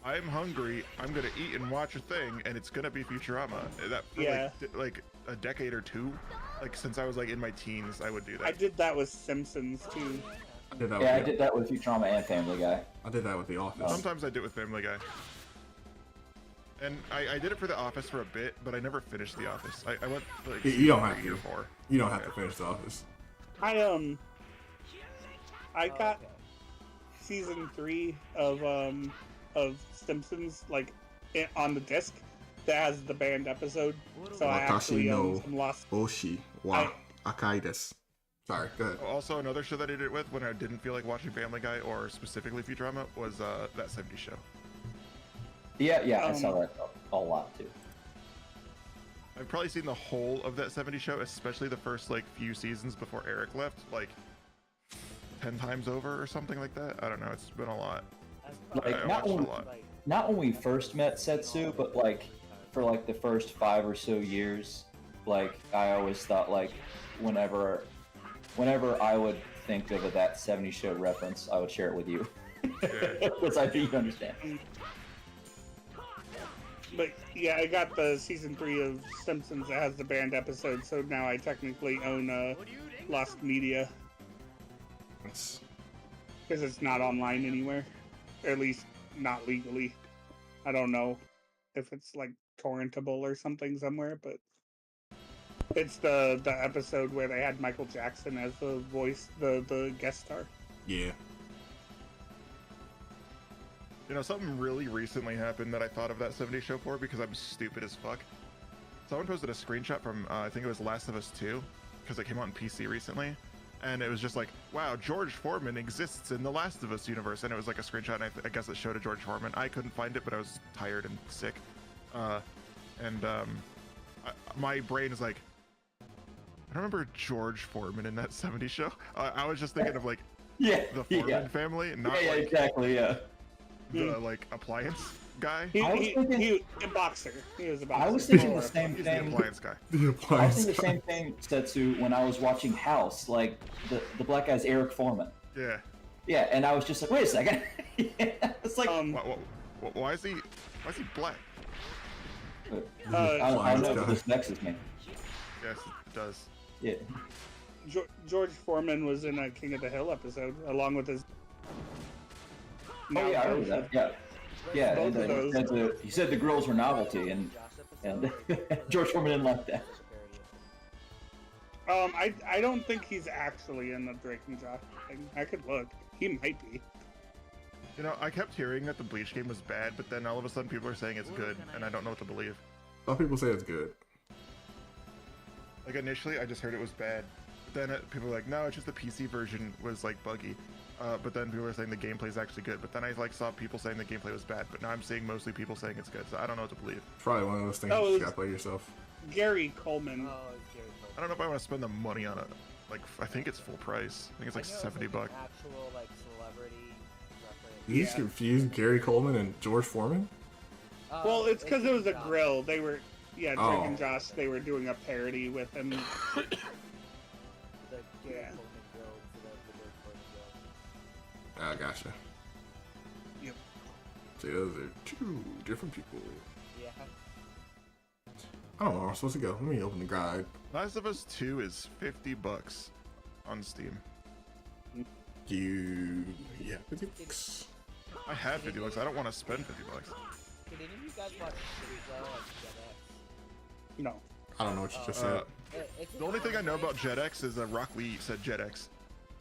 I'm hungry, I'm gonna eat and watch a thing, and it's gonna be Futurama. That for Yeah. like a decade or two, like since I was like in my teens, I would do that. I did that with Simpsons too. I did that. Yeah, I with did that with Futurama and Family Guy. I did that with The Office. Sometimes I do it with Family Guy. And I did it for The Office for a bit, but I never finished The Office. I went like You don't have 3 or to. 4. You don't have Okay. to finish The Office. I got Okay. season 3 of Simpsons like on the disc that has the banned episode. So I actually Watashi own no some lost. Boshi wa Akai desu. Sorry, go ahead. Also, another show that I did it with when I didn't feel like watching Family Guy or specifically Futurama was That 70s Show. Yeah, I saw that a lot too. I've probably seen the whole of That 70s Show, especially the first like few seasons before Eric left, like 10 times over or something like that. I don't know. It's been a lot. Like, I not watched when- a lot. Not when we first met Setsu, but like for like the first 5 or so years, like I always thought like whenever I would think of a That 70s Show reference, I would share it with you. Yeah. Because I think you understand. But yeah, I got the season 3 of Simpsons that has the banned episode, so now I technically own Lost Media It's- because it's not online anywhere, or at least not legally. I don't know if it's like torrentable or something somewhere, but it's the episode where they had Michael Jackson as the voice, the guest star. Yeah. You know, something really recently happened that I thought of That 70s Show for because I'm stupid as fuck. Someone posted a screenshot from, I think it was Last of Us 2, because it came out on PC recently. And it was just like, wow, George Foreman exists in the Last of Us universe. And it was like a screenshot, and I guess it showed a George Foreman. I couldn't find it, but I was tired and sick. My brain is like, I don't remember George Foreman in That 70s Show. I was just thinking of like Yeah, the Foreman yeah. family, not Yeah, like exactly, yeah. the like appliance guy. He I was thinking- he a boxer. He was a boxer. I was thinking Or the a- same He's the thing. appliance guy. The I was appliance. thinking the same thing, Setsu, when I was watching House, like the black guy's Eric Foreman. Yeah. Yeah, and I was just like, wait a second. Yeah, it's like, Why is he black? I don't know guy. if this vexes me. Yes, it does. Yeah. George Foreman was in a King of the Hill episode along with his. Oh yeah, I remember that. Yeah. Yeah, Both and, of those. he said the girls were novelty, and George Foreman didn't like that. I don't think he's actually in the Drake and Josh thing. I could look. He might be. You know, I kept hearing that the Bleach game was bad, but then all of a sudden people are saying it's good, and I don't know what to believe. Some people say it's good. Like initially, I just heard it was bad. But then people were like, no, it's just the PC version was like buggy. But then people were saying the gameplay is actually good. But then I like saw people saying the gameplay was bad. But now I'm seeing mostly people saying it's good. So I don't know what to believe. Probably one of those things Oh, you it's- gotta play yourself. Gary Coleman. Oh, it's Gary Cole. I don't know if I want to spend the money on it. Like I think it's full price. I think it's like I know, 70 like bucks. an actual like celebrity reference. You just confused Gary Coleman and George Foreman? Well, it's because it was a Josh. grill. They were, yeah, Drake Oh. and Josh. They were doing a parody with him. The Gary Yeah. Coleman grill for the George Foreman grill. Ah, gotcha. Yep. See, those are two different people. Yeah. I don't know where I'm supposed to go. Let me open the guide. Last of Us 2 is 50 bucks on Steam. Yeah, 50 bucks. I have 50 bucks. I don't want to spend 50 bucks. Did any of you guys watch Show like Gen No. I don't know what you just Uh, said. X? It's The only thing I know about JetX is Rock Lee said JetX.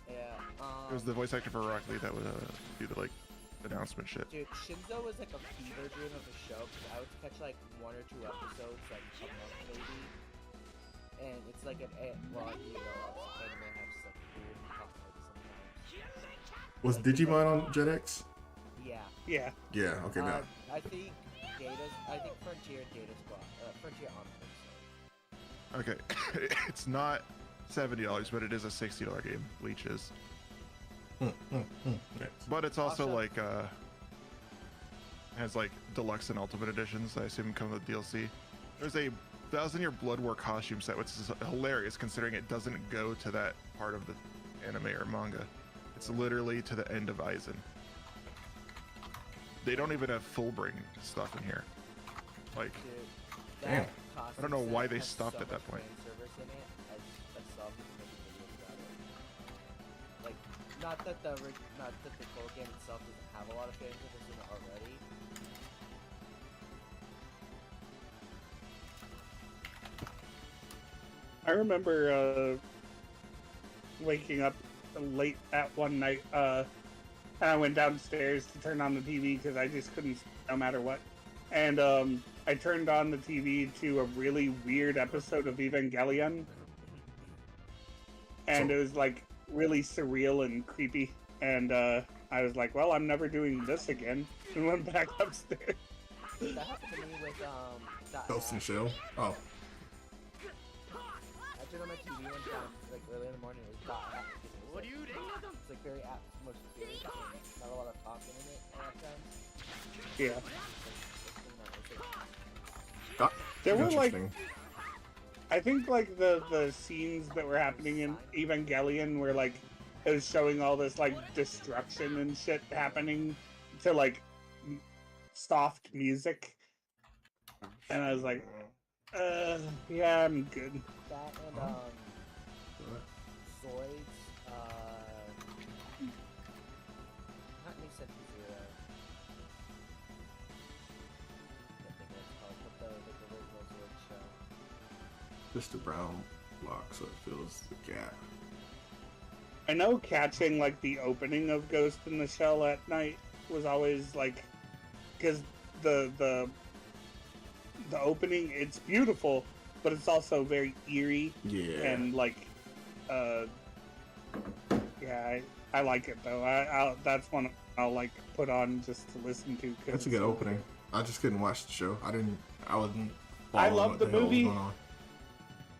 Yeah. It was the voice actor for Rock Lee that would do the like announcement shit. Dude, Shinzo was like a fever dream of a show because I would catch like 1 or 2 episodes like a month maybe, and it's like well, you know, obviously anime has just like weird continuity sometimes. Was Digimon on Jetix? Yeah. Yeah. Yeah. Okay. Now. I think Frontier and Data Squad, Frontier on them. Okay, it's not $70, but it is a $60 game. Bleach is. Nice. But it's also Awesome. like has like deluxe and ultimate editions. I assume come with DLC. There's a 1000-Year Blood War costume set, which is hilarious considering it doesn't go to that part of the anime or manga. It's literally to the end of Aizen. They don't even have Fullbring stuff in here. Like, Dude, Damn. that costume I don't know set why they has stopped so at that much point. fan service in it. I saw people making videos about it. Like, not that the full game itself doesn't have a lot of fan service in it already. I remember waking up late at one night, and I went downstairs to turn on the TV because I just couldn't, no matter what. And I turned on the TV to a really weird episode of Evangelion, and it was like really surreal and creepy. And I was like, "Well, I'm never doing this again," and went back upstairs. That happened to me with that Ghost in app. Shell. Oh. I turned on my TV one time, like early in the morning. It was that app. It's like very atmospheric. And not a lot of talking in it a lot of times. Yeah, That- there were like, interesting. I think like the scenes that were happening in Evangelion were like, it was showing all this like destruction and shit happening to like soft music, and I was like, yeah, I'm good. That and Zoids, not New Century Zero. Can't think of what it's called, but the original Zoid show. Mr. Brown block, so it fills the gap. I know catching like the opening of Ghost in the Shell at night was always like, because the opening, it's beautiful, but it's also very eerie Yeah. and like, yeah, I like it though. I'll that's one I'll like put on just to listen to. 'Cause That's a good opening. I just couldn't watch the show. I wasn't. I following love what the hell was movie. going on.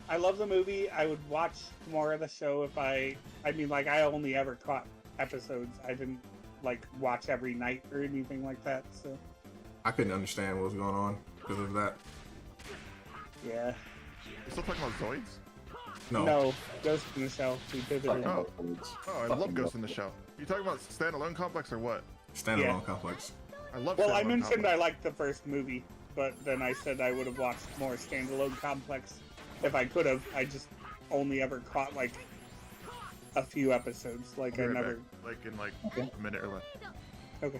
I love the movie. I would watch more of the show if I mean, like, I only ever caught episodes. I didn't, like, watch every night or anything like that, so, I couldn't understand what was going on because of that. yeah. You still talking about Zoids? No. Ghost in the Shell. We pivoted. Fucking Oh. Zoids. Oh, I Fucking love Ghost in the Zoids. Shell. You talking about standalone complex or what? Standalone Yeah. complex. I love Well, I standalone mentioned I complex. liked the first movie, but then I said I would have watched more standalone complex if I could have. I just only ever caught, like, a few episodes. Like, I'll I be right never... back. Like in like Okay. a minute or less. Okay.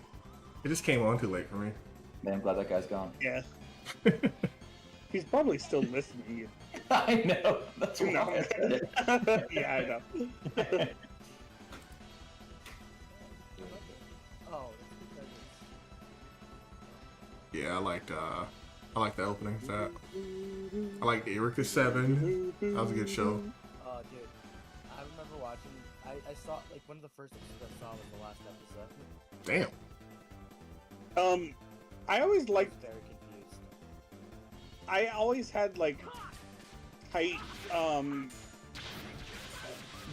It just came on too late for me. Man, I'm glad that guy's gone. Yeah. He's probably still listening. I know. That's why No. I said it. Yeah, I know. Oh, it's because it's... Yeah, I liked the opening to that. I liked Eureka 7. That was a good show. Oh, dude. I remember watching... I saw, like, one of the first episodes I saw was the last episode. Damn. I always I was liked... very confused. I always had, like, tight,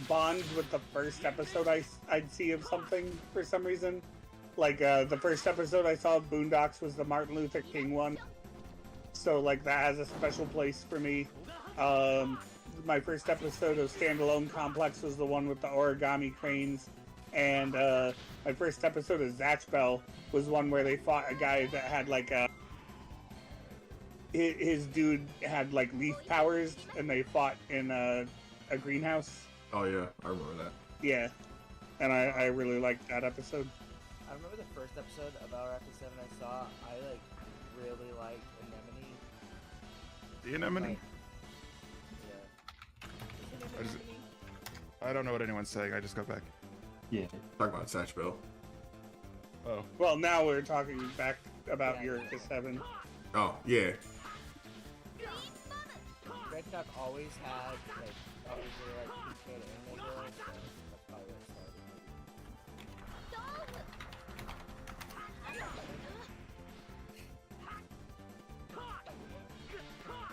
bond with the first episode I'd see of something for some reason. Like, the first episode I saw of Boondocks was the Martin Luther King one. So, like, that has a special place for me. My first episode of Standalone Complex was the one with the origami cranes. And, my first episode of Zatch Bell was one where they fought a guy that had, like, his dude had, like, leaf powers, and they fought in a greenhouse. Oh yeah, I remember that. Yeah. And I really liked that episode. I remember the first episode of Araki 7 I saw. I, like, really liked Anemone. The Anemone? Like, yeah. Is it What is it? Anemone? I don't know what anyone's saying. I just got back. Yeah. Talk about Satch Bell. Oh. Well, now we're talking back about Eureka 7. Oh, yeah. Red Duck always had like always were like PK to anime girls, so that's probably where it started.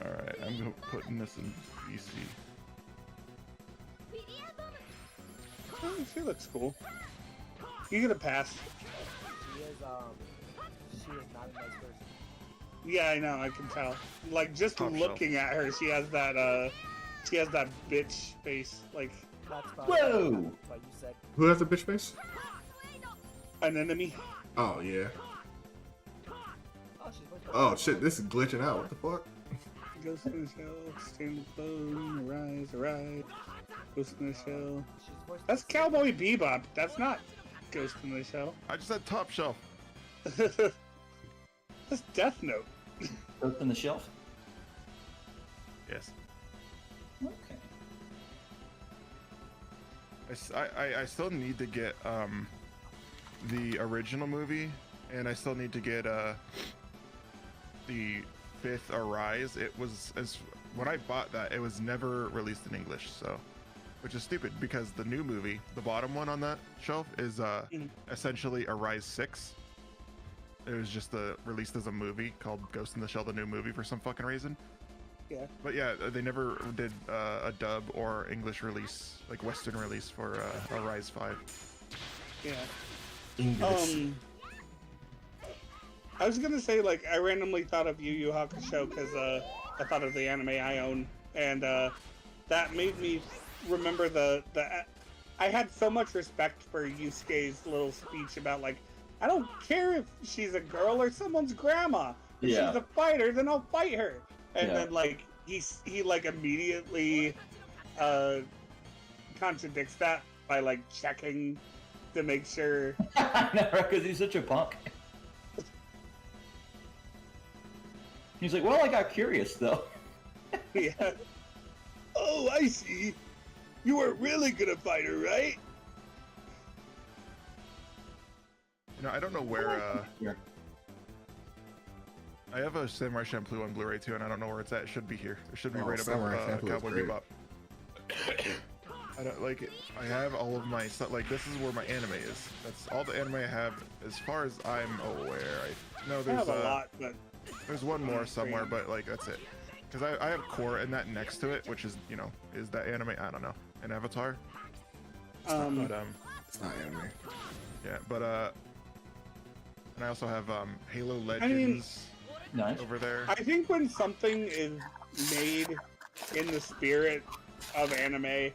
All right, I'm putting this in VC. Oh, she looks cool. You get a pass. She is not a nice person. Yeah, I know. I can tell. Like just Top looking at her, she has that bitch face. Like That's Whoa! what you said. Who has the bitch face? an enemy. Oh, yeah. Oh, she's voiced by Oh, shit, this is glitching out. What the fuck? Ghost in the shell, stand clone, arise. Ghost in the shell. She's voiced That's by- Cowboy Bebop. That's not Ghost in the Shell. I just said top shelf. That's Death Note. Ghost in the Shelf? Yes. Okay. I still need to get the original movie, and I still need to get the fifth Arise. It was when I bought that, it was never released in English, so which is stupid because the new movie, the bottom one on that shelf, is essentially Arise 6. It was just released as a movie called Ghost in the Shell, the new movie, for some fucking reason. Yeah. But yeah, they never did a dub or English release, like Western release for Arise 5. Yeah. English. I was gonna say, like, I randomly thought of Yu Yu Hakusho because I thought of the anime I own, and that made me remember the I had so much respect for Yusuke's little speech about, like, I don't care if she's a girl or someone's grandma. If Yeah. she's a fighter, then I'll fight her. And Yeah. then, like, he like immediately contradicts that by, like, checking to make sure. I know, because he's such a punk. He's like, well, I got curious, though. Yeah. Oh, I see. You weren't really gonna fight her, right? You know, I don't know where. Yeah. I have a Samurai Champloo on Blu-ray too, and I don't know where it's at. It should be here. It should be Oh, right Samurai above Champloo is Cowboy great. Bebop. I don't like it. I have all of my stuff. Like, this is where my anime is. That's all the anime I have, as far as I'm aware. I know I there's have a lot, but there's one more somewhere, but like that's it. Because I have Core and that next to it, which is, you know, is that anime? I don't know, an Avatar. But It's not anime. yeah, but and I also have Halo mean- Legends Nice. over there. I think when something is made in the spirit of anime,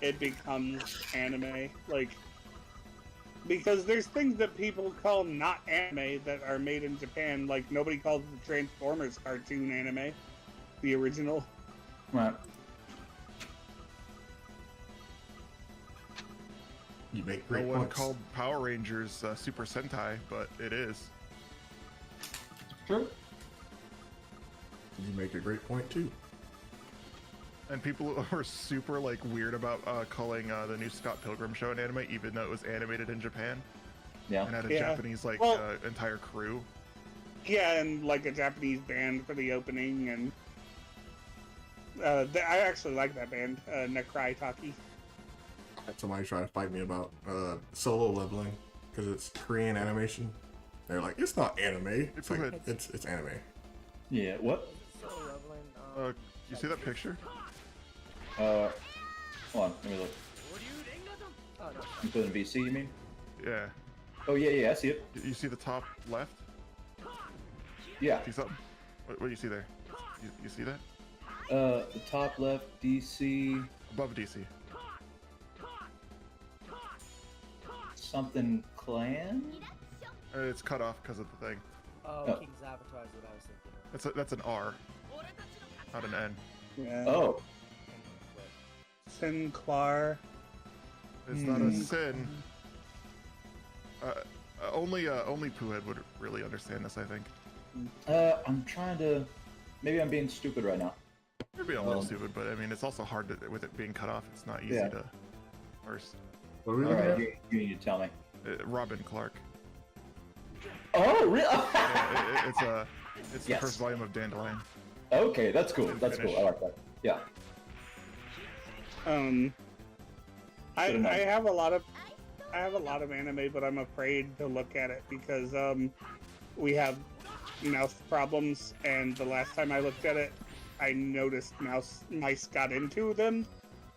it becomes anime. Like, because there's things that people call not anime that are made in Japan. Like, nobody calls the Transformers cartoon anime, the original. Right. You make No great one points. called Power Rangers Super Sentai, but it is. True. You make a great point too. And people are super like weird about calling the new Scott Pilgrim show an anime, even though it was animated in Japan Yeah. and had a Yeah. Japanese like Well- entire crew. Yeah, and like a Japanese band for the opening, and I actually like that band, Nekrai Taki. I had somebody try to fight me about solo leveling because it's Korean animation. They're like, it's not anime. It's like, ahead. it's anime. Yeah. What? So Revelant, You see that picture? Hold on. Let me look. oh no. You put in VC, you mean? Yeah. Oh yeah, yeah. I see it. You see the top left? Yeah. See something? What do you see there? You see that? The top left, DC, Above DC. something clan. It's cut off because of the thing. Oh, Oh. King's Avatar is what I was thinking of. That's an R, not an N. Yeah. Oh. Sinclair. It's not a sin. Only Poohead would really understand this, I think. I'm trying to. Maybe I'm being stupid right now. Maybe a little stupid, but I mean, it's also hard to, with it being cut off. It's not easy Yeah. to parse. What are we All looking right, at? you need to tell me. Robin Clark. Oh, really? Yeah, it's the Yes. first volume of Dandelion. Okay, that's cool. That's cool. I like that. Yeah. I Should've known. have a lot of anime, but I'm afraid to look at it because we have mouse problems, and the last time I looked at it, I noticed mice got into them,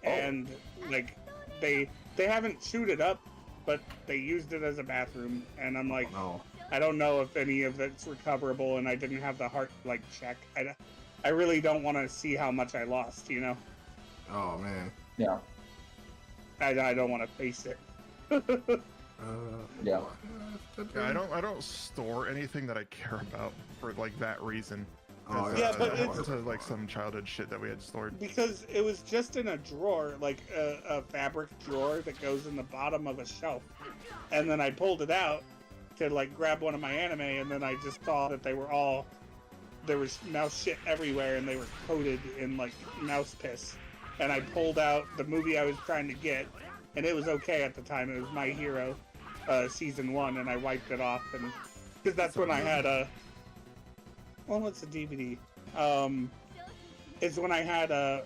and like they haven't chewed it up, but they used it as a bathroom, and I'm like, No. I don't know if any of it's recoverable, and I didn't have the heart like check. I really don't want to see how much I lost, you know. Oh man. Yeah. I don't want to face it. Yeah. Yeah, I don't store anything that I care about for like that reason. Oh, Yeah, but it's like some childhood shit that we had stored. Because it was just in a drawer, like a fabric drawer that goes in the bottom of a shelf. And then I pulled it out to like grab one of my anime, and then I just saw that there was mouse shit everywhere, and they were coated in like mouse piss. And I pulled out the movie I was trying to get, and it was okay at the time. It was My Hero, season 1, and I wiped it off, and because that's when I had a. Well, what's a DVD? It's when I had I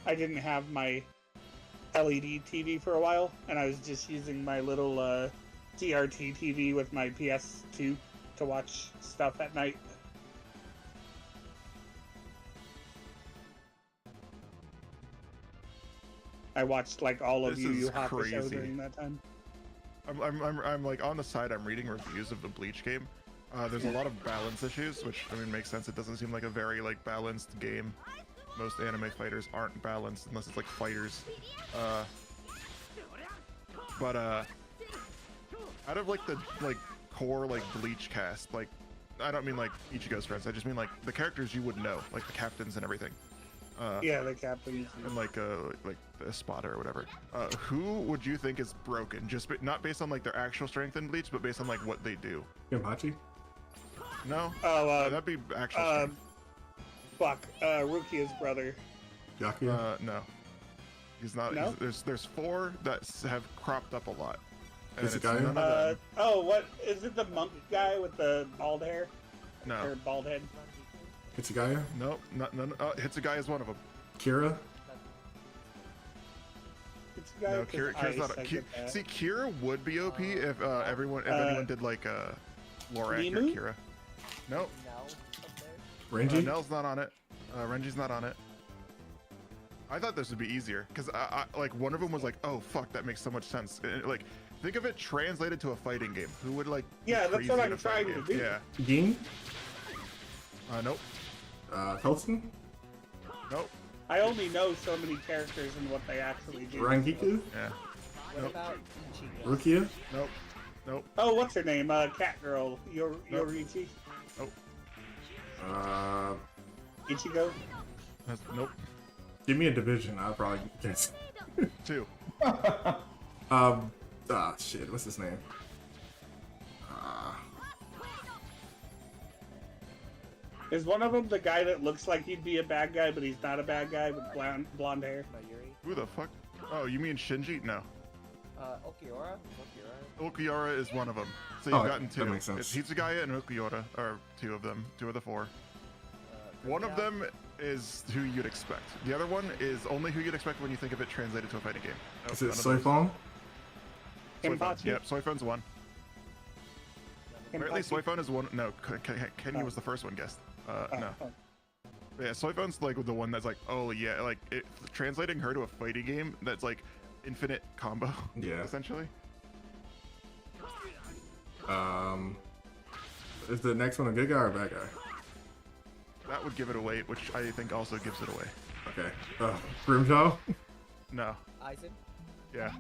didn't have my LED TV for a while, and I was just using my little CRT TV with my PS2 to watch stuff at night. I watched like all of This Yu is Yu Hakusho crazy. during that time. I'm like on the side. I'm reading reviews of the Bleach game. There's a lot of balance issues, which I mean makes sense. It doesn't seem like a very like balanced game. Most anime fighters aren't balanced unless it's like fighters. But out of like the core like Bleach cast, like I don't mean like Ichigo's friends. I just mean like the characters you would know, like the captains and everything. Yeah, the captains. And like a spotter or whatever. Who would you think is broken? Just not based on like their actual strength in Bleach, but based on like what they do. Kenpachi? No. Oh, That'd be actual strength. Rukia's brother. Yakuya? No. He's not. No? There's 4 that have cropped up a lot. And Is it it's guy? none of them. What is it? The monk guy with the bald hair or No. bald head? Hitsugaya? Nope. None. Hitsugai is one of them. Kira? It's a guy No, with Kira's ice, not. I get that. See, Kira would be OP if everyone did like lore accurate Nemu? Kira. Nope. Now, up there. Renji? Nell's not on it. Renji's not on it. I thought this would be easier because I like one of them was like, oh fuck, that makes so much sense. Like, think of it translated to a fighting game. Who would like? be Yeah, that's crazy what at I'm a fighting trying to game? do. Yeah. Ging? Nope. Tolson? Nope. I only know so many characters and what they actually do. Rangiku? Yeah. What Nope. about Ichigo? Rukia? Nope. Nope. Oh, what's her name? Cat girl. Yorichi? Nope. Ichigo? Nope. Give me a division, I'll probably guess. 2. Shit, what's his name? Is one of them the guy that looks like he'd be a bad guy, but he's not a bad guy with blonde hair? Mayuri? Who the fuck? Oh, you mean Shinji? No. Okiura? Okiura is one of them. So you've Oh, gotten 2. that makes sense. It's Hitsugaya and Okiura are 2 of them. 2 of the 4. One of them is who you'd expect. The other one is only who you'd expect when you think of it translated to a fighting game. Nope, Is it none of those. Soifong? Kenpachi? Yep, Soifon's one. Apparently Kenpachi? Soifon is one. No, Kenny was the first one guessed. No. Oh. Yeah, Soifon's like the one that's like, oh yeah, like translating her to a fighting game that's like infinite combo. Yeah. Essentially. Is the next one a good guy or a bad guy? That would give it away, which I think also gives it away. Okay. Grimjaw? No. Aizen? Yeah.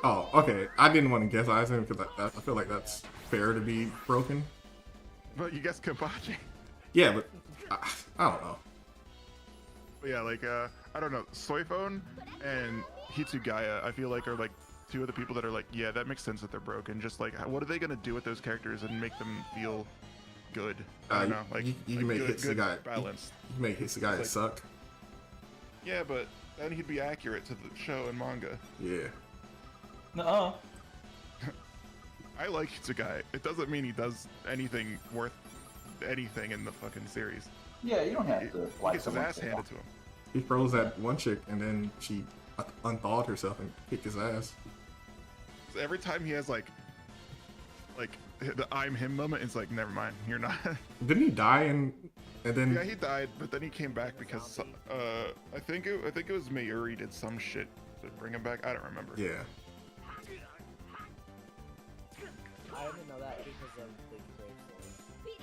Oh, okay. I didn't want to guess Aizen because I feel like that's fair to be broken. But you guessed Kenpachi. Yeah, but I don't know. But yeah, like I don't know, Soifon and Hitsugaya, I feel like are like 2 of the people that are like, yeah, that makes sense that they're broken. Just like, what are they gonna do with those characters and make them feel good? I don't know, like you can make Hitsugaya balanced. You can make Hitsugaya Like- suck. Yeah, but then he'd be accurate to the show and manga. Yeah. Nuh-uh. I like Hitsugai. It doesn't mean he does anything worth anything in the fucking series. Yeah, you don't have He to gets like his someone. ass handed to him. He froze that one chick, and then she unthawed herself and kicked his ass. So every time he has like the I'm him moment, it's like, never mind, you're not. Didn't he die and then? Yeah, he died, but then he came back because I think it was Mayuri did some shit to bring him back. I don't remember. Yeah. I only know that because of the Brave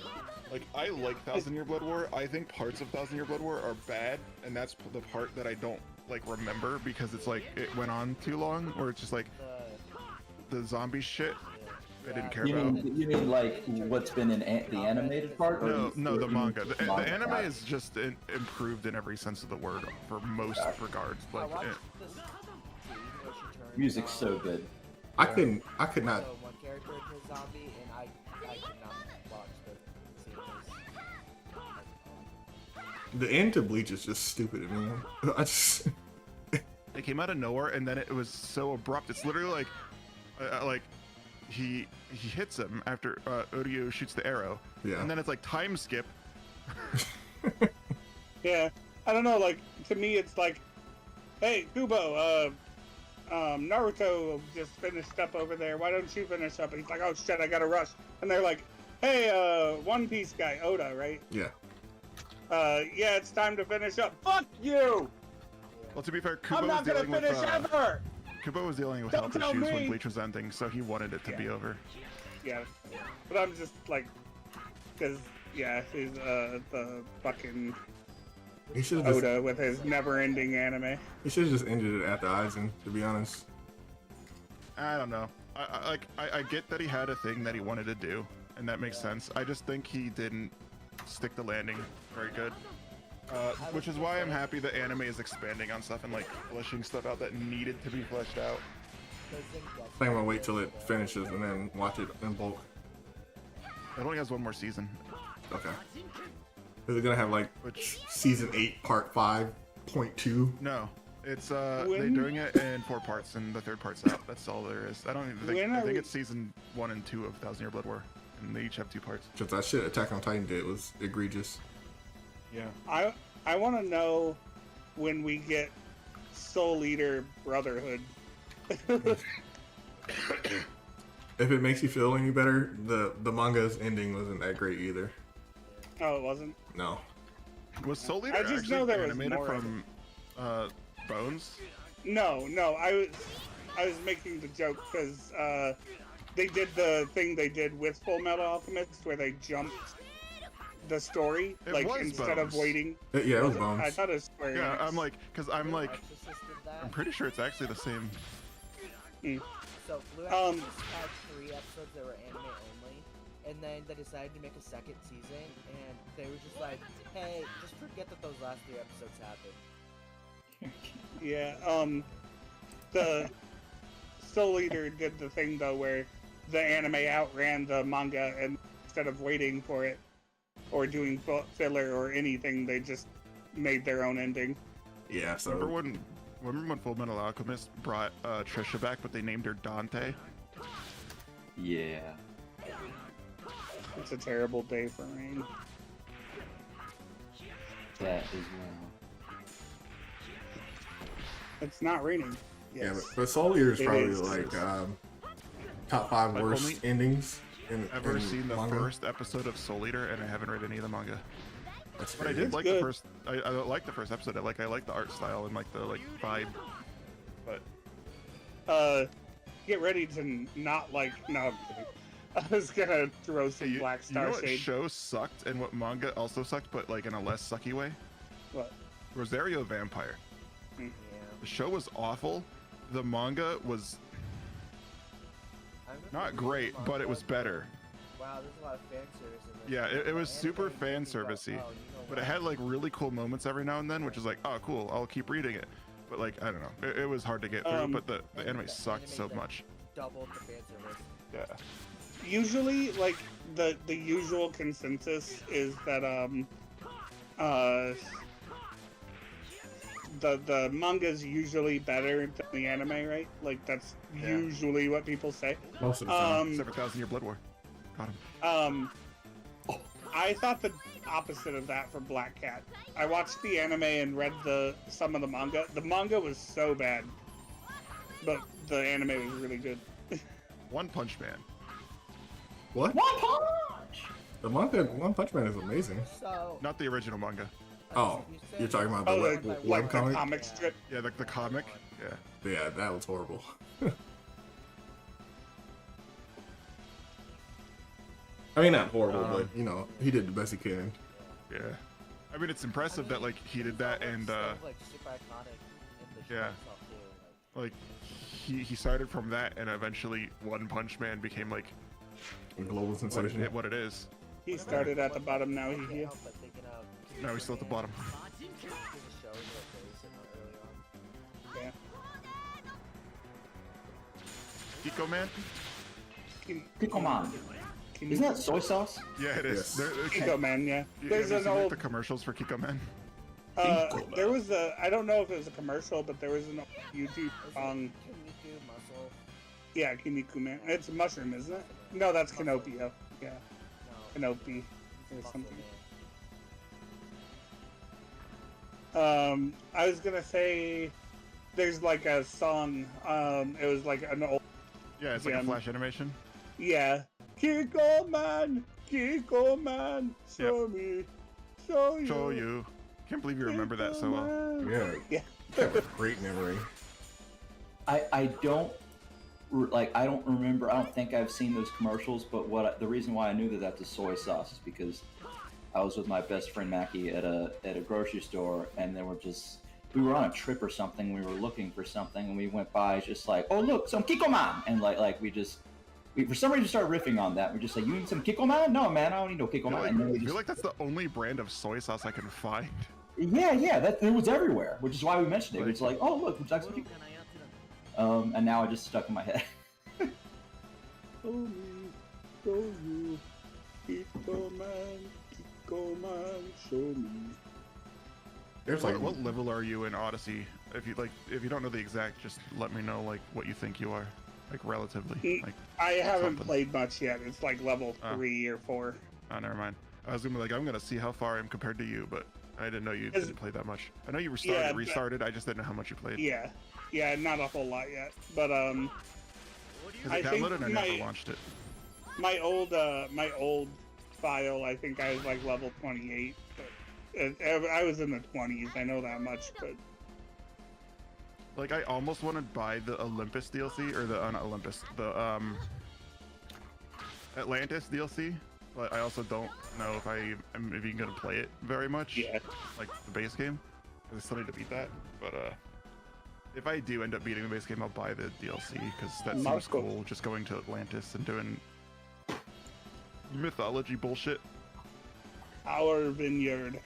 Story. Like, I like Thousand Year Blood War. I think parts of Thousand Year Blood War are bad, and that's the part that I don't like remember because it's like it went on too long, or it's just like the zombie shit. I didn't care about. You mean like what's been in the animated part? No, the manga. The manga? anime is just improved in every sense of the word for most regards. I Like, watched this scene where she turned, Music's so good. I could not. so one character into a zombie, and I could not watch the scene. The end to Bleach is just stupid to me. I just. it came out of nowhere, and then it was so abrupt. It's literally like he hits him after Uryu shoots the arrow, Yeah. and then it's like time skip. Yeah, I don't know. Like to me, it's like, hey, Kubo, Naruto just finished up over there. Why don't you finish up? And he's like, oh shit, I gotta rush. And they're like, hey, One Piece guy, Oda, right? Yeah. Yeah, it's time to finish up. Fuck you! Well, to be fair, Kubo I'm not was gonna dealing finish with ever. Kubo was dealing with Don't health tell issues when me! Bleach was ending, so he wanted it to be over. Yeah, but I'm just like, cause yeah, he's the fucking He should have just. Oda with his never-ending anime. He should have just ended it at the Aizen. To be honest. I don't know. I get that he had a thing that he wanted to do, and that makes sense. I just think he didn't stick the landing very good. Which is why I'm happy that anime is expanding on stuff and like fleshing stuff out that needed to be fleshed out. I think I'm gonna wait till it finishes and then watch it in bulk. It only has one more season. Okay. Is it gonna have like Which season 8 part 5.2? no, it's they're When- doing it in 4 parts, and the 3rd part's out. That's all there is. I don't even think. When I are think we- it's season 1 and 2 of Thousand Year Blood War, and they each have 2 parts. Just that shit Attack on Titan did was egregious. Yeah. I want to know when we get Soul Eater Brotherhood. If it makes you feel any better, the manga's ending wasn't that great either. Oh, it wasn't. No. Was Soul Eater I just actually know there was animated more of from Bones? No, I was making the joke because they did the thing they did with Full Metal Alchemist where they jumped the story, It like was instead of Bones. waiting. Yeah, it was I Bones. thought it was Square Yeah, Enix. I'm like, cause I'm like, Exorcist did that. I'm pretty sure it's actually the same. So Blue Um, Exorcist had 3 episodes that were anime only, and then they decided to make a 2nd season, and they were just like, hey, just forget that those last 3 episodes happened. Yeah, the Soul Eater did the thing though where the anime outran the manga, and instead of waiting for it or doing filler or anything, they just made their own ending. Yeah, Remember so when Full Metal Alchemist brought Trisha back, but they named her Dante? Yeah. It's a terrible day for Rain. That as well. It's not raining. Yes. yeah, but Soul Eater is It probably is. like top 5 I've worst only endings in Ever in seen the manga. first episode of Soul Eater, and I haven't read any of the manga. That's But I crazy. did It's like good. the first. I like the first episode. I like the art style and like the vibe. But Get ready to not like. No, I'm kidding. I was gonna throw some Black you know Star what shade. show sucked and what manga also sucked, but like in a less sucky way? What? Rosario Vampire. Yeah. The show was awful. The manga was I remember not reading great, the but it was manga, better. Wow, there's a lot of fan service in this. Yeah, it was Anime super made me fan go, servicey, "Oh, you know but it what? had like really cool moments every now and then, which is like, oh cool, I'll keep reading it. But like, I don't know, it was hard to get through. But the and anime the sucked so anime that much. doubled the fan service. Yeah. Usually, like the usual consensus is that the manga's usually better than the anime, right? Like that's Yeah. usually what people say. Most of the time. 7,000 Year Blood War. Got him. I thought the opposite of that for Black Cat. I watched the anime and read some of the manga. The manga was so bad, but the anime was really good. One Punch Man. What? One punch. The manga One Punch Man is amazing. So Not the original manga. Oh, you're talking about the Oh, web like the comic? comic strip. Yeah, the comic. Yeah. Yeah, that was horrible. I mean, not horrible, but you know, he did the best he can. Yeah. I mean, it's impressive that like he did that, and like super iconic in the show yeah. itself, too. like he started from that, and eventually One Punch Man became like A global what sensation. what it is. He started at the bottom. Now Can't he here. help but thinking of Now he's still at the bottom. the shows that they early on. Yeah. Kiko Man. Kikoman. Isn't that soy sauce? Yeah, it is. Yes. Kiko Man? Yeah. There's have you an seen, like, old. the commercials for Kiko Man. There was a. I don't know if it was a commercial, but there was an YouTube song. Kimiku muscle. Yeah, Kimiku Man. It's a mushroom, isn't it? No, that's Canopio. Yeah, No, Canopi or muscle something. man. I was gonna say, there's like a song. It was like an old. Yeah, it's like a flash animation. Yeah. Kiko Man, show me, show you. Show you. Can't believe you remember that so well. Man. Yeah, Yeah. great memory. I don't I don't remember. I don't think I've seen those commercials. But the reason why I knew that that's a soy sauce is because I was with my best friend Mackie at a grocery store, and we were on a trip or something. We were looking for something, and we went by just like, oh look, some Kikoman, and we for some reason started riffing on that. We're just like, you need some Kikoman? No man, I don't need no Kikoman. And then I we feel just, like that's the only brand of soy sauce I can find. yeah, that it was everywhere, which is why we mentioned it. It was like, oh look, would you like some Kikoman? And now it just stuck in my head. Show me, show you. Kiko Man, show me. There's like What level are you in Odyssey? If you don't know the exact, just let me know like what you think you are, like relatively. Like I haven't something. played much yet. It's like level Oh. 3 or 4. Oh, never mind. I was gonna be like, I'm gonna see how far I'm compared to you, but I didn't know you didn't play that much. I know you Yeah, but- restarted. I just didn't know how much you played. Yeah, not a whole lot yet. But 'Cause I it think downloaded and I never launched it. my old file, I think I was like level 28. But I was in the 20s. I know that much. But Like I almost want to buy the Olympus DLC or the not Olympus, the Atlantis DLC, but I also don't know if I am even gonna play it very much. yeah, Like the base game, 'cause I still need to beat that. But if I do end up beating the base game, I'll buy the DLC because that seems Marco. cool. Just going to Atlantis and doing mythology bullshit. our vineyard.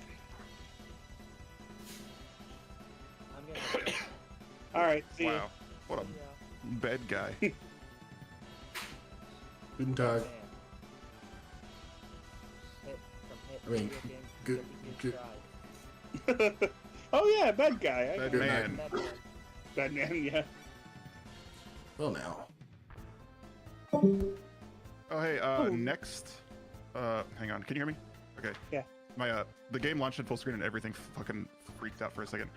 I'm gonna. All right, see ya. Wow, what a bad guy. Guten Tag. I mean, good- Oh yeah, bad guy. Bad Good man. Bad man, yeah. Well, now. Oh hey, next. Hang on. Can you hear me? Okay. Yeah. My the game launched in full screen and everything fucking freaked out for a second.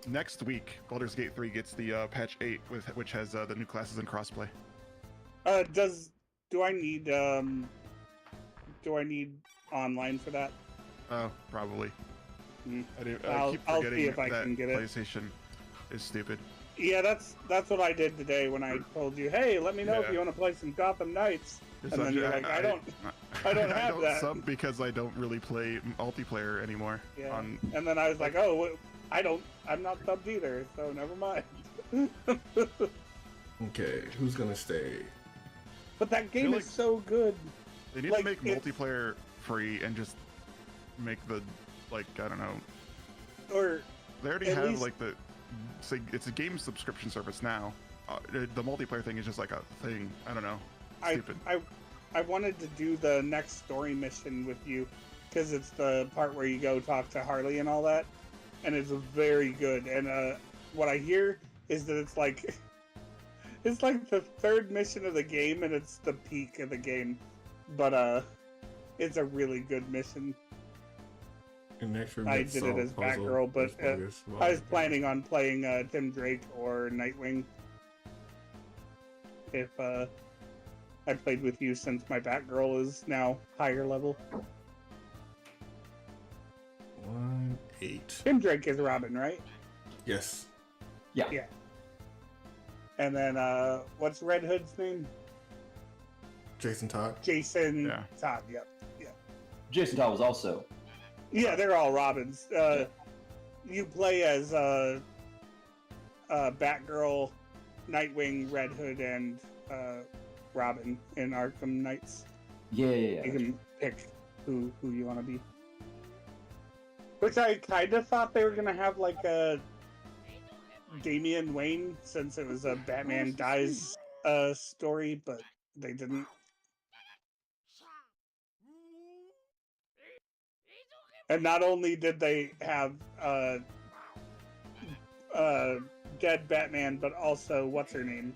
Next week, Baldur's Gate 3 gets the patch 8 which has the new classes and crossplay. Do I need online for that? Oh, probably. Hmm. I I'll keep see forgetting if I that can get it. PlayStation is stupid. Yeah, that's what I did today when I told you, hey, let me know if Yeah. you want to play some Gotham Knights. It's And then you're like, I don't have that. sub because I don't really play multiplayer anymore. Yeah. On And then I was like, oh, I'm not subbed either, so never mind. Okay, who's gonna stay? But that game feel is like- so good. they need like, to make it's- multiplayer free and just make the I don't know. Or They already At have least- like it's a game subscription service now. The multiplayer thing is just like a thing. I don't know. Stupid. I wanted to do the next story mission with you because it's the part where you go talk to Harley and all that. and it's very good. And what I hear is that it's like the third mission of the game, and it's the peak of the game. But it's a really good mission. And next we I get did it as puzzle. Batgirl, but There's I was planning on playing Tim Drake or Nightwing. If I played with you, since my Batgirl is now higher level. 1-8. Tim Drake is Robin, right? Yes. Yeah. Yeah. And then what's Red Hood's name? Jason Todd. Jason Yeah. Todd. Yep. Yeah. Jason Todd was also. Yeah, they're all Robins. You play as Batgirl, Nightwing, Red Hood, and Robin in Arkham Knights. Yeah. You can pick who you want to be. Which I kind of thought they were gonna have like a Damian Wayne, since it was a Batman Dies story, but they didn't. And not only did they have dead Batman, but also what's her name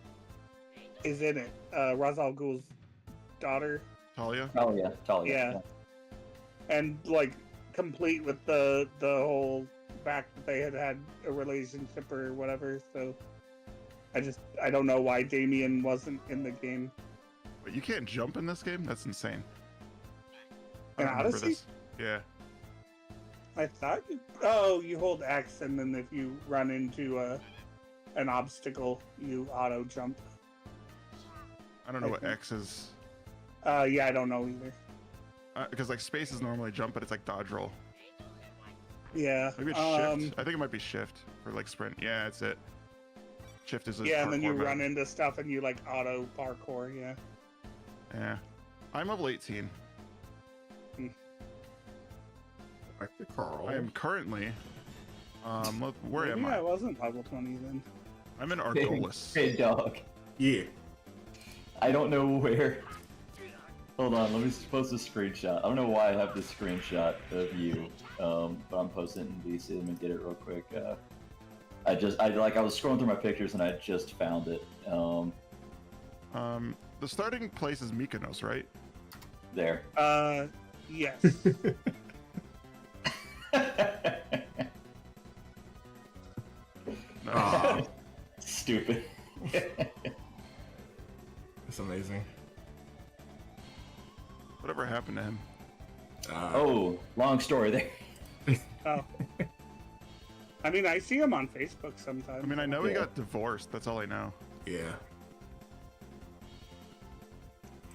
is in it. Ra's al Ghul's daughter. Talia? Talia. Yeah. And like complete with the whole fact that they had a relationship or whatever. So I don't know why Damian wasn't in the game. But you can't jump in this game? That's insane. I In don't remember Odyssey? this. Yeah. I thought you hold X, and then if you run into an obstacle, you auto jump. I don't know I what think- X is. Yeah, I don't know either. Because like space is normally jump, but it's like dodge roll. Yeah. Maybe it's shift. I think it might be shift for like sprint. Yeah, that's it. Shift is a Yeah, and then you parkour run mode. into stuff and you like auto parkour. Yeah. Yeah. I'm level 18. Back to Carl. I am currently. Where am Maybe I? I wasn't level 20 then. I'm in Argolis. Hey, dog. Yeah. I don't know where. Hold on, let me post a screenshot. I don't know why I have this screenshot of you, but I'm posting it in DC. Let me get it real quick. I was scrolling through my pictures and I just found it. The starting place is Mykonos, right? There. Yes. No. Aw, Stupid. it's amazing. Whatever happened to him? Oh, long story there. Oh. I mean, I see him on Facebook sometimes. I mean, I know he Yeah. got divorced. That's all I know. Yeah.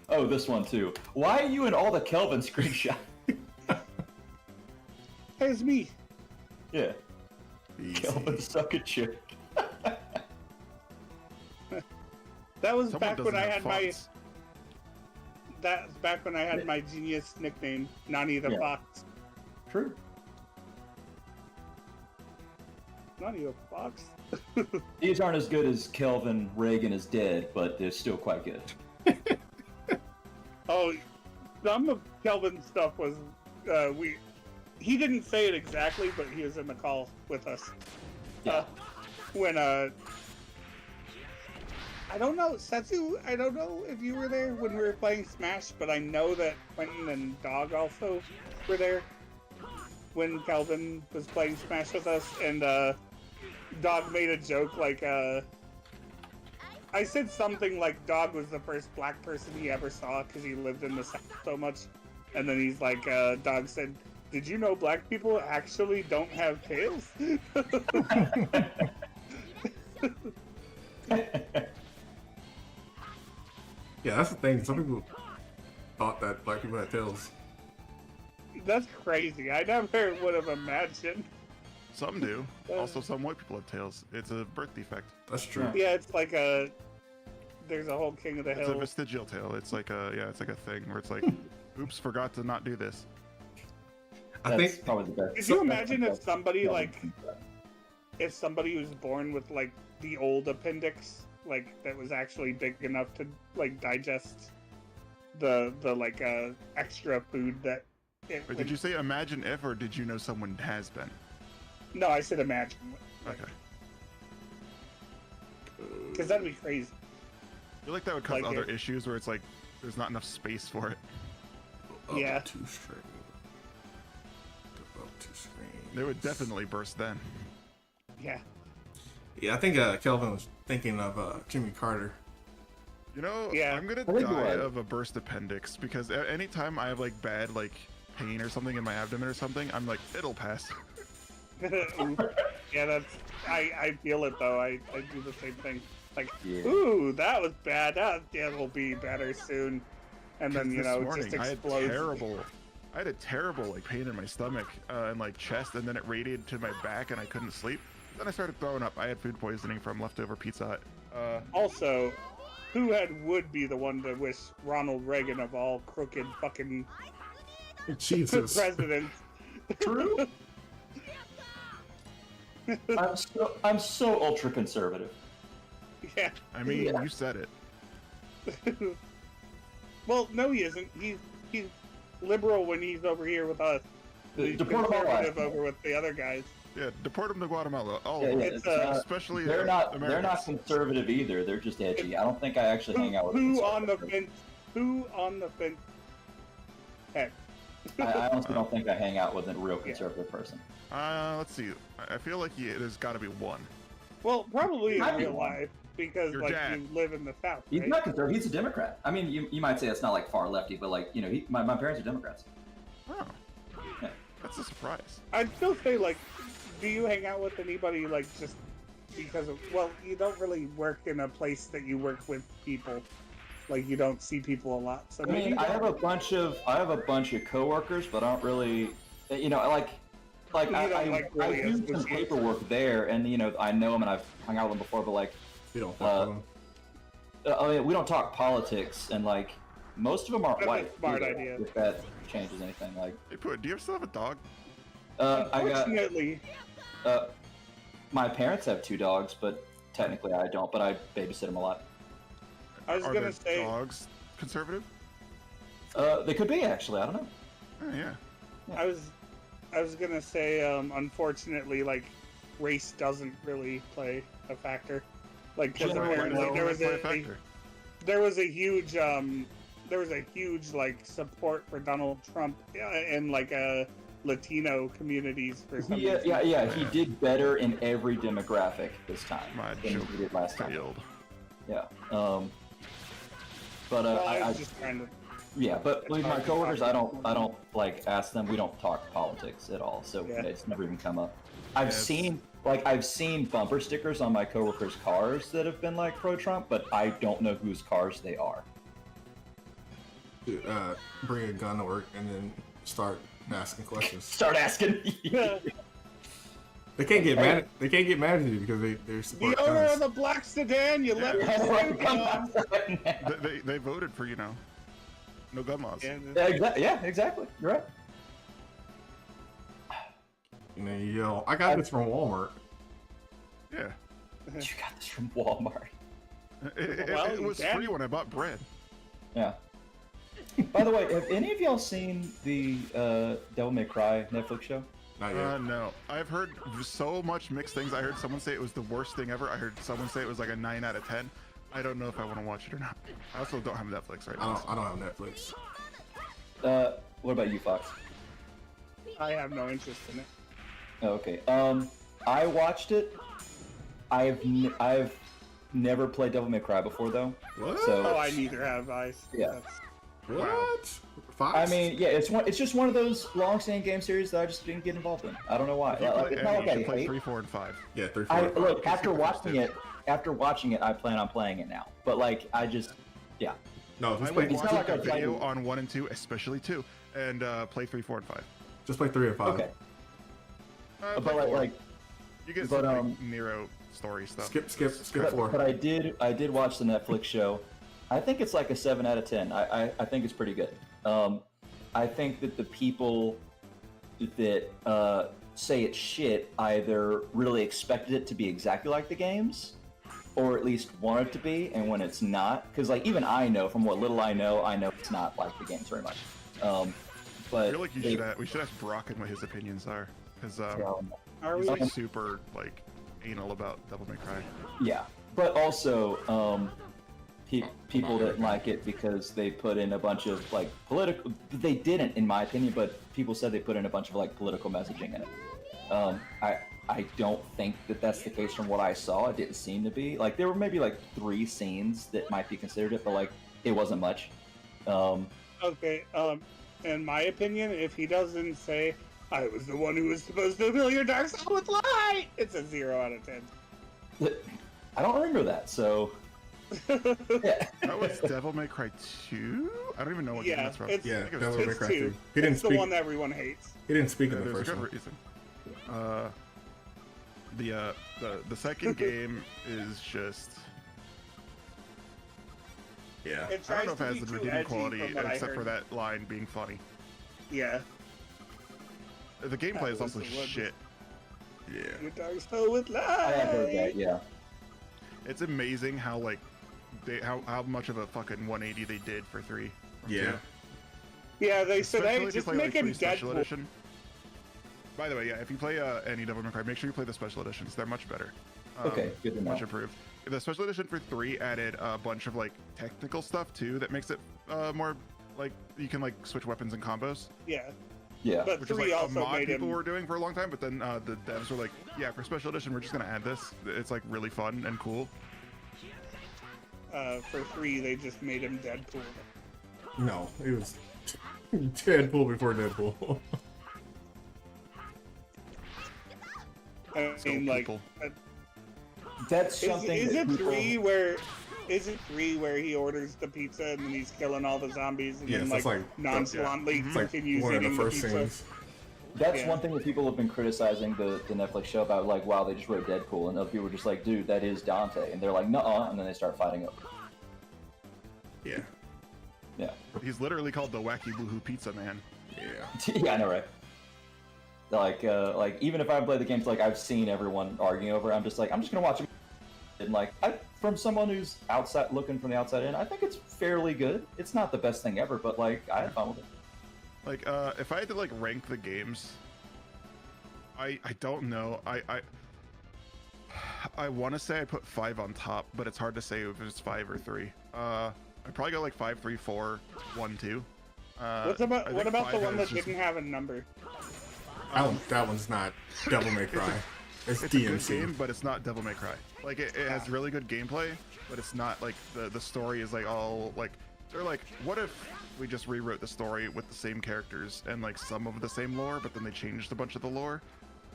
Oh, this one too. Why are you in all the Kelvin screenshots? Hey, it's me. Yeah, Easy. Kelvin suck a chick. That was Someone back when doesn't I have had my. fonts. That's back when I had my genius nickname, Nani the Yeah. Fox. True. Nani the Fox. These aren't as good as Kelvin Reagan is dead, but they're still quite good. Oh, some of Kelvin's stuff was he didn't say it exactly, but he was in the call with us. Yeah. When I don't know, Setsu, I don't know if you were there when we were playing Smash, but I know that Quentin and Dog also were there when Kelvin was playing Smash with us, and Dog made a joke like I said something like Dog was the first black person he ever saw because he lived in the South so much. And then he's like, Dog said, "Did you know black people actually don't have tails?" Yeah, that's the thing. Some people thought that black people had tails. That's crazy. I never would have imagined. Some do. Also, some white people have tails. It's a birth defect. That's true. Yeah, it's like there's a whole King of the It's a Hill. vestigial tail. It's like it's like a thing where it's like, oops, forgot to not do this. I That's think probably the best. Could you imagine if somebody Yeah. like, if somebody was born with like the old appendix, like that was actually big enough to like digest the like extra food that it Wait, did you say imagine if, or did you know someone has been? No, I said imagine. Okay. Because that'd be crazy. I feel like that would cause Like other it- issues where it's like there's not enough space for it. Yeah. Up 2 string. Up 2 strings. They would definitely burst then. Yeah. Yeah, I think Kelvin was thinking of Jimmy Carter. You know, Yeah. I'm gonna I think die you're right. of a burst appendix because anytime I have like bad like pain or something in my abdomen or something, I'm like, it'll pass. Yeah, that's. I feel it though. I do the same thing. Like, Yeah. ooh, that was bad. It'll be better soon. And then This it morning, just I explodes. had a terrible like pain in my stomach and like chest, and then it radiated to my back, and I couldn't sleep. Then I started throwing up. I had food poisoning from leftover Pizza Hut. Also, who would be the one to wish Ronald Reagan of all crooked fucking Jesus. presidents? True. I'm so ultra conservative. Yeah. I mean, Yeah. you said it. Well, no, he isn't. He's liberal when he's over here with us. He's Deport 'em all conservative out. over with the other guys. Yeah, deport them to Guatemala. All Yeah, of yeah, them. It's, Especially they're not Americans. conservative either. They're just edgy. I don't think I actually hang out with a Who on the conservative. fence? Who on the fence? Heck. I honestly don't think I hang out with a real conservative person. Let's see. I feel like there's got to be one. Well, probably in Might be real one. life because Your like dad. you live in the South, He's right? not conservative. He's a Democrat. I mean, you might say it's not like far lefty, but like my parents are Democrats. Oh, Yeah. that's a surprise. I'd still say like, do you hang out with anybody like just because of? Well, you don't really work in a place that you work with people. Like you don't see people a lot. So I maybe mean, I have a bunch of coworkers, but I don't really, like You I don't, like, I really do some associate. paperwork there, and I know them and I've hung out with them before, but like, You don't fuck with them. I mean, we don't talk politics, and like most of them aren't That's a white. smart either, idea. If that changes anything, like, Hey, do you still have a dog? I got unfortunately, my parents have 2 dogs, but technically I don't. But I babysit them a lot. I was Are gonna the say dogs conservative? They could be actually. I don't know. Oh, yeah. I was gonna say unfortunately like race doesn't really play a factor. Like because Generally, apparently no, there was Play a a factor. huge like support for Donald Trump in like Latino communities for some reason. Yeah. He did better in every demographic this time My than joke he did last time. failed. Yeah. But Well, I I was just trying to. yeah, but with my hard to coworkers, talk I don't like ask them. We don't talk politics at all, so Yeah. it's never even come up. Yes. I've seen bumper stickers on my coworkers' cars that have been like pro-Trump, but I don't know whose cars they are. Dude, bring a gun to work and then start asking questions. Start asking. They can't get mad. They can't get mad at you because they're support The owner guns. of the black sedan, you left Yeah. the same Come gun. on. They voted for no gun laws. Yeah, exactly. You're right. And then you yell, "I got this from Walmart." Yeah. You got this from Walmart. Well, It you was can. free when I bought bread. Yeah. By the way, have any of y'all seen the Devil May Cry Netflix show? Not yet. No. I've heard so much mixed things. I heard someone say it was the worst thing ever. I heard someone say it was like a 9 out of 10. I don't know if I want to watch it or not. I also don't have Netflix right now. I don't have Netflix. What about you, Fox? I have no interest in it. Oh, okay. I watched it. I've never played Devil May Cry before though. What? So- Oh, I neither have eyes. Yeah. What? Fox? I mean, yeah, it's just one of those long-standing game series that I just didn't get involved in. I don't know why. If you play, It's not you like I should play hate. 3, 4, and 5. yeah, 3, 4, 5. Look, can after see the first watching it, I plan on playing it now. But like, I just, yeah. No, I just would play, It's watch not like a I played- video on 1 and 2, especially 2, and play 3, 4, and 5. just play 3 and 5. Okay. Play But 4. like, You get but, some like, Nero story stuff. Skip but 4. I did watch the Netflix show. I think it's like a 7 out of 10. I think it's pretty good. I think that the people that say it's shit either really expected it to be exactly like the games, or at least want it to be, and when it's not, because like even I know from what little I know it's not like the games very much. I But feel like they- we should ask Brock and what his opinions are, because Are He's we? like super like anal about Devil May Cry. Yeah, but also people didn't like it because they put in a bunch of like political. They didn't, in my opinion, but people said they put in a bunch of like political messaging in it. I don't think that that's the case from what I saw. It didn't seem to be. Like there were maybe like 3 scenes that might be considered it, but like it wasn't much. Okay, in my opinion, if he doesn't say, I was the one who was supposed to fill your dark soul with light, it's a 0 out of 10. I don't remember that, so yeah. That was Devil May Cry 2? I don't even know what game Yeah, that's from. it's, Yeah, I think it Devil was May it's Cry 2. 2. He didn't It's the speak. one that everyone hates. He didn't speak Yeah, in the there's a first good one. reason. The second game is just Yeah. It I don't tries know if to it has be the too redeeming edgy quality from what I except for heard. that line being funny. Yeah. The gameplay is was also the one. shit. Yeah. Your dark soul with light. I have heard that. Yeah. It's amazing how like how much of a fucking 180 they did for 3. from Yeah. 2. Yeah, they said, Especially hey, if you just play, make like, him the special Deadpool. edition. By the way, yeah, if you play any Devil May Cry, make sure you play the special editions. They're much better. Okay, good to know. Much improved. The special edition for 3 added a bunch of like technical stuff too that makes it more like you can like switch weapons and combos, Yeah. Yeah. But which is 3 like a also mod made people him... were doing for a long time. But then the devs were like, yeah, for special edition, we're just gonna add this. It's like really fun and cool. For 3, they just made him Deadpool. No, it was Deadpool before Deadpool. I So mean, like... people. That's Is something it that people... 3 where... Is it 3 where he orders the pizza and then he's killing all the zombies and Yes, then that's like, like- nonchalantly It's like continues one of the eating the first pizza? scenes. That's Yeah. one thing that people have been criticizing the Netflix show about, like, wow, they just wrote Deadpool, and other people were just like, dude, that is Dante, and they're like, nuh-uh, and then they start fighting over it. Yeah. Yeah. He's literally called the Wacky Boohoo Pizza Man. Yeah. Yeah, I know, right? Like even if I play the games, like I've seen everyone arguing over, it, I'm just like, I'm just gonna watch it. And like, from someone who's outside looking from the outside in, I think it's fairly good. It's not the best thing ever, but like, I had fun with it. Like, if I had to like rank the games, I don't know. I want to say I put 5 on top, but it's hard to say if it's 5 or 3. I'd probably go like 5, 3, 4, 1, 2. What about I what think about the 5 one that has just- didn't have a number? That one's not Devil May Cry. It's It's a good DMC. game, but it's not Devil May Cry. Like it has really good gameplay, but it's not like the story is like all like they're like, what if we just rewrote the story with the same characters and like some of the same lore, but then they changed a bunch of the lore?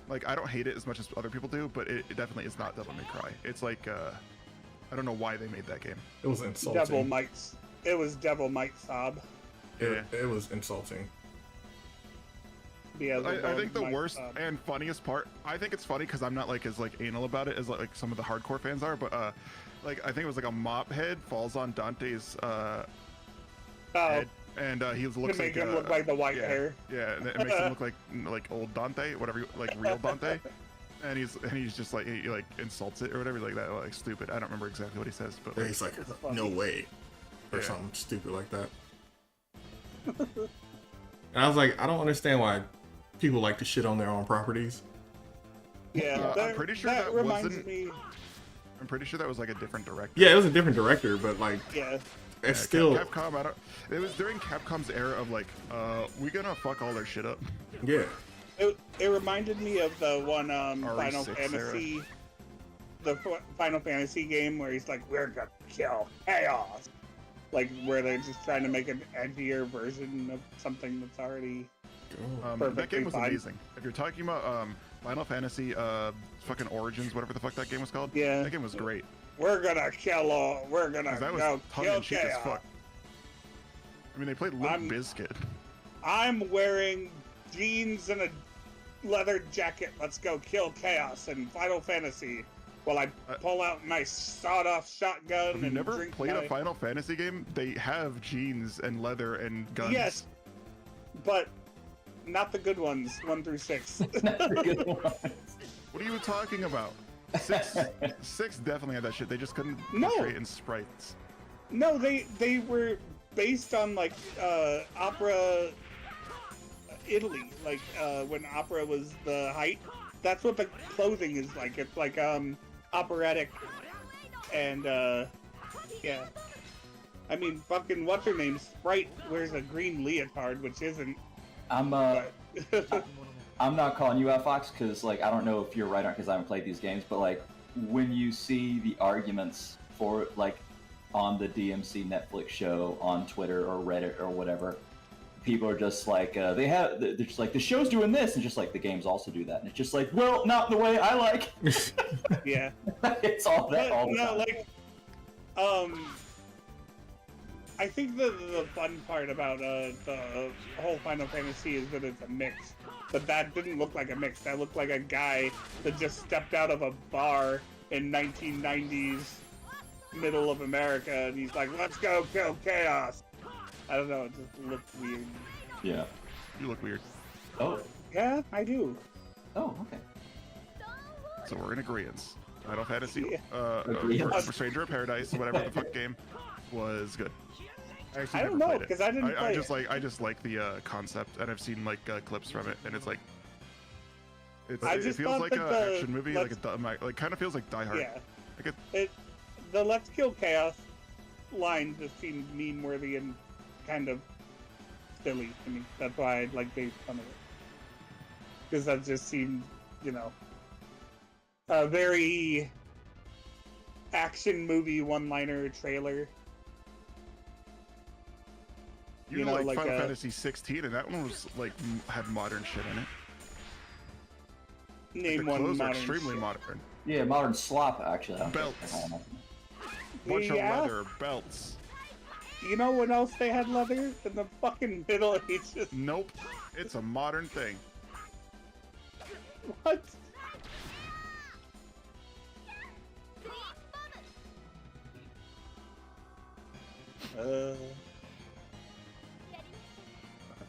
Like I don't hate it as much as other people do, but it definitely is not Devil May Cry. It's like I don't know why they made that game. It was insulting. It was Devil Might Sob. It was insulting. I think the worst and funniest part, I think it's funny because I'm not like as like anal about it as like some of the hardcore fans are, but like I think it was like a mop head falls on Dante's head, and he looks to make like him look like the white yeah, hair. Yeah, and it makes him look like old Dante, whatever, like real Dante. And he's just like he like insults it or whatever, like that, like stupid. I don't remember exactly what he says, but He's like, no way, or Yeah. something stupid like that. And I was like, I don't understand why people like to shit on their own properties. Yeah, I'm pretty sure that reminds wasn't- me. I'm pretty sure that was like a different director. Yeah, it was a different director, but like, Yeah, it's Yeah, still, Capcom. It was during Capcom's era of like, we gonna fuck all their shit up. yeah. it reminded me of the one Final RE6 Fantasy, the Final Fantasy game where he's like, "We're gonna kill chaos," like where they're just trying to make an edgier version of something that's already. That Perfectly game was fine. amazing. If you're talking about Final Fantasy, fucking Origins, whatever the fuck that game was called, Yeah. that game was great. We're gonna kill all. We're gonna 'Cause that was go tongue kill in cheek as chaos. fuck. I mean, they played Limp I'm- Bizkit. I'm wearing jeans and a leather jacket. Let's go kill chaos in Final Fantasy. While I pull out my sawed-off shotgun Have you and never drink played my... a Final Fantasy game? They have jeans and leather and guns. Yes, but not the good ones, 1 through 6. Not the good one. What are you talking about? Six definitely had that shit. They just couldn't No. portray it in sprites. No, they were based on like opera Italy, like when opera was the height. that's what the clothing is like. It's like operatic, and yeah. I mean, fucking what's her name? Sprite wears a green leotard, which isn't. I'm But I'm not calling you out, Fox, because like I don't know if you're right on because I haven't played these games, but like when you see the arguments for like on the DMC Netflix show on Twitter or Reddit or whatever, people are just like they're just like the show's doing this and just like the games also do that, and it's just like, well, not the way I like. yeah. It's all that all the no, time. like, I think the fun part about the whole Final Fantasy is that it's a mix. But that didn't look like a mix. That looked like a guy that just stepped out of a bar in 1990s middle of America, and he's like, "Let's go kill chaos." I don't know. It just looked weird. Yeah. You look weird. Oh. Yeah, I do. Oh. Okay. So we're in agreement. Final Fantasy, Agreement. for Stranger of Paradise, whatever the fuck game, was good. Actually I don't never know played it. because I didn't play it. I just like the concept, and I've seen like clips from it, and it's like, it just feels thought like that an the action movie, like kind of feels like Die Hard. Yeah. Like The "Let's kill chaos" line just seemed meme-worthy and kind of silly to me. That's why I like made fun of it, because that just seemed, a very action movie one-liner trailer. you know, like Final Fantasy 16, and that one was like had modern shit in it. Name the one clothes are modern extremely shit. modern. Yeah, modern slop actually. Belts. Bunch Yeah. of leather belts. You know what else they had leather? In the fucking Middle Ages. Nope, it's a modern thing. What?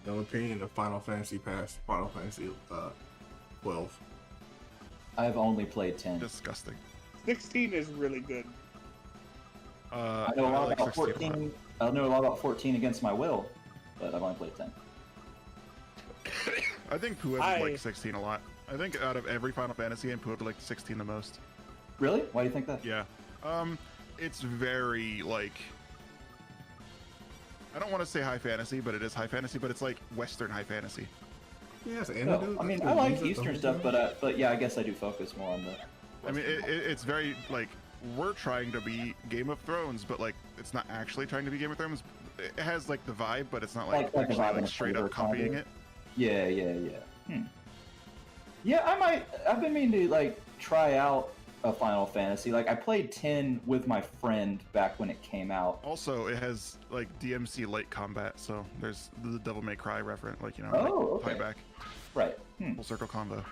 No opinion of Final Fantasy past Final Fantasy 12. I've only played 10. Disgusting. 16 is really good. I know a lot like about 16 a lot. 14. I know a lot about 14 against my will, but I've only played 10. I think Pooh would like 16 a lot. I think out of every Final Fantasy game, Pooh would like 16 the most. Really? Why do you think that? Yeah. It's very like, I don't want to say high fantasy, but it is high fantasy, but it's like Western high fantasy. Yeah, it's No, antidote. I mean, That's I what like music, Eastern the stuff, whole thing. but yeah, I guess I do focus more on the. I mean, it's very like, we're trying to be Game of Thrones, but like, it's not actually trying to be Game of Thrones. It has like the vibe, but it's not like, Like the actually, vibe like and straight flavor up copying kind of. it. Yeah. Yeah, I might. I've been meaning to like try out a Final Fantasy. Like I played 10 with my friend back when it came out. Also, it has like DMC light combat, so there's the Devil May Cry reference, like, you know, Oh, like, okay. playback, Right. full circle combo.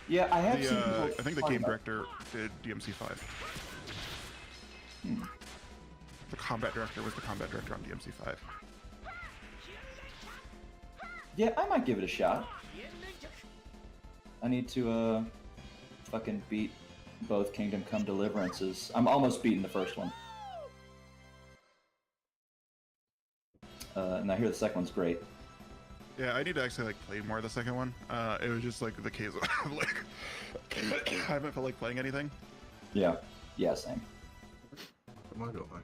Yeah, I have The, seen. people I think the talk game about- director did DMC 5. The combat director was the combat director on DMC 5. Yeah, I might give it a shot. I need to fucking beat both Kingdom Come Deliverances. I'm almost beating the first one. And I hear the second one's great. Yeah, I need to actually like play more of the second one. It was just like the case of like I haven't felt like playing anything. Yeah. Yeah, same. Where am I going?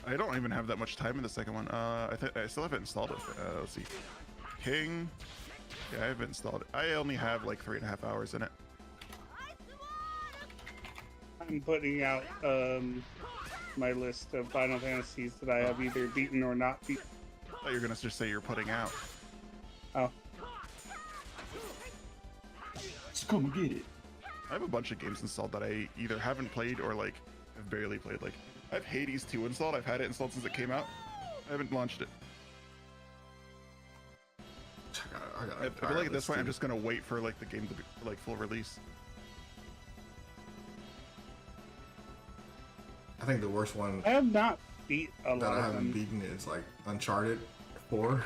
I don't even have that much time in the second one. I think I still haven't installed it. Let's see. King. Yeah, I haven't installed it. I only have like 3.5 hours in it. I'm putting out my list of Final Fantasies that I have either beaten or not beaten. I thought you were gonna just say you're putting out. Oh, Let's come and get it. I have a bunch of games installed that I either haven't played or like have barely played. Like I have Hades 2 installed. I've had it installed since it came out. I haven't launched it. I feel like at this point I'm just gonna wait for like the game to be like full release. I think the worst one I have not beat a that lot I of haven't them. beaten is like Uncharted 4.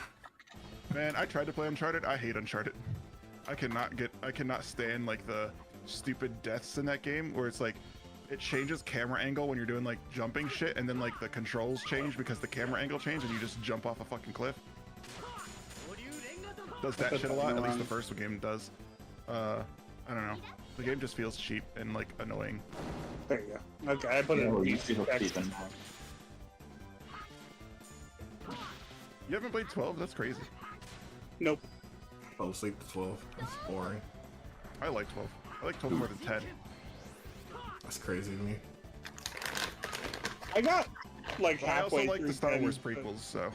Man, I tried to play Uncharted. I hate Uncharted. I cannot stand like the stupid deaths in that game where it's like it changes camera angle when you're doing like jumping shit, and then like the controls change because the camera angle changed and you just jump off a fucking cliff. does that shit a lot. At least the first game does. I don't know. The game just feels cheap and like annoying. There you go. Okay, I put it in text. You haven't played 12? That's crazy. Nope. Fell asleep to 12. That's boring. I like 12. I like 12 more than 10. That's crazy to me. I got like But I also halfway like through the Star 10, Wars but prequels, so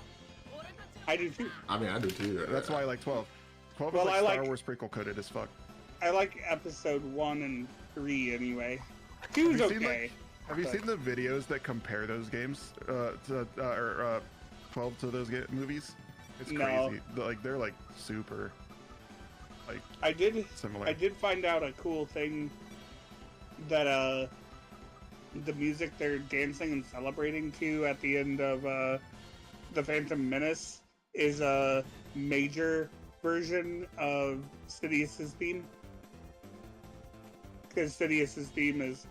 I do too. I mean, I do too. that's why I like 12. 12 Well, is like I Star like- Wars prequel coded as fuck. I like episode 1 and 3 anyway. 2's Have you seen, okay. Have you but- seen the videos that compare those games to 12 to those movies? It's No. crazy. Like they're like super like I did similar. I did find out a cool thing that the music they're dancing and celebrating to at the end of the Phantom Menace is a major version of Sidious's theme. Because Sidious's theme is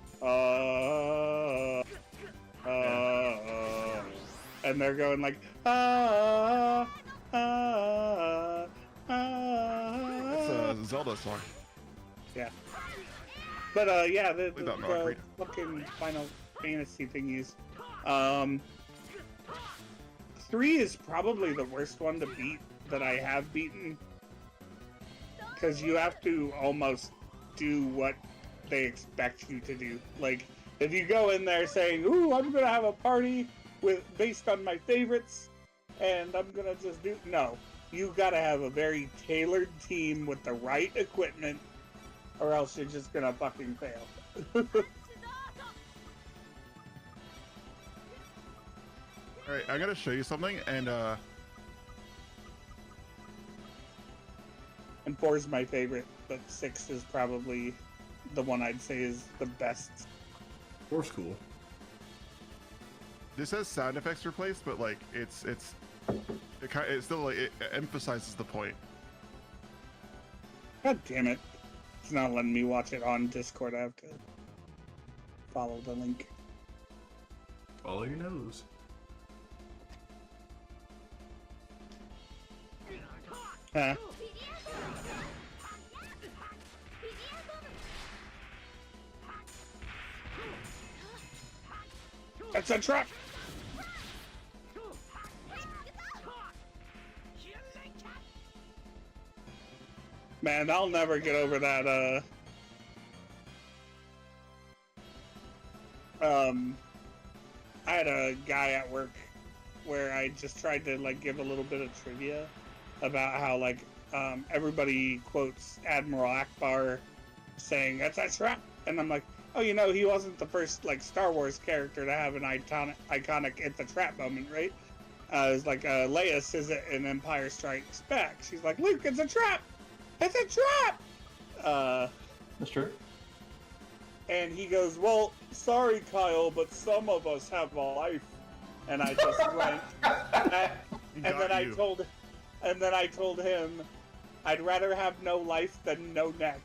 and they're going like It's a Zelda song. yeah. But yeah, the Leave that Mark, read it. fucking Final Fantasy thingies. 3 is probably the worst one to beat that I have beaten. Because you have to almost do what they expect you to do. Like, if you go in there saying, ooh, I'm gonna have a party based on my favorites, and I'm gonna just do... No. You gotta have a very tailored team with the right equipment, or else you're just gonna fucking fail. Alright, I'm gonna show you something and And 4 is my favorite, but 6 is probably the one I'd say is the best. 4's cool. this has sound effects replaced, but like it still like it emphasizes the point. God damn it. It's not letting me watch it on Discord. I have to follow the link. Follow your nose. Huh? That's a trap! Man, I'll never get over that, I had a guy at work where I just tried to, like, give a little bit of trivia about how, like, everybody quotes Admiral Akbar saying, "That's a trap!" And I'm like, oh, you know, he wasn't the first, like, Star Wars character to have an iconic "it's a trap" moment, right? It's like, Leia says it in Empire Strikes Back. She's like, Luke, it's a trap! It's a trap! That's true. And he goes, well, sorry, Kyle, but some of us have a life. And I just went, and then I told him, I'd rather have no life than no neck.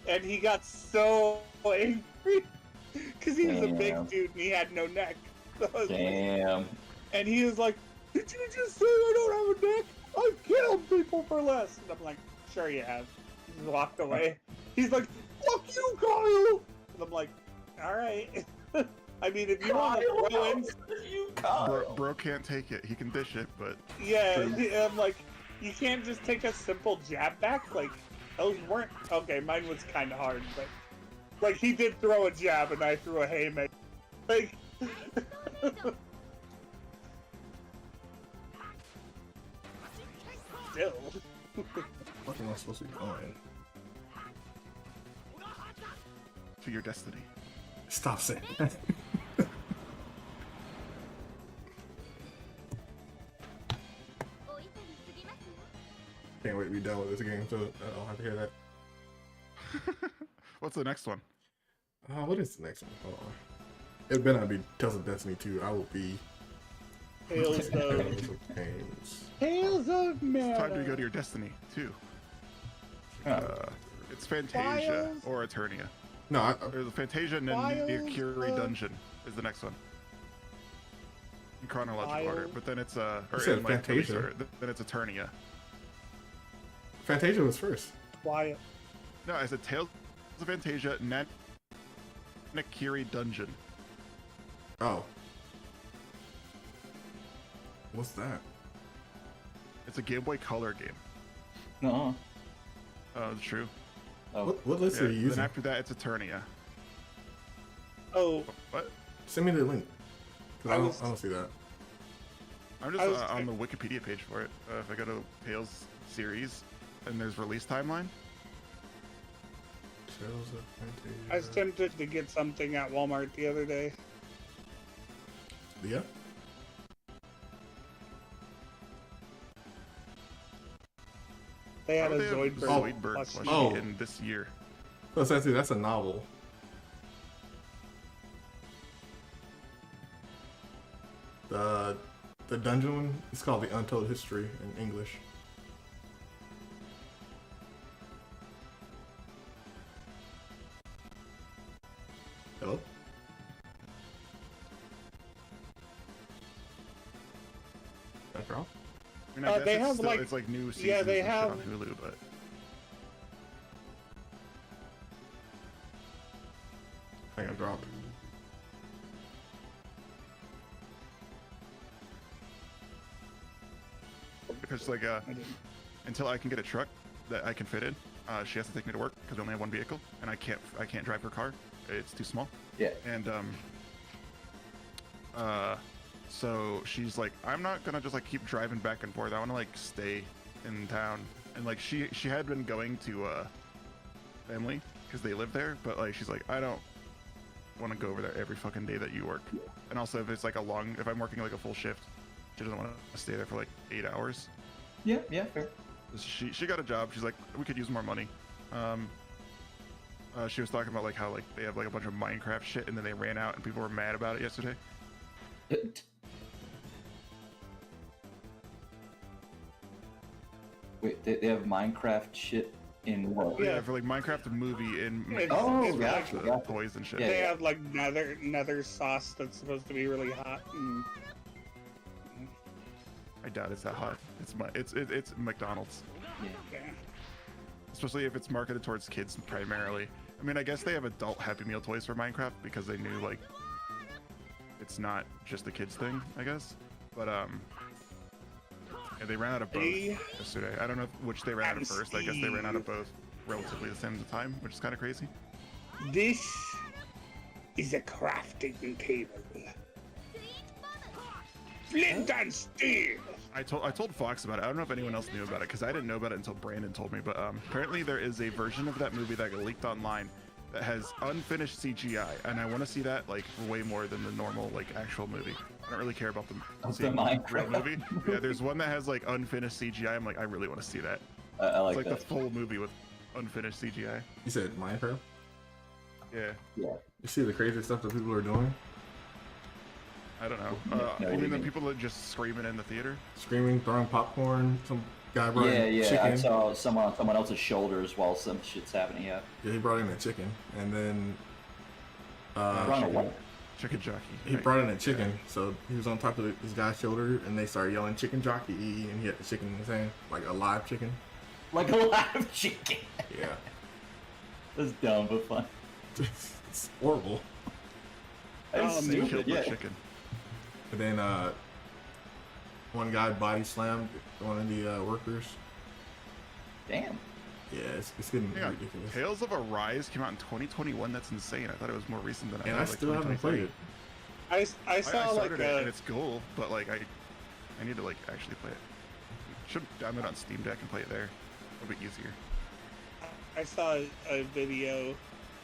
And he got so angry because he was a big dude and he had no neck. So I was like- Damn. and he was like, did you just say I don't have a neck? I've killed people for less. And I'm like, sure you have. He just walked away. He's like, fuck you, Kyle! And I'm like, alright. I mean, if you want to throw in... Bro can't take it. He can dish it, but Yeah, I'm like, you can't just take a simple jab back? Like, those weren't... Okay, mine was kind of hard, but... Like, he did throw a jab and I threw a haymaker. Like... Still. What am I supposed to be going? to your destiny. Stop saying that. Can't wait to be done with this game so I don't have to hear that. What's the next one? What is the next one? Hold on. It better not be Tales of Destiny 2. I will be Tales of... Tales of Pains. Tales of It's time to Mana. go to your destiny too. Oh. It's Fantasia Files? or Eternia. No, There's a Fantasia and then Files Nikiri of- Dungeon is the next one. In chronological order, Files? but then it's You or said in like Fantasia. release order, then it's Eternia. Fantasia was first. Quiet. No, I said Tales of Fantasia, Nakiri Dungeon. Oh. What's that? It's a Game Boy Color game. No. Oh, it's true. Oh. What list are you Then using? after that, it's Eternia. Oh, What? Send me the link. 'Cause I I was- don't see that. I'm I just was on the Wikipedia page for it. If I go to Tales series, and there's release timeline. Tales of Fantasia. I was tempted to get something at Walmart the other day. Yeah. They had How a would they have Zoidberg Zoidberg plushie. plushie Oh. in this year. Oh, so that's a novel. The dungeon one is called The Untold History in English. Hello? That drop? I mean, I guess they it's have, still, like- it's like new seasons yeah, they and shit have- on Hulu, but I got dropped. because like I didn't. until I can get a truck that I can fit in, she has to take me to work because we only have one vehicle, and I can't drive her car. It's too small. Yeah. And so she's like, I'm not gonna just like keep driving back and forth. I want to like stay in town. And like she had been going to family because they live there, but like she's like, I don't want to go over there every fucking day that you work. And also if it's like if I'm working like a full shift, she doesn't want to stay there for like 8 hours. Yeah, fair. She got a job. She's like, we could use more money. She was talking about like how like they have like a bunch of Minecraft shit, and then they ran out, and people were mad about it yesterday. Wait, they have Minecraft shit in what? Yeah. Yeah, for like Minecraft the movie and Oh, it's gotcha, like, gotcha. toys and shit. Yeah. They have like nether sauce that's supposed to be really hot. And I doubt it's that hot. It's McDonald's, yeah. especially if it's marketed towards kids primarily. I mean, I guess they have adult Happy Meal toys for Minecraft because they knew like it's not just a kids thing, I guess. But yeah, they ran out of both They- yesterday. I don't know which they ran out of And first. I guess they ran out of Steve. both relatively the same time, which is kind of crazy. This is a crafting table. Flint and steel. I told Fox about it. I don't know if anyone else knew about it because I didn't know about it until Brandon told me. But apparently there is a version of that movie that got leaked online that has unfinished CGI, and I want to see that like way more than the normal like actual movie. I don't really care about Of seeing the real Minecraft movie. Yeah, there's one that has like unfinished CGI. I'm like, I really want to see that. I like It's like that. the full movie with unfinished CGI. You said Minecraft? Yeah, Yeah. You see the crazy stuff that people are doing? I don't know. No, what do You you mean the mean? people that just screaming in the theater? Screaming, throwing popcorn, some guy brought Yeah, in yeah. chicken. I saw someone on someone else's shoulders while some shit's happening. Yeah. Yeah, he brought in a chicken, and then Run away. Chicken jockey. he right? brought in a chicken, so he was on top of this guy's shoulder, and they started yelling "chicken jockey," and he had the chicken in his hand, like a live chicken. Like a live chicken. Yeah, That's dumb but fun. it's horrible. That's They killed stupid. the Yeah. chicken. And then one guy body slammed one of the workers. Damn. Yeah, it's getting Hang on. ridiculous. Tales of Arise came out in 2021. That's insane. I thought it was more recent than I And thought. I like still haven't 2023. played it. I saw I like started it and it's cool, but like I need to like actually play it. Should download on Steam Deck and play it there. It'll be easier. I saw a video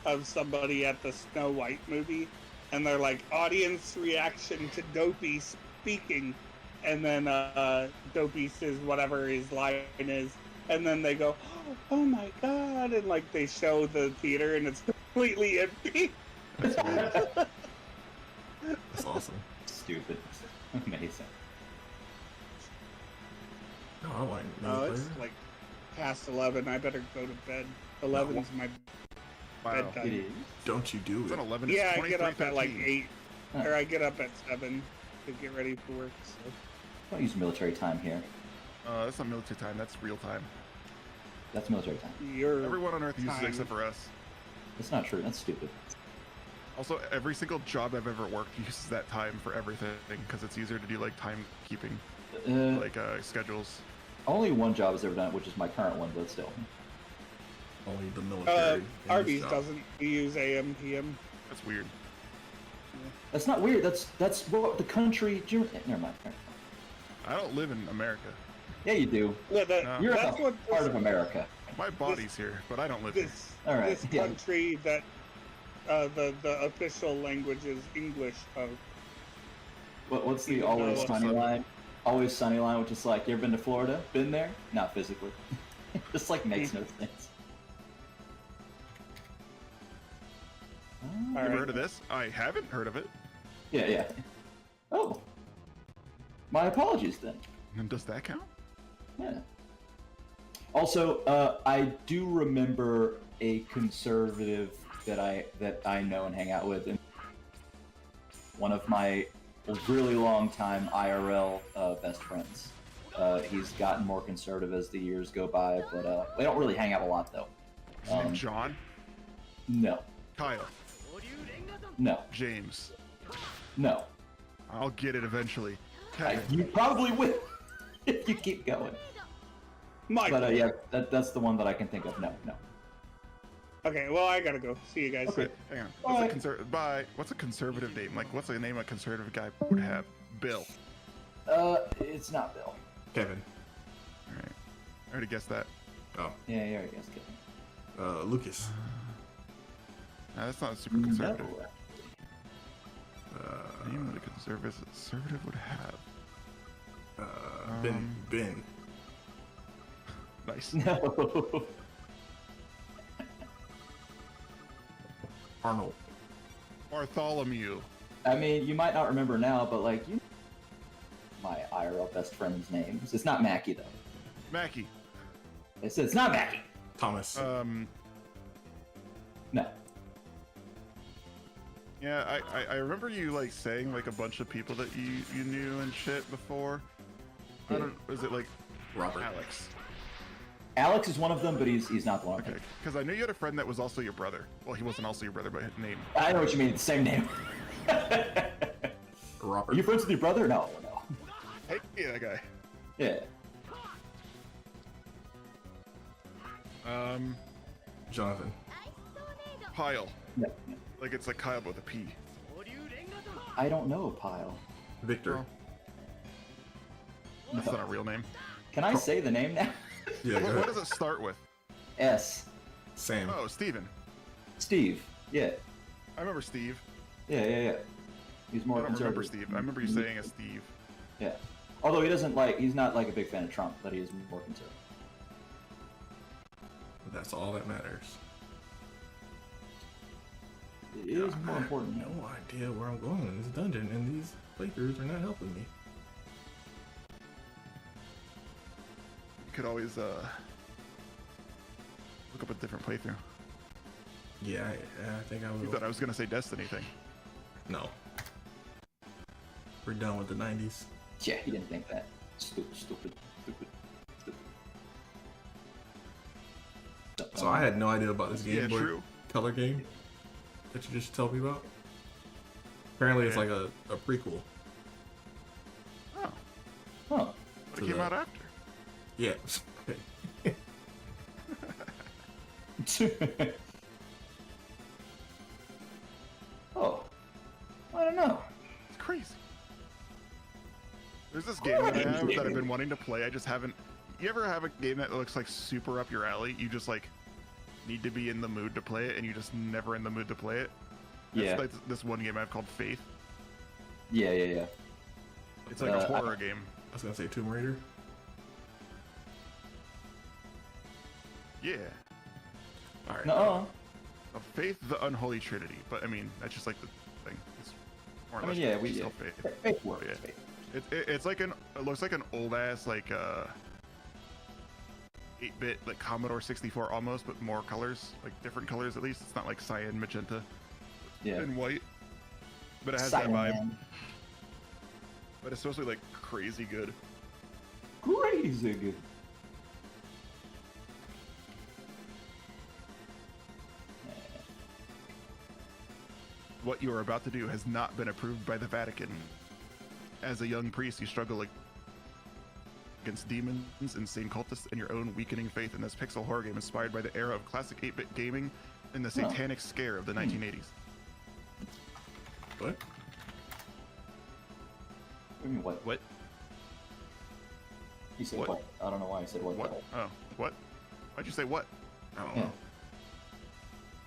of somebody at the Snow White movie, and they're like, audience reaction to Dopey speaking, and then Dopey says whatever his line is, and then they go, oh my god, and like they show the theater and it's completely empty. That's awesome. Stupid. Amazing. No, I want Oh, it's like past 11. I better go to bed. 11's my Wow. It bedtime. is. Don't you do It's it? on 11. Yeah, It's I get up at like 23:13. 8, or I get up at 7 to get ready for work. So. Don't use military time here. That's not military time. That's real time. That's military time. Everyone on Earth uses it time. except for us. That's not true. That's stupid. Also, every single job I've ever worked uses that time for everything because it's easier to do like timekeeping, like schedules. Only one job has ever done it, which is my current one, but still. Only the military. in this Arby's job. doesn't use AM PM. That's weird. That's not weird. That's what the country. Never mind. I don't live in America. Yeah, you do. Yeah, No. You're that's a what part of America. My body's here, but I don't live here. All right, this yeah. country that the official language is English of. What's the Even always though- sunny line? Always sunny line, which is like, you ever been to Florida? Been there? Not physically. Just like makes no sense. All Ever right. heard of this? I haven't heard of it. Yeah. Oh. My apologies then. And does that count? Yeah. Also, I do remember a conservative that I know and hang out with, and one of my really long time IRL best friends. He's gotten more conservative as the years go by, but we don't really hang out a lot though. Is his name John? No, Kyle? no, James? no. I'll get it eventually. Okay. You probably will if you keep going. Michael. But yeah, that's the one that I can think of. No. Okay, well I gotta go. See you guys. Okay. Hang on. Bye. What's a conservative name? Like, what's the name a conservative guy would have? Bill. It's not Bill. Kevin. All right. I already guessed that. Oh. Yeah, I guess Kevin. Lucas. Nah, that's not super conservative. No. Name that a conservative would have. Ben. Nice. No. Arnold. Bartholomew. I mean, you might not remember now, but like, you my IRL best friend's names. It's not Mackie though. Mackie. It's not Mackie. Thomas. No. Yeah, I remember you like saying like a bunch of people that you knew and shit before. I don't. Is it like Robert. Alex? Alex is one of them, but he's not the one. Okay, because I knew you had a friend that was also your brother. Well, he wasn't also your brother, but his name. I know what you mean. It's the same name. Robert. Are you friends with your brother? No. Hey, yeah, that guy. Yeah. Jonathan. Pyle. No. Like it's like Kyle with a P. I don't know, Pyle. Victor. Oh. That's not a real name. Can I say the name now? Yeah, go What ahead. does it start with? S. Sam. Oh, Steven. Steve. Yeah. I remember Steve. Yeah. He's I more don't remember conservative. Steve. I remember you saying a Steve. Yeah. Although he's not like a big fan of Trump, but he is more conservative. That's all that matters. It is more I have important. no idea where I'm going in this dungeon, and these playthroughs are not helping me. You could always look up a different playthrough. Yeah, I think I You will. thought I was gonna say Destiny thing. No. We're done with the 90s. Yeah, he didn't think that. Stupid. So I had no idea about this Game Yeah, Boy true. Color game that you just told me about. Apparently it's Yeah. like a prequel. Oh, Huh. but To it came the- out after. Yeah. Oh. I don't know. It's crazy. There's this game that I have that I've been wanting to play. I just haven't. You ever have a game that looks like super up your alley? You just like need to be in the mood to play it, and you're just never in the mood to play it. Yeah. That's this one game I have called Faith. Yeah. It's like a horror game. I was gonna say Tomb Raider. Yeah. Alright. No. Faith, the Unholy Trinity. But I mean, that's just like the thing. It's more or I less mean, yeah, just we still Faith. Faith works. Yeah. Faith. It's like it looks like an old ass like 8-bit like Commodore 64 almost, but more colors, like different colors at least. It's not like cyan, magenta, Yeah. and white, but it has Silent that vibe. Man. But it's supposed to be like crazy good. Crazy good. what you are about to do has not been approved by the Vatican. As a young priest, you struggle against demons, insane cultists, and your own weakening faith in this pixel horror game inspired by the era of classic 8-bit gaming and the satanic scare of the 1980s. What? What do you mean, what? What? He said What? what? I don't know why he said what. What? Oh, what? Why'd you say what? I don't Yeah. know.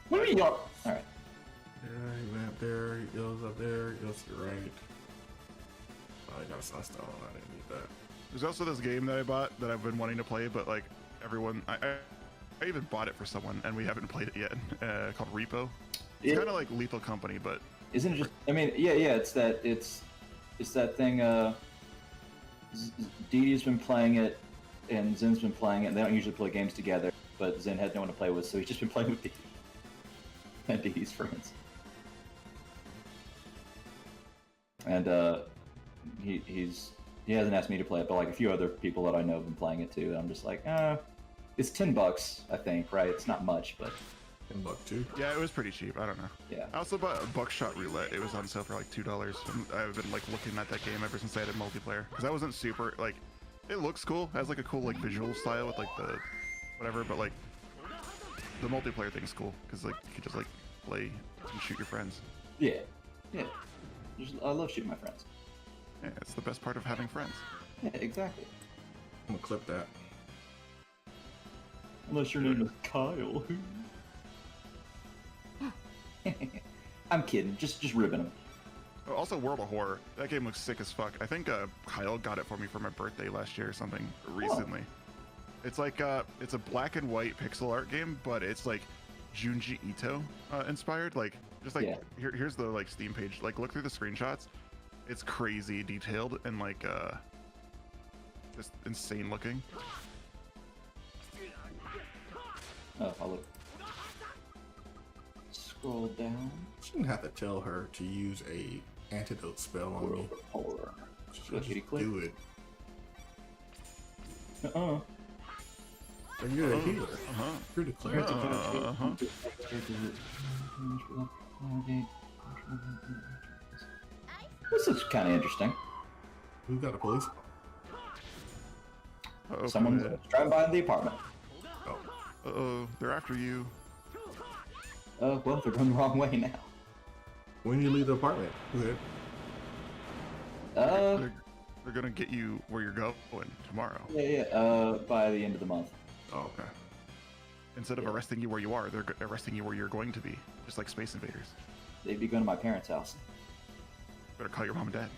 What do you mean, y'all? All right. Yeah, he went up there, he goes up there, he goes to the right. Oh, he got a sunstone. I didn't need that. There's also this game that I bought that I've been wanting to play, but like everyone, I even bought it for someone and we haven't played it yet. Called Repo. It's kind of like Lethal Company, but Isn't it just? I mean, yeah. It's that thing. Dee Dee's been playing it, and Zen's been playing it. And they don't usually play games together, but Zen had no one to play with, so he's just been playing with Dee Dee and Dee Dee's friends. And he hasn't asked me to play it, but like a few other people that I know have been playing it too. And I'm just like, it's $10, I think, right? It's not much, but $10 too. yeah, it was pretty cheap. I don't know. yeah. I also bought a Buckshot Roulette. It was on sale for like $2. And I've been like looking at that game ever since I had multiplayer because I wasn't super like. It looks cool. It has like a cool like visual style with like the whatever, but like the multiplayer thing's cool because like you can just like play and shoot your friends. Yeah. I love shooting my friends. Yeah, it's the best part of having friends. Yeah, exactly. I'm gonna clip that. Unless your name is Kyle. I'm kidding. Just ribbing him. Also, World of Horror. That game looks sick as fuck. I think Kyle got it for me for my birthday last year or something recently. It's like it's a black and white pixel art game, but it's like Junji Ito inspired. Like just like here's the like Steam page. Like look through the screenshots. It's crazy detailed and like just insane looking. Oh, I'll look. Scroll down. Shouldn't have to tell her to use a antidote spell on me. Horror. Just Kitty click. do it. Uh-uh. But you're a healer. You're the cleric. This is kind of interesting. Who got a police? Someone's driving by the apartment. Uh-oh, they're after you. Well, they're going the wrong way now. When you leave the apartment, go ahead. They're gonna get you where you're going tomorrow. Yeah, by the end of the month. Oh, okay. Instead of arresting you where you are, they're arresting you where you're going to be, just like Space Invaders. They'd be going to my parents' house. Better call your mom and dad.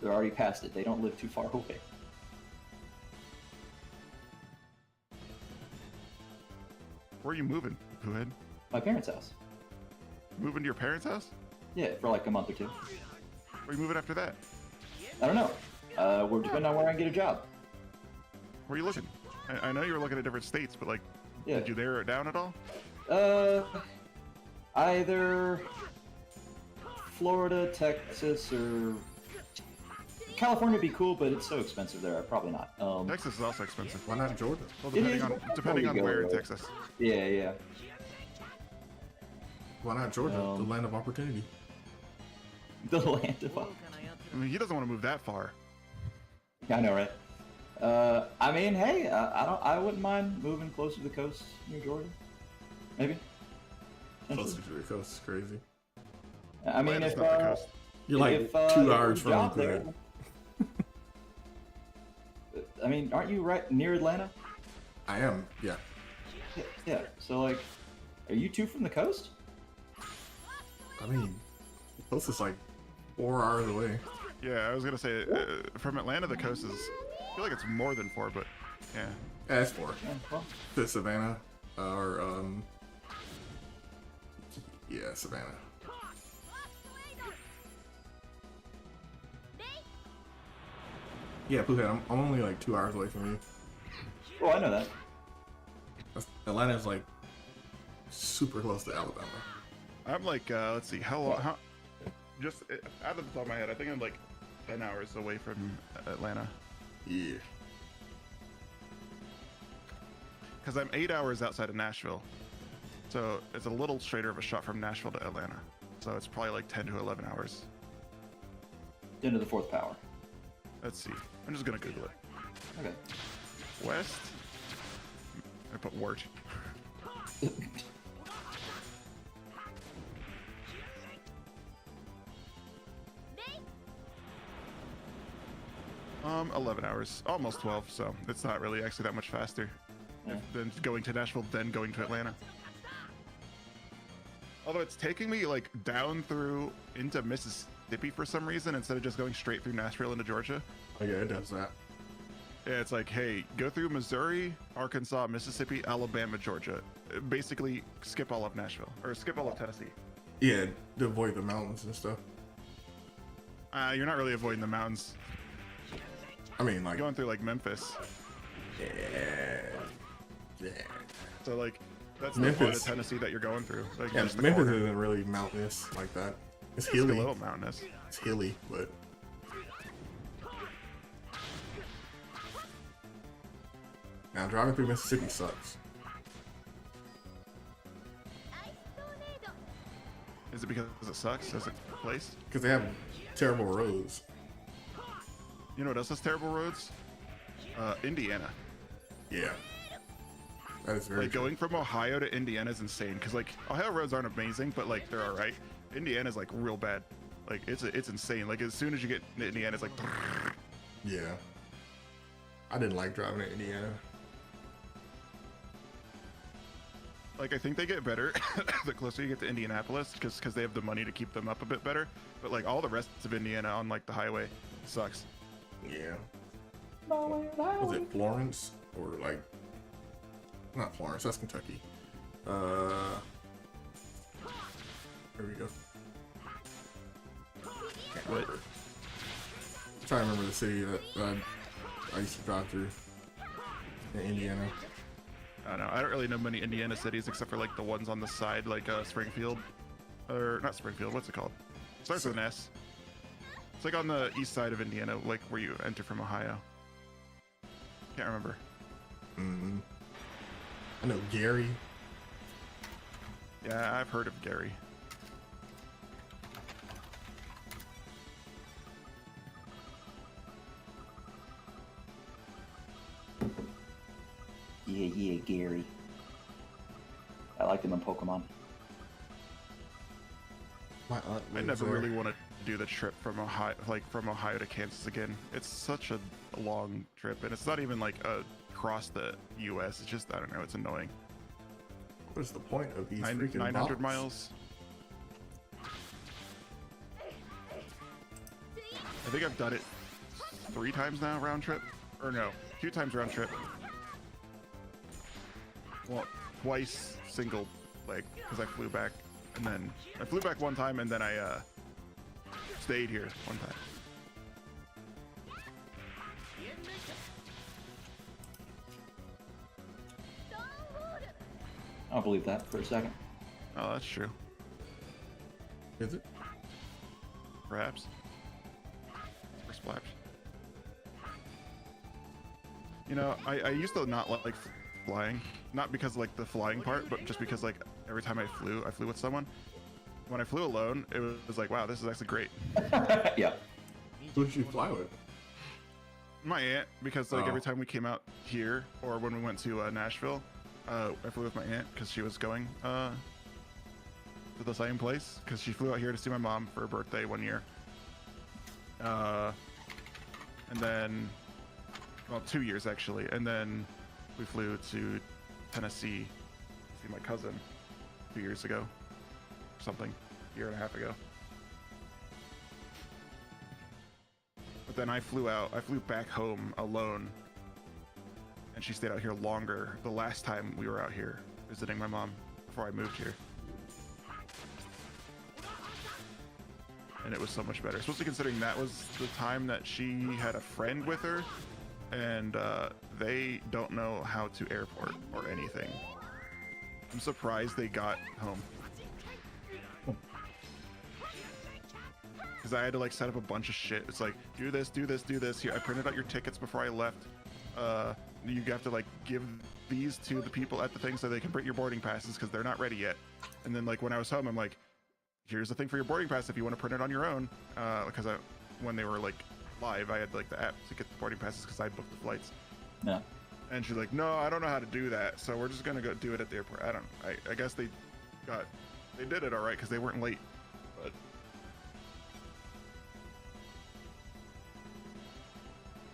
They're already past it. They don't live too far away. Where are you moving, Poohead? My parents' house. Moving to your parents' house? Yeah, for like a month or two. Where are you moving after that? I don't know. We're depending on where I can get a job. Where are you looking? I know you were looking at different states, but like, Yeah. did you narrow it down at all? Either Florida, Texas, or California would be cool, but it's so expensive there. Probably not. Texas is also expensive. Why not Georgia? Well, It depending is. on depending on There we where go. in Texas. Yeah. Why not Georgia? The land of opportunity. The land of. I mean, he doesn't want to move that far. I know, right? I mean, hey, I wouldn't mind moving closer to the coast near Georgia. Maybe. Closer to the coast is crazy. I mean, Atlanta's if not the coast. You're like if, 2 if hours there's a from job there. I mean, aren't you right near Atlanta? I am, yeah. Yeah. So like, are you two from the coast? I mean, the coast is like 4 hours away. Yeah, I was gonna say from Atlanta, the coast is. I feel like it's more than 4, but yeah. Yeah, it's 4. Yeah, well, To Savannah, or yeah, Savannah. Yeah, Phuket, I'm only like 2 hours away from you. oh, I know that. Atlanta's like super close to Alabama. I'm like, let's see, how long? Just out of the top of my head, I think I'm like 10 hours away from Atlanta. Yeah. Because I'm 8 hours outside of Nashville. So it's a little straighter of a shot from Nashville to Atlanta. So it's probably like 10 to 11 hours. 10 to the 4th power. Let's see. I'm just gonna Google it. Okay. West. I put wart. Um, 11 hours, almost 12. So it's not really actually that much faster Yeah. than going to Nashville, then going to Atlanta. Although it's taking me like down through into Mississippi for some reason instead of just going straight through Nashville into Georgia. Oh yeah, it does that. Yeah, it's like, hey, go through Missouri, Arkansas, Mississippi, Alabama, Georgia. Basically, skip all of Nashville or skip all of Tennessee. Yeah, to avoid the mountains and stuff. You're not really avoiding the mountains. I mean, like, Going through like Memphis. yeah. So like, that's the part of Memphis. Tennessee that you're going through. Like, Yeah, just the Memphis corner. isn't really mountainous like that. It's It's a hilly. little mountainous. It's hilly, but now driving through Mississippi sucks. Is it because it sucks as a place? Because they have terrible roads. You know what else has terrible roads? Indiana. Yeah. That is very Like true. going from Ohio to Indiana is insane because like Ohio roads aren't amazing, but like they're all right. Indiana's like real bad. Like it's insane. Like as soon as you get to Indiana, it's like Yeah. I didn't like driving to Indiana. like I think they get better the closer you get to Indianapolis because they have the money to keep them up a bit better. But like all the rest of Indiana on like the highway sucks. Yeah. Was it Florence or like not Florence? That's Kentucky. There we go. Can't What? remember. I'm trying to remember the city that I used to drive through in Indiana. I don't know. I don't really know many Indiana cities except for like the ones on the side, like Springfield, or not Springfield. What's it called? Starts with an S. It's like on the east side of Indiana, like where you enter from Ohio. Can't remember. Mm. I know Gary. Yeah, I've heard of Gary. Yeah, Gary. I liked him in Pokemon. My aunt I lives never there. really want to do the trip from Ohio, from Ohio to Kansas again. It's such a long trip, and it's not even like across the U.S. It's just I don't know. It's annoying. What is the point of these freaking 900 bots? miles. I think I've done it 3 times now round trip, or no, 2 times round trip. Well, twice single leg because I flew back, and then I flew back 1 time, and then I stayed here 1 time. I don't believe that for a second. Oh, that's true. Is it? Perhaps. Or splash. You know, I used to not like flying, not because of, like the flying part, but just because like every time I flew with someone. When I flew alone, it was like, wow, this is actually great. Yeah. Who did you fly with? My aunt, because like Oh. every time we came out here or when we went to Nashville, I flew with my aunt because she was going to the same place because she flew out here to see my mom for her birthday 1 year. And then, well, 2 years actually, and then we flew to Tennessee to see my cousin 2 years ago, or something, a year and a half ago. But then I flew back home alone, and she stayed out here longer the last time we were out here visiting my mom before I moved here. And it was so much better, especially considering that was the time that she had a friend with her, and they don't know how to airport or anything. I'm surprised they got home. Because I had to like set up a bunch of shit. It's like, do this, do this, do this. Here, I printed out your tickets before I left. You have to like give these to the people at the thing so they can print your boarding passes because they're not ready yet. And then like when I was home, I'm like, here's the thing for your boarding pass if you want to print it on your own. Because when they were like live, I had like the app to get the boarding passes because I booked the flights. Yeah. And she's like, no, I don't know how to do that, so we're just gonna go do it at the airport. I guess they did it all right because they weren't late. But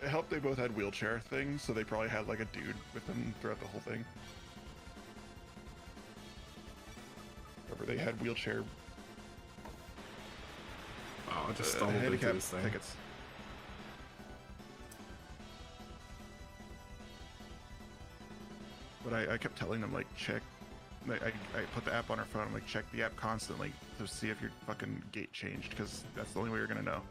it helped they both had wheelchair things, so they probably had like a dude with them throughout the whole thing. Remember, they had wheelchair Oh, I just stumbled into handicap this thing. tickets. But I kept telling them, like, check. Like, I put the app on her phone. I'm like, check the app constantly to see if your fucking gate changed, because that's the only way you're gonna know.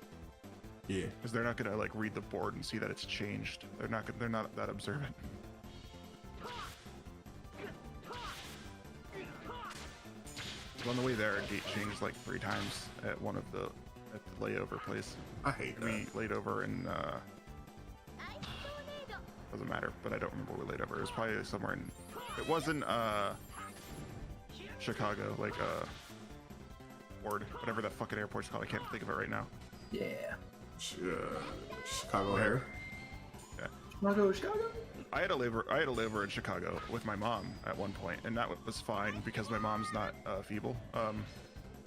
Yeah. Because they're not gonna like read the board and see that it's changed. They're not that observant. So on the way there, our gate changed like 3 times at the layover place. I hate that. We laid over in doesn't matter, but I don't remember where we laid over. It was probably somewhere in. It wasn't Chicago, like Ward, whatever that fucking airport's called. I can't think of it right now. Yeah. Chicago Air. Chicago. I had a layover in Chicago with my mom at one point, and that was fine because my mom's not feeble.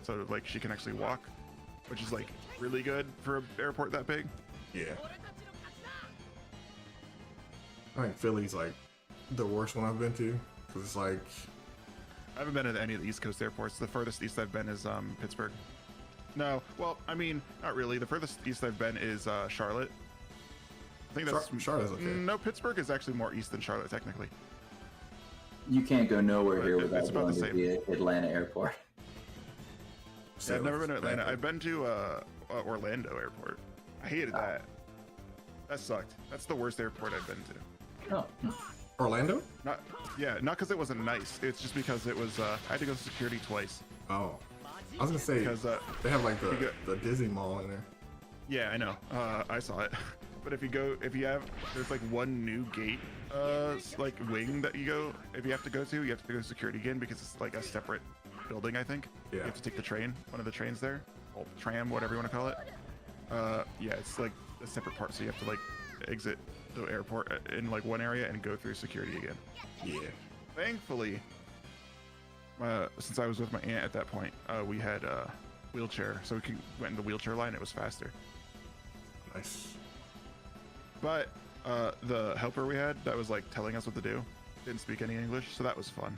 So like she can actually walk, which is like really good for an airport that big. Yeah. I think Philly's like the worst one I've been to, because it's like, I haven't been to any of the East Coast airports. The furthest east I've been is Pittsburgh. No, well, I mean, not really. The furthest east I've been is Charlotte. I think that's Charlotte's okay. No, Pittsburgh is actually more east than Charlotte, technically. You can't go nowhere here It's without about going the to the Atlanta airport. Yeah, I've never been to Atlanta. I've been to Orlando Airport. I hated that. That sucked. That's the worst airport I've been to. Oh. Orlando? Not because it wasn't nice. It's just because it was. I had to go to security twice. Oh. I was gonna say, Because they have like the Disney Mall in there. yeah, I know. I saw it. But there's like one new gate, like wing that if you have to go to security again because it's like a separate building, I think. Yeah. You have to take the train, one of the trains there, or tram, whatever you want to call it. Yeah, it's like a separate part, so you have to like exit the airport in like one area and go through security again. Yeah. Thankfully, since I was with my aunt at that point, we had a wheelchair, so we went in the wheelchair line. It was faster. Nice. But the helper we had that was like telling us what to do didn't speak any English, so that was fun.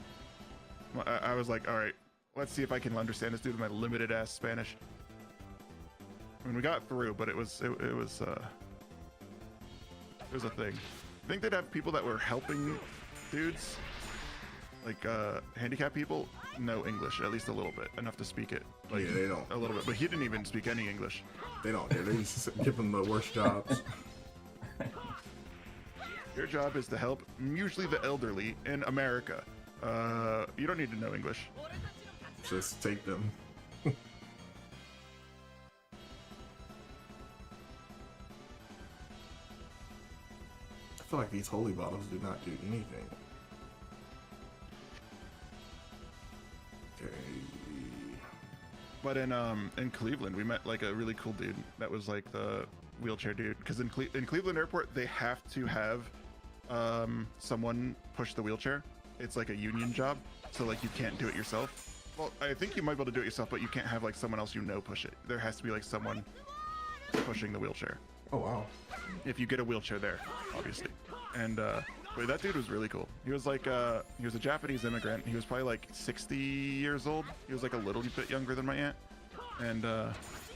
I was like, all right, let's see if I can understand this dude with my limited ass Spanish. I mean, we got through, but it was a thing. I think they'd have people that were helping dudes, like handicapped people, know English at least a little bit, enough to speak it. Like, Yeah, they don't. a little bit, but he didn't even speak any English. They don't. Yeah, they just give them the worst jobs. Your job is to help usually the elderly in America. You don't need to know English. Just take them. I feel like these holy bottles do not do anything. Okay. But in Cleveland, we met like a really cool dude that was like the wheelchair dude. Because in Cleveland Airport, they have to have someone push the wheelchair. It's like a union job, so like you can't do it yourself. Well, I think you might be able to do it yourself, but you can't have like someone else push it. There has to be like someone pushing the wheelchair. Oh wow. If you get a wheelchair there, obviously. And but that dude was really cool. He was like he was a Japanese immigrant. He was probably like 60 years old. He was like a little bit younger than my aunt, and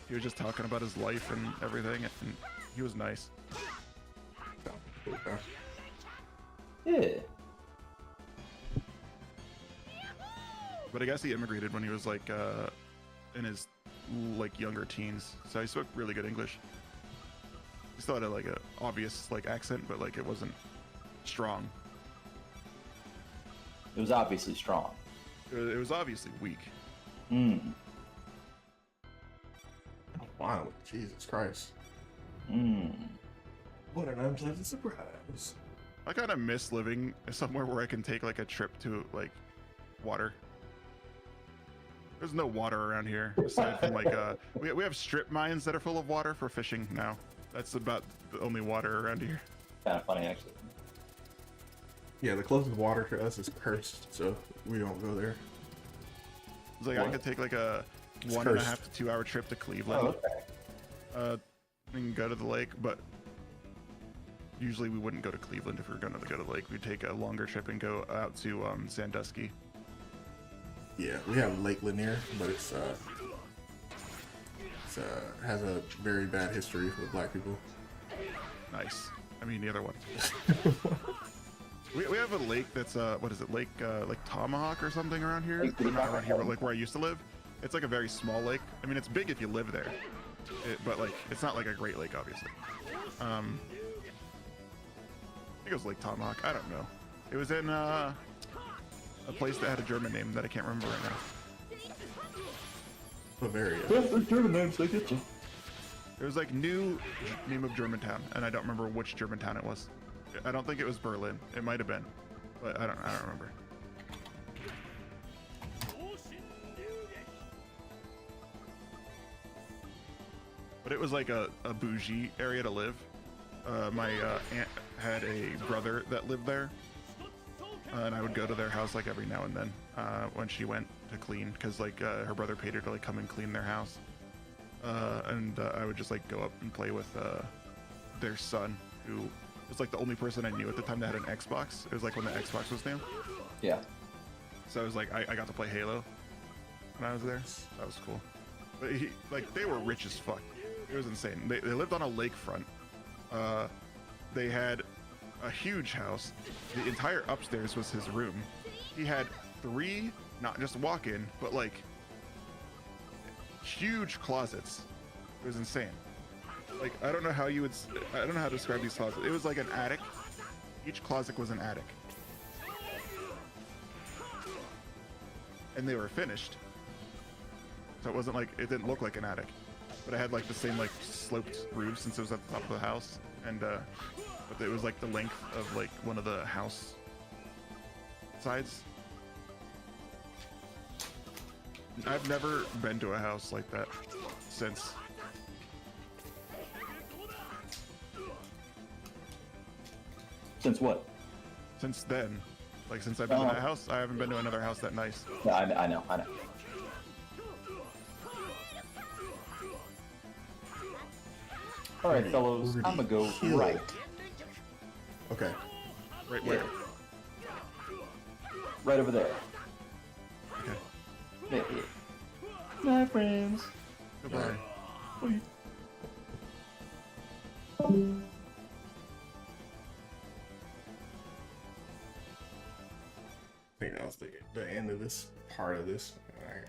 he was just talking about his life and everything, and he was nice. Okay. Yeah. But I guess he immigrated when he was like in his like younger teens, so he spoke really good English. He still had like a obvious like accent, but like it wasn't strong. It was obviously strong. It was obviously weak. Mm. Oh, wow. Jesus Christ. Mm. What an unpleasant surprise. I kind of miss living somewhere where I can take like a trip to like water. There's no water around here aside from like we have strip mines that are full of water for fishing now. That's about the only water around here. Kind of funny, actually. Yeah, the closest water to us is cursed, so we don't go there. It's like What? I could take like a It's 1.5 to 2 hour trip to Cleveland. Oh, okay. And go to the lake, but usually we wouldn't go to Cleveland if we were going to go to the lake. We'd take a longer trip and go out to Sandusky. Yeah, we have Lake Lanier, but it's has a very bad history with black people. Nice. I mean, the other one. we have a lake that's what is it? Lake Tomahawk or something around here? Lake Or not around here, but Tomahawk. like where I used to live. It's like a very small lake. I mean, it's big if you live there, but like it's not like a great lake, obviously. I think it was Lake Tomahawk. I don't know. It was in a place that had a German name that I can't remember right now. Bavaria. Yeah, there's German names, they get you. It was like new name of Germantown, and I don't remember which Germantown it was. I don't think it was Berlin. It might have been, but I don't remember. But it was like a bougie area to live. My aunt had a brother that lived there, and I would go to their house like every now and then when she went to clean, because like her brother paid her to like come and clean their house, and I would just like go up and play with their son, who was like the only person I knew at the time that had an Xbox. It was like when the Xbox was new, Yeah. so I was like I got to play Halo when I was there. That was cool. But they were rich as fuck. It was insane. They lived on a lakefront. They had a huge house. The entire upstairs was his room. He had 3, not just walk-in, but like huge closets. It was insane. Like I don't know how to describe these closets. It was like an attic. Each closet was an attic. And they were finished. So it wasn't like, it didn't look like an attic. But it had like the same like sloped roof since it was at the top of the house. And but it was like the length of like one of the house sides. I've never been to a house like that since. Since what? Since then. Like since I've been to that house, I haven't been to another house that nice. Yeah, I know. All right, fellows, I'm gonna go Heal. right. Okay. Right where? Right over there. Okay. Yeah. My friends. Goodbye. I think that was the end of this part of this. Alright.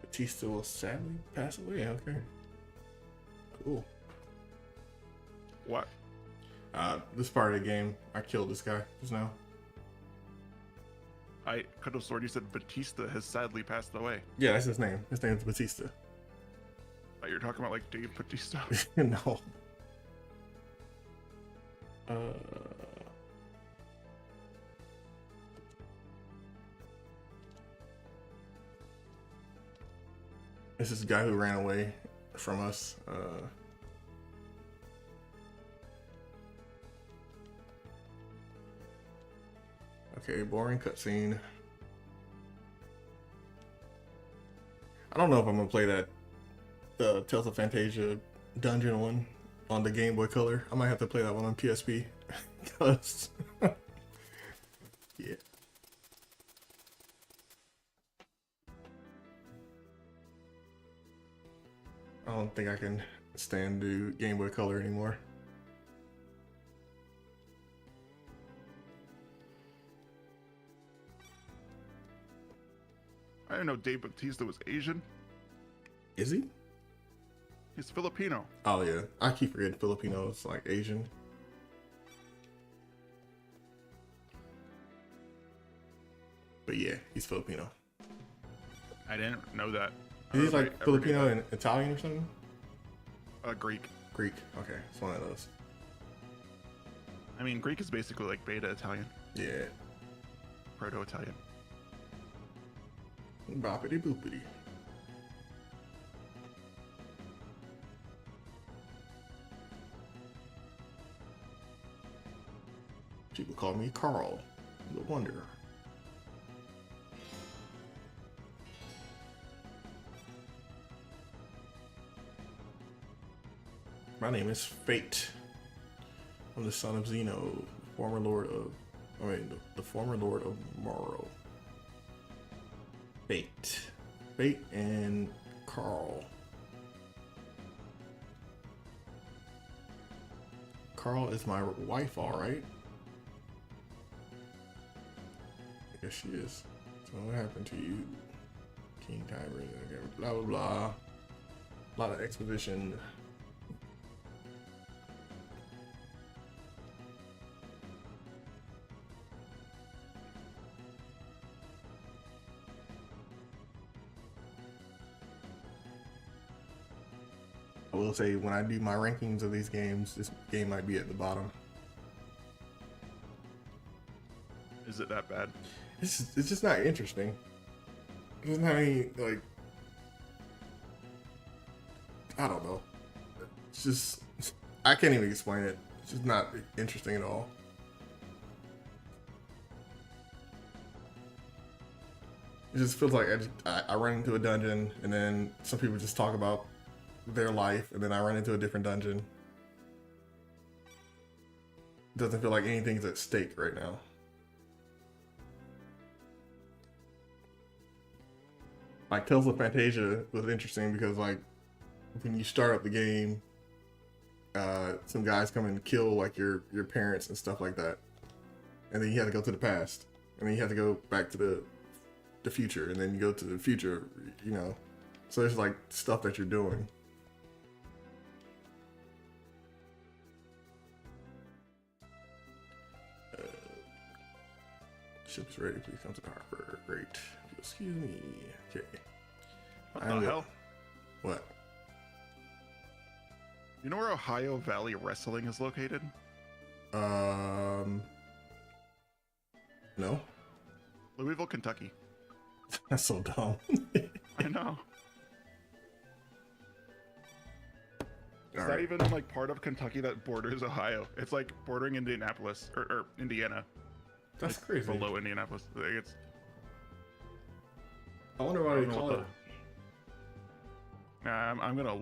Batista will sadly pass away. Okay. Cool. What? This part of the game, I killed this guy just now. I could have sworn you said Batista has sadly passed away. Yeah, that's his name. His name's Batista. You're talking about like Dave Batista. No. This is the guy who ran away from us. Okay, boring cutscene. I don't know if I'm gonna play that the Tales of Fantasia dungeon one on the Game Boy Color. I might have to play that one on PSP. Cause yeah. I don't think I can stand do Game Boy Color anymore. I didn't know Dave Batista was Asian. Is he? He's Filipino. Oh yeah, I keep forgetting Filipinos like Asian. But yeah, he's Filipino. I didn't know that. He's Everybody- like Filipino everybody and Italian or something. Greek. Greek. Okay, it's one of those. I mean, Greek is basically like beta Italian, Yeah. proto-Italian. Boppity boopity. People call me Carl, the Wonder. My name is Fate. I'm the son of Zeno, former lord of, the former lord of Morrow. Fate. Fate and Carl. Carl is my wife, alright? I guess she is. So what happened to you? King Tiber, blah blah blah. A lot of exposition. I will say, when I do my rankings of these games, this game might be at the bottom. Is it that bad? It's just not interesting. It doesn't have any, like, I don't know. It's just, I can't even explain it. It's just not interesting at all. It just feels like I run into a dungeon, and then some people just talk about their life, and then I run into a different dungeon. It doesn't feel like anything's at stake right now. Like, Tales of Fantasia was interesting because, like, when you start up the game, some guys come and kill, like, your parents and stuff like that. And then you have to go to the past. And then you have to go back to the future. And then you go to the future, you know. So there's, like, stuff that you're doing. Ship's ready, please come to the harbor. Great. Excuse me. Okay. What the hell? What? You know where Ohio Valley Wrestling is located? No. Louisville, Kentucky. That's so dumb. I know. It's not Alright. even like part of Kentucky that borders Ohio. It's like bordering Indianapolis or Indiana. That's Like, crazy. below Indianapolis. Like, it's, I wonder why I they don't know call what it. I'm gonna